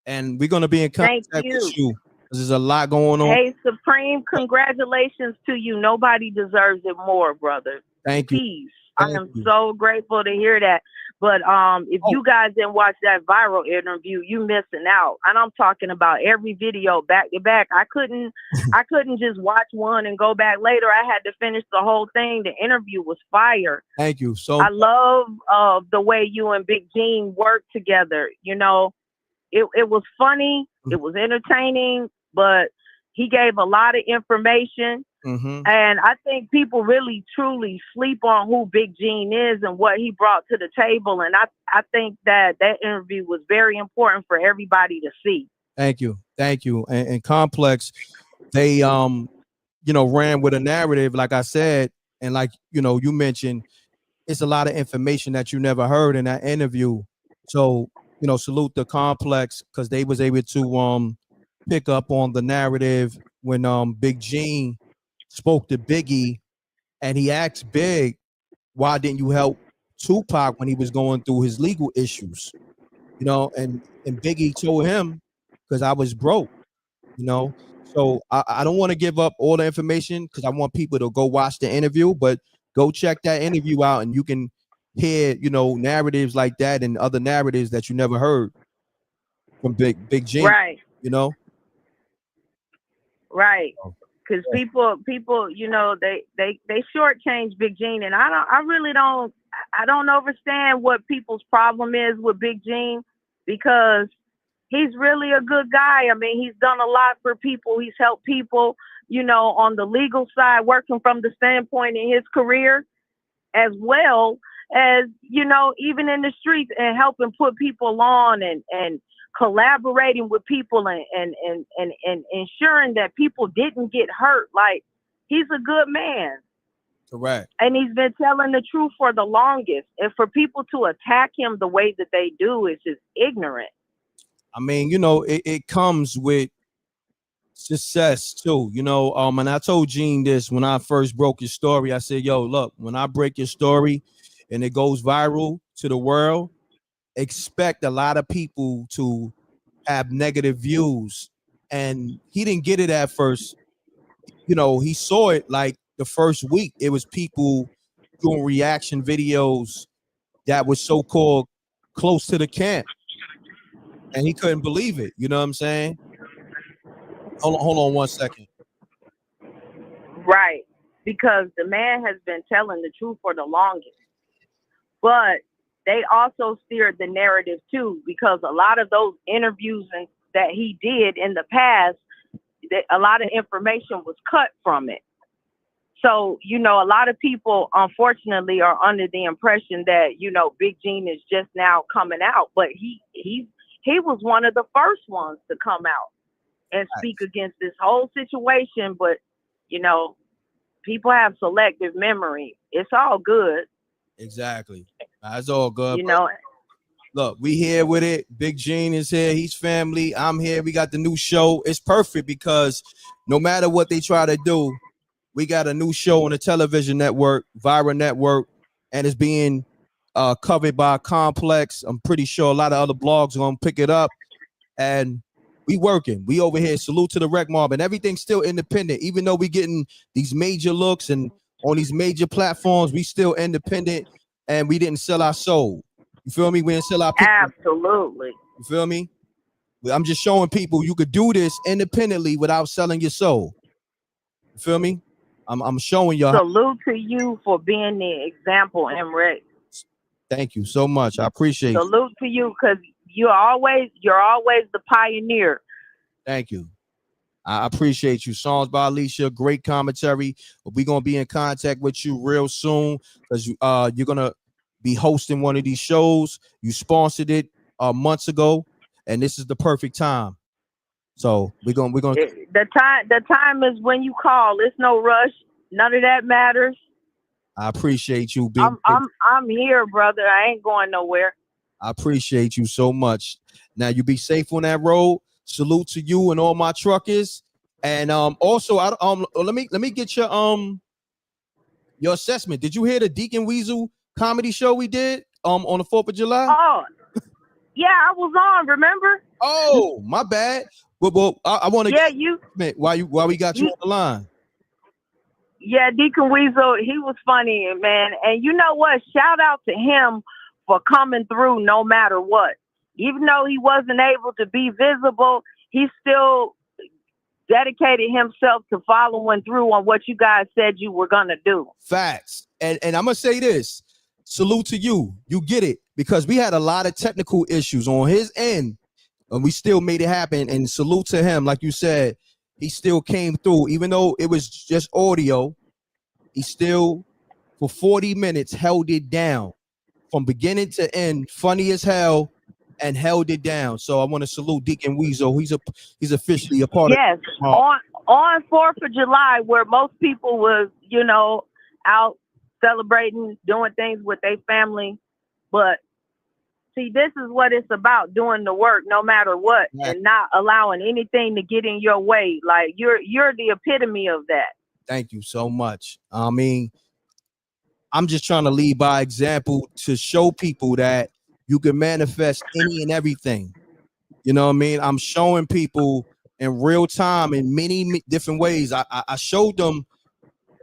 And we're gonna be in contact with you. There's a lot going on. Hey, Supreme, congratulations to you. Nobody deserves it more, brother. Thank you. Peace. I am so grateful to hear that. But if you guys didn't watch that viral interview, you missing out. And I'm talking about every video back to back. I couldn't just watch one and go back later. I had to finish the whole thing. The interview was fire. Thank you. So I love the way you and Big Gene worked together. It was funny, it was entertaining, but he gave a lot of information. And I think people really truly sleep on who Big Gene is and what he brought to the table. And I think that interview was very important for everybody to see. Thank you. And Complex, they ran with a narrative, like I said, and like you mentioned, it's a lot of information that you never heard in that interview. So salute the Complex because they was able to pick up on the narrative when Big Gene spoke to Biggie, and he asked Big, why didn't you help Tupac when he was going through his legal issues? And Biggie told him, because I was broke, So I don't want to give up all the information because I want people to go watch the interview, but go check that interview out and you can hear, narratives like that and other narratives that you never heard from Big Gene. Right. Right. Because people, they shortchange Big Gene, and I really don't understand what people's problem is with Big Gene, because he's really a good guy. I mean, he's done a lot for people. He's helped people, on the legal side, working from the standpoint in his career, as well as, even in the streets and helping put people on and collaborating with people and ensuring that people didn't get hurt. Like, he's a good man. Correct. And he's been telling the truth for the longest. And for people to attack him the way that they do is just ignorant. I mean, it comes with success too, and I told Gene this when I first broke his story. I said, yo, look, when I break your story and it goes viral to the world, expect a lot of people to have negative views. And he didn't get it at first. He saw it like the first week. It was people doing reaction videos that was so-called close to the camp. And he couldn't believe it. You know what I'm saying? Hold on 1 second. Right. Because the man has been telling the truth for the longest. But they also steered the narrative too, because a lot of those interviews that he did in the past, a lot of information was cut from it. So, a lot of people, unfortunately, are under the impression that, Big Gene is just now coming out. But he was one of the first ones to come out and speak against this whole situation. But, people have selective memory. It's all good. Exactly. It's all good. But look, we here with it. Big Gene is here. He's family. I'm here. We got the new show. It's perfect because no matter what they try to do, we got a new show on the television network, Viral Network, and it's being covered by Complex. I'm pretty sure a lot of other blogs are going to pick it up. And we working. We over here. Salute to the Rec Mob. And everything's still independent. Even though we getting these major looks and on these major platforms, we still independent. And we didn't sell our soul. You feel me? We didn't sell our people. Absolutely. You feel me? I'm just showing people you could do this independently without selling your soul. You feel me? I'm showing y'all. Salute to you for being the example, M.Reck. Thank you so much. I appreciate it. Salute to you, because you're always the pioneer. Thank you. I appreciate you. Songs by Alicia, great commentary. We're gonna be in contact with you real soon because you're gonna be hosting one of these shows. You sponsored it months ago, and this is the perfect time. So we're gonna the time is when you call. It's no rush. None of that matters. I appreciate you I'm here, brother. I ain't going nowhere. I appreciate you so much. Now you be safe on that road. Salute to you and all my truckers. And also let me get your assessment. Did you hear the Deacon Weasel comedy show we did on the 4th of July? Oh, yeah, I was on, remember? Oh, my bad. Well, I want to while we got you on the line. Yeah, Deacon Weasel, he was funny, man. And you know what? Shout out to him for coming through no matter what. Even though he wasn't able to be visible, he still dedicated himself to following through on what you guys said you were going to do. Facts. And I'm going to say this. Salute to you. You get it. Because we had a lot of technical issues on his end, and we still made it happen. And salute to him. Like you said, he still came through. Even though it was just audio, he still, for 40 minutes, held it down. From beginning to end, funny as hell, and held it down. So I want to salute Deacon Weasel. He's officially a part of it. Yes, on 4th of July, where most people was, out celebrating, doing things with their family. But see, this is what it's about, doing the work no matter what, and not allowing anything to get in your way. Like you're the epitome of that. Thank you so much. I mean, I'm just trying to lead by example to show people that you can manifest any and everything. You know what I mean? I'm showing people in real time in many different ways. I showed them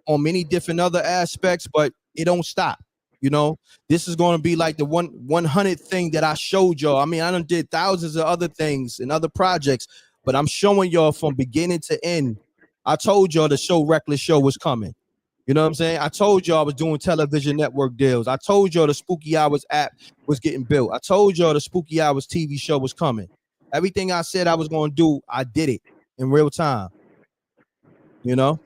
on many different other aspects, but it don't stop. You know, this is going to be like the 100th thing that I showed y'all. I mean, I done did thousands of other things and other projects, but I'm showing y'all from beginning to end. I told y'all the show Reckless Show was coming. You know what I'm saying? I told y'all I was doing television network deals. I told y'all the Spooky Hours app was getting built. I told y'all the Spooky Hours TV show was coming. Everything I said I was going to do, I did it in real time. You know?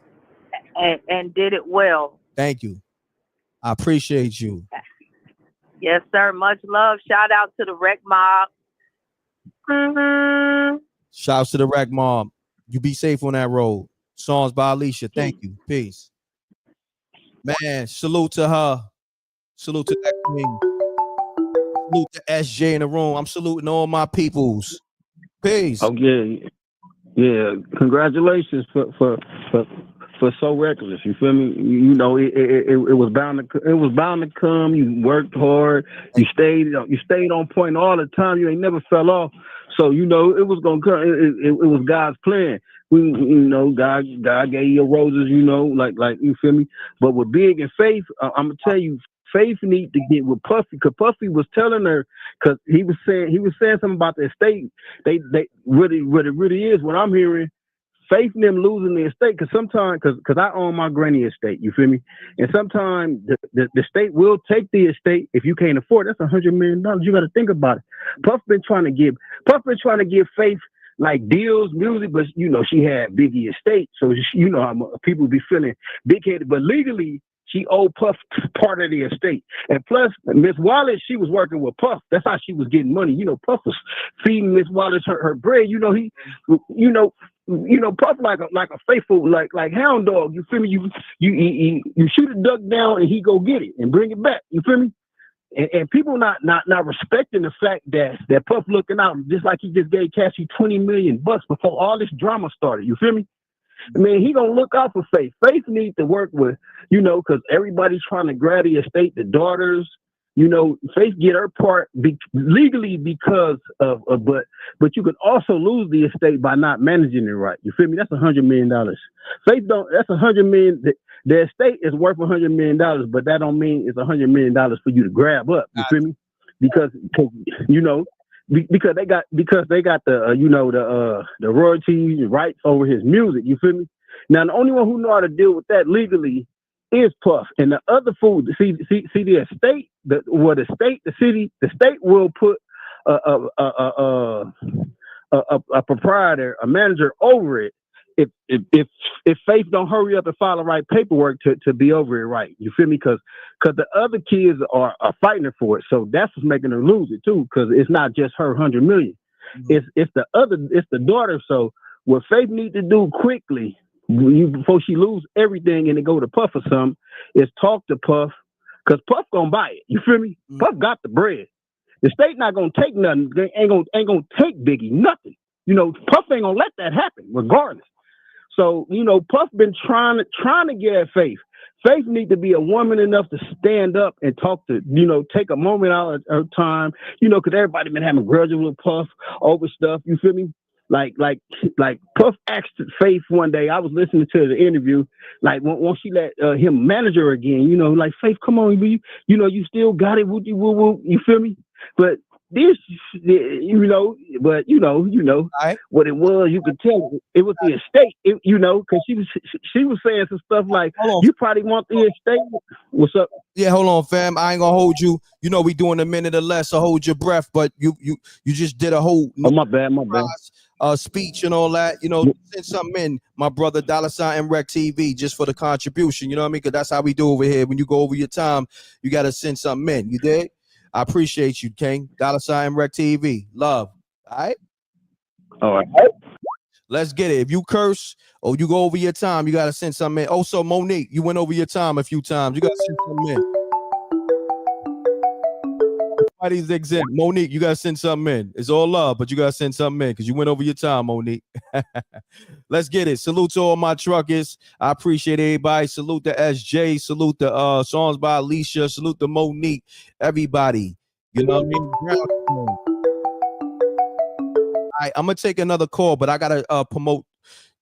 And did it well. Thank you. I appreciate you. Yes, sir. Much love. Shout out to the Rec Mob. Shouts to the Rec Mob. You be safe on that road. Songs by Alicia. Thank you. Peace. Man, salute to her. Salute to that queen. Salute to SJ in the room. I'm saluting all my peoples. Peace. Oh yeah, yeah. Congratulations for So Reckless. You feel me? You know it was bound to come. You worked hard. You stayed on point all the time. You ain't never fell off. So you know it was gonna come. It was God's plan. God gave you your roses. You know, like you feel me. But with Big and Faith, I'm gonna tell you. Faith need to get with Puffy, because Puffy was telling her, because he was saying something about the estate. They what it really is. What I'm hearing, Faith and them losing the estate, because sometimes, because I own my granny estate, you feel me? And sometimes the state will take the estate if you can't afford it. That's $100 million. You got to think about it. Puff been trying to give Faith like deals, music, but you know she had Biggie estate, so you know how people be feeling big headed. But legally, she owed Puff part of the estate. And plus, Miss Wallace, she was working with Puff. That's how she was getting money. You know, Puff was feeding Miss Wallace her bread. You know, Puff like a faithful, like hound dog. You feel me? You shoot a duck down and he go get it and bring it back. You feel me? And people not respecting the fact that Puff looking out, just like he just gave Cassie $20 million before all this drama started. You feel me? I mean, he gonna look out for Faith. Faith needs to work with, because everybody's trying to grab the estate, the daughters. Faith get her part legally because of, but you could also lose the estate by not managing it right. You feel me? That's $100 million. Faith don't. That's $100 million. The estate is worth $100 million, but that don't mean it's $100 million for you to grab up. You feel me? Because they got the royalties and rights over his music. You feel me? Now the only one who know how to deal with that legally is Puff. And the other fool, see the estate, the state will put a proprietor, a manager over it. If Faith don't hurry up and file the right paperwork to be over it right. You feel me? Because the other kids are fighting her for it. So that's what's making her lose it too, because it's not just her $100 million. Mm-hmm. It's the daughter. So what Faith need to do quickly, before she lose everything and it go to Puff or something, is talk to Puff, because Puff gonna buy it. You feel me? Mm-hmm. Puff got the bread. The state not gonna take nothing. They ain't gonna take Biggie nothing. Puff ain't gonna let that happen regardless. So, Puff been trying to get at Faith. Faith need to be a woman enough to stand up and talk to, take a moment out of her time, because everybody been having grudges with Puff over stuff. You feel me? Like Puff asked Faith one day. I was listening to the interview. Like, once she let him manage her again, like, Faith, come on, you still got it. Woo, you feel me? But this, but right. What it was, you could tell it was the estate, because she was saying some stuff like, you probably want the estate. What's up? Yeah, hold on, fam. I ain't gonna hold you. We doing a minute or less, so hold your breath. But you just did a whole my bad. Speech and all that. Send something in, my brother, $ MRecktv, just for the contribution. You know what I mean? Because that's how we do over here. When you go over your time, you gotta send something in. You did? I appreciate you, King. $ MRecktv. Love. All right. Let's get it. If you curse or you go over your time, you got to send something in. Also, Monique, you went over your time a few times. You got to send something in. Everybody's exempt. Monique, you got to send something in. It's all love, but you got to send something in because you went over your time, Monique. Let's get it. Salute to all my truckers. I appreciate everybody. Salute to SJ. Salute the songs by Alicia. Salute to Monique. Everybody. You know what I mean? All I'm gonna take another call, but I gotta promote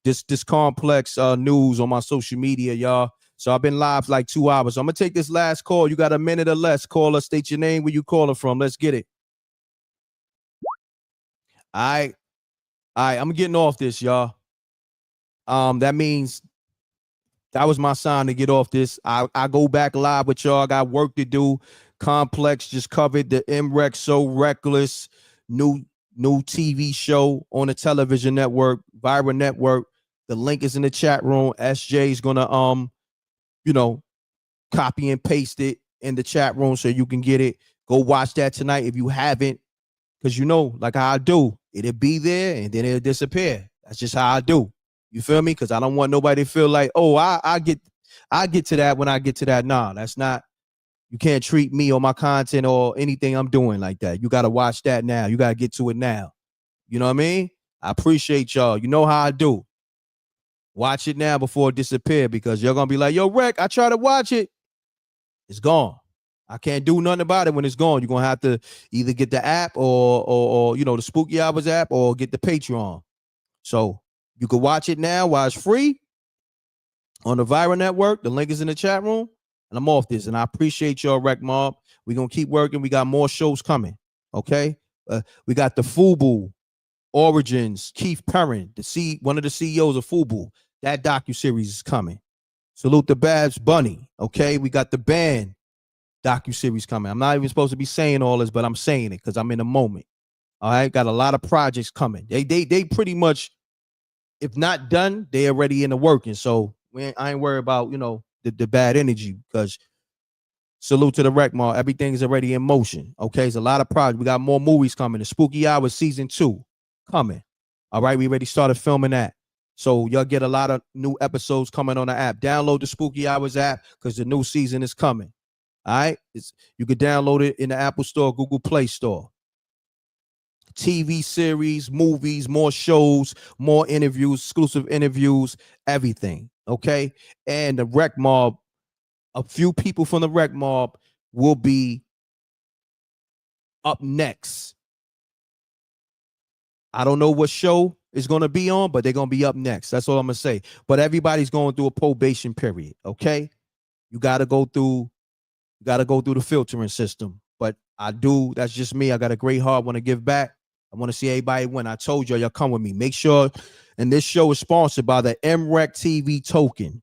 this complex news on my social media, y'all. So I've been live like 2 hours. So I'm gonna take this last call. You got a minute or less. Call us, state your name, where you calling from. Let's get it. All right, I'm getting off this, y'all. That means that was my sign to get off this. I go back live with y'all. I got work to do. Complex just covered the M.Reck So Reckless new TV show on the television network, Viral Network. The link is in the chat room. SJ is gonna copy and paste it in the chat room so you can get it. Go watch that tonight if you haven't, because like how I do, it'll be there and then it'll disappear. That's just how I do. You feel me? Because I don't want nobody to feel like, oh, I get to that when I get to that. Nah, that's not. You can't treat me or my content or anything I'm doing like that. You got to watch that now. You got to get to it now. You know what I mean? I appreciate y'all. You know how I do. Watch it now before it disappears, because you're going to be like, yo, Reck, I try to watch it. It's gone. I can't do nothing about it when it's gone. You're going to have to either get the app or the Spooky Hours app, or get the Patreon. So you can watch it now while it's free on the Viral Network. The link is in the chat room. And I'm off this. And I appreciate y'all, Rec Mob. We're going to keep working. We got more shows coming. Okay? We got the FUBU Origins, Keith Perrin, one of the CEOs of FUBU. That docuseries is coming. Salute the Babs Bunny. Okay? We got the band docuseries coming. I'm not even supposed to be saying all this, but I'm saying it because I'm in the moment. All right? Got a lot of projects coming. They pretty much, if not done, they already in the working. So I ain't worried about, the bad energy, because salute to the Rec Mall. Everything's already in motion. Okay, it's a lot of projects. We got more movies coming. The Spooky Hours season 2 coming. All right, we already started filming that. So y'all get a lot of new episodes coming on the app. Download the Spooky Hours app, because the new season is coming. All right, you can download it in the Apple Store, Google Play Store. TV series, movies, more shows, more interviews, exclusive interviews, everything. Okay. And the Rec Mob, a few people from the Rec Mob will be up next. I don't know what show is going to be on, but they're going to be up next. That's all I'm going to say. But everybody's going through a probation period. Okay. You got to go through the filtering system. But that's just me. I got a great heart, want to give back. I want to see everybody win. I told y'all come with me. Make sure, and this show is sponsored by the MRecktv token.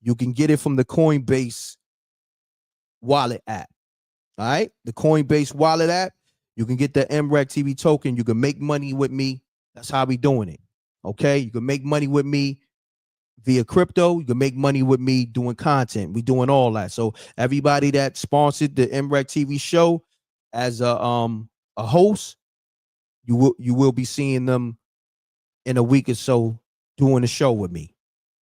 You can get it from the Coinbase wallet app. All right? The Coinbase wallet app. You can get the MRecktv token. You can make money with me. That's how we doing it. Okay? You can make money with me via crypto. You can make money with me doing content. We doing all that. So everybody that sponsored the MRecktv show as a host, you will be seeing them in a week or so doing the show with me.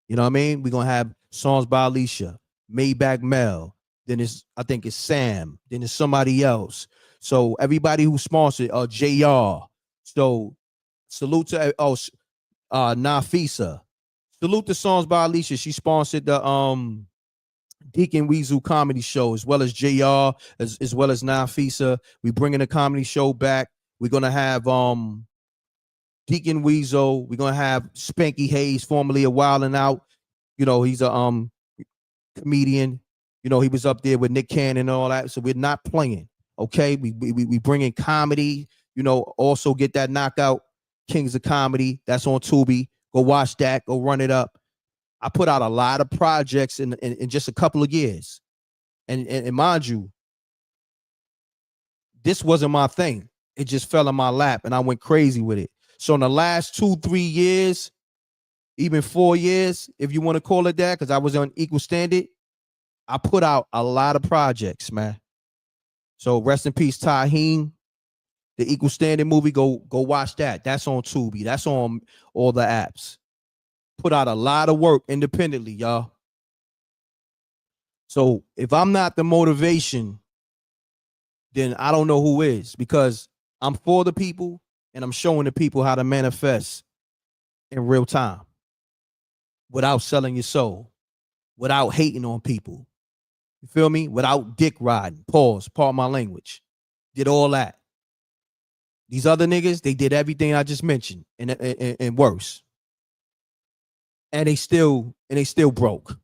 You know what I mean? We're gonna have songs by Alicia, Maybach Mel, then I think it's Sam, then it's somebody else. So everybody who sponsored JR. So salute to Nafisa. Salute the songs by Alicia. She sponsored the Deacon Weasel comedy show, as well as JR, as well as Nafisa. We bringing the comedy show back. We're gonna have Deacon Weasel. We're gonna have Spanky Hayes, formerly of Wild 'N Out. He's a comedian. He was up there with Nick Cannon and all that. So we're not playing. Okay, we bring in comedy. Also get that Knockout Kings of Comedy. That's on Tubi. Go watch that. Go run it up. I put out a lot of projects in just a couple of years, and mind you, this wasn't my thing. It just fell in my lap, and I went crazy with it. So in the last 2-3 years, even 4 years, if you want to call it that, because I was on Equal Standard, I put out a lot of projects, man. So rest in peace, Taheem. The Equal Standard movie, go watch that. That's on Tubi. That's on all the apps. Put out a lot of work independently, y'all. So if I'm not the motivation, then I don't know who is, because I'm for the people and I'm showing the people how to manifest in real time without selling your soul, without hating on people. You feel me? Without dick riding. Pardon my language. Did all that. These other niggas, they did everything I just mentioned and worse. And they still broke.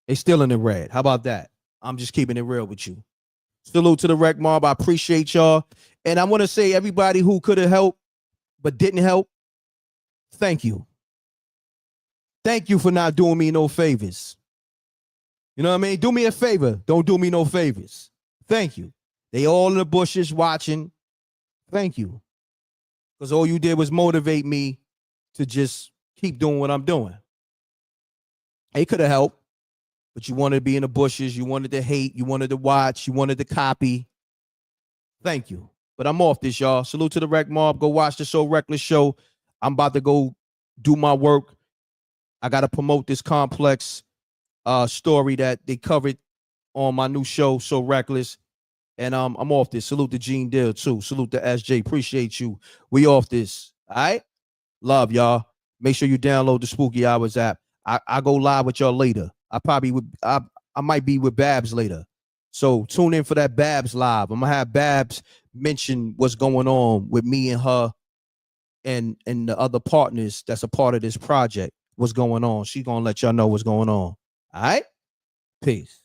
They still in the red. How about that? I'm just keeping it real with you. Salute to the Rec Mob. I appreciate y'all. And I want to say everybody who could have helped but didn't help, thank you. Thank you for not doing me no favors. You know what I mean? Do me a favor. Don't do me no favors. Thank you. They all in the bushes watching. Thank you. Because all you did was motivate me to just keep doing what I'm doing. They could have helped, but you wanted to be in the bushes. You wanted to hate. You wanted to watch. You wanted to copy. Thank you. But I'm off this, y'all. Salute to the Rec Mob. Go watch the So Reckless show. I'm about to go do my work. I got to promote this complex story that they covered on my new show, So Reckless. And I'm off this. Salute to Gene Dill, too. Salute to SJ. Appreciate you. We off this. All right? Love, y'all. Make sure you download the Spooky Hours app. I go live with y'all later. I might be with Babs later. So tune in for that Babs live. I'm going to have Babs mention what's going on with me and her and the other partners that's a part of this project. What's going on. She's going to let y'all know what's going on. All right? Peace.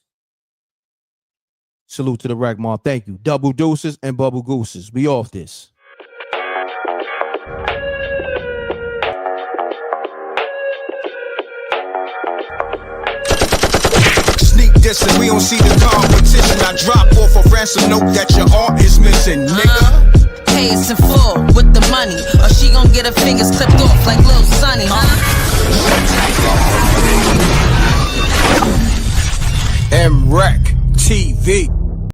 Salute to the Rec Mob. Thank you. Double deuces and bubble gooses. We off this. Sneak dissing, we don't see the competition. I drop off a ransom note that your art is missing, nigga. Pays in full with the money, or she gon' get her fingers clipped off like Lil Sonny, M.Reck TV.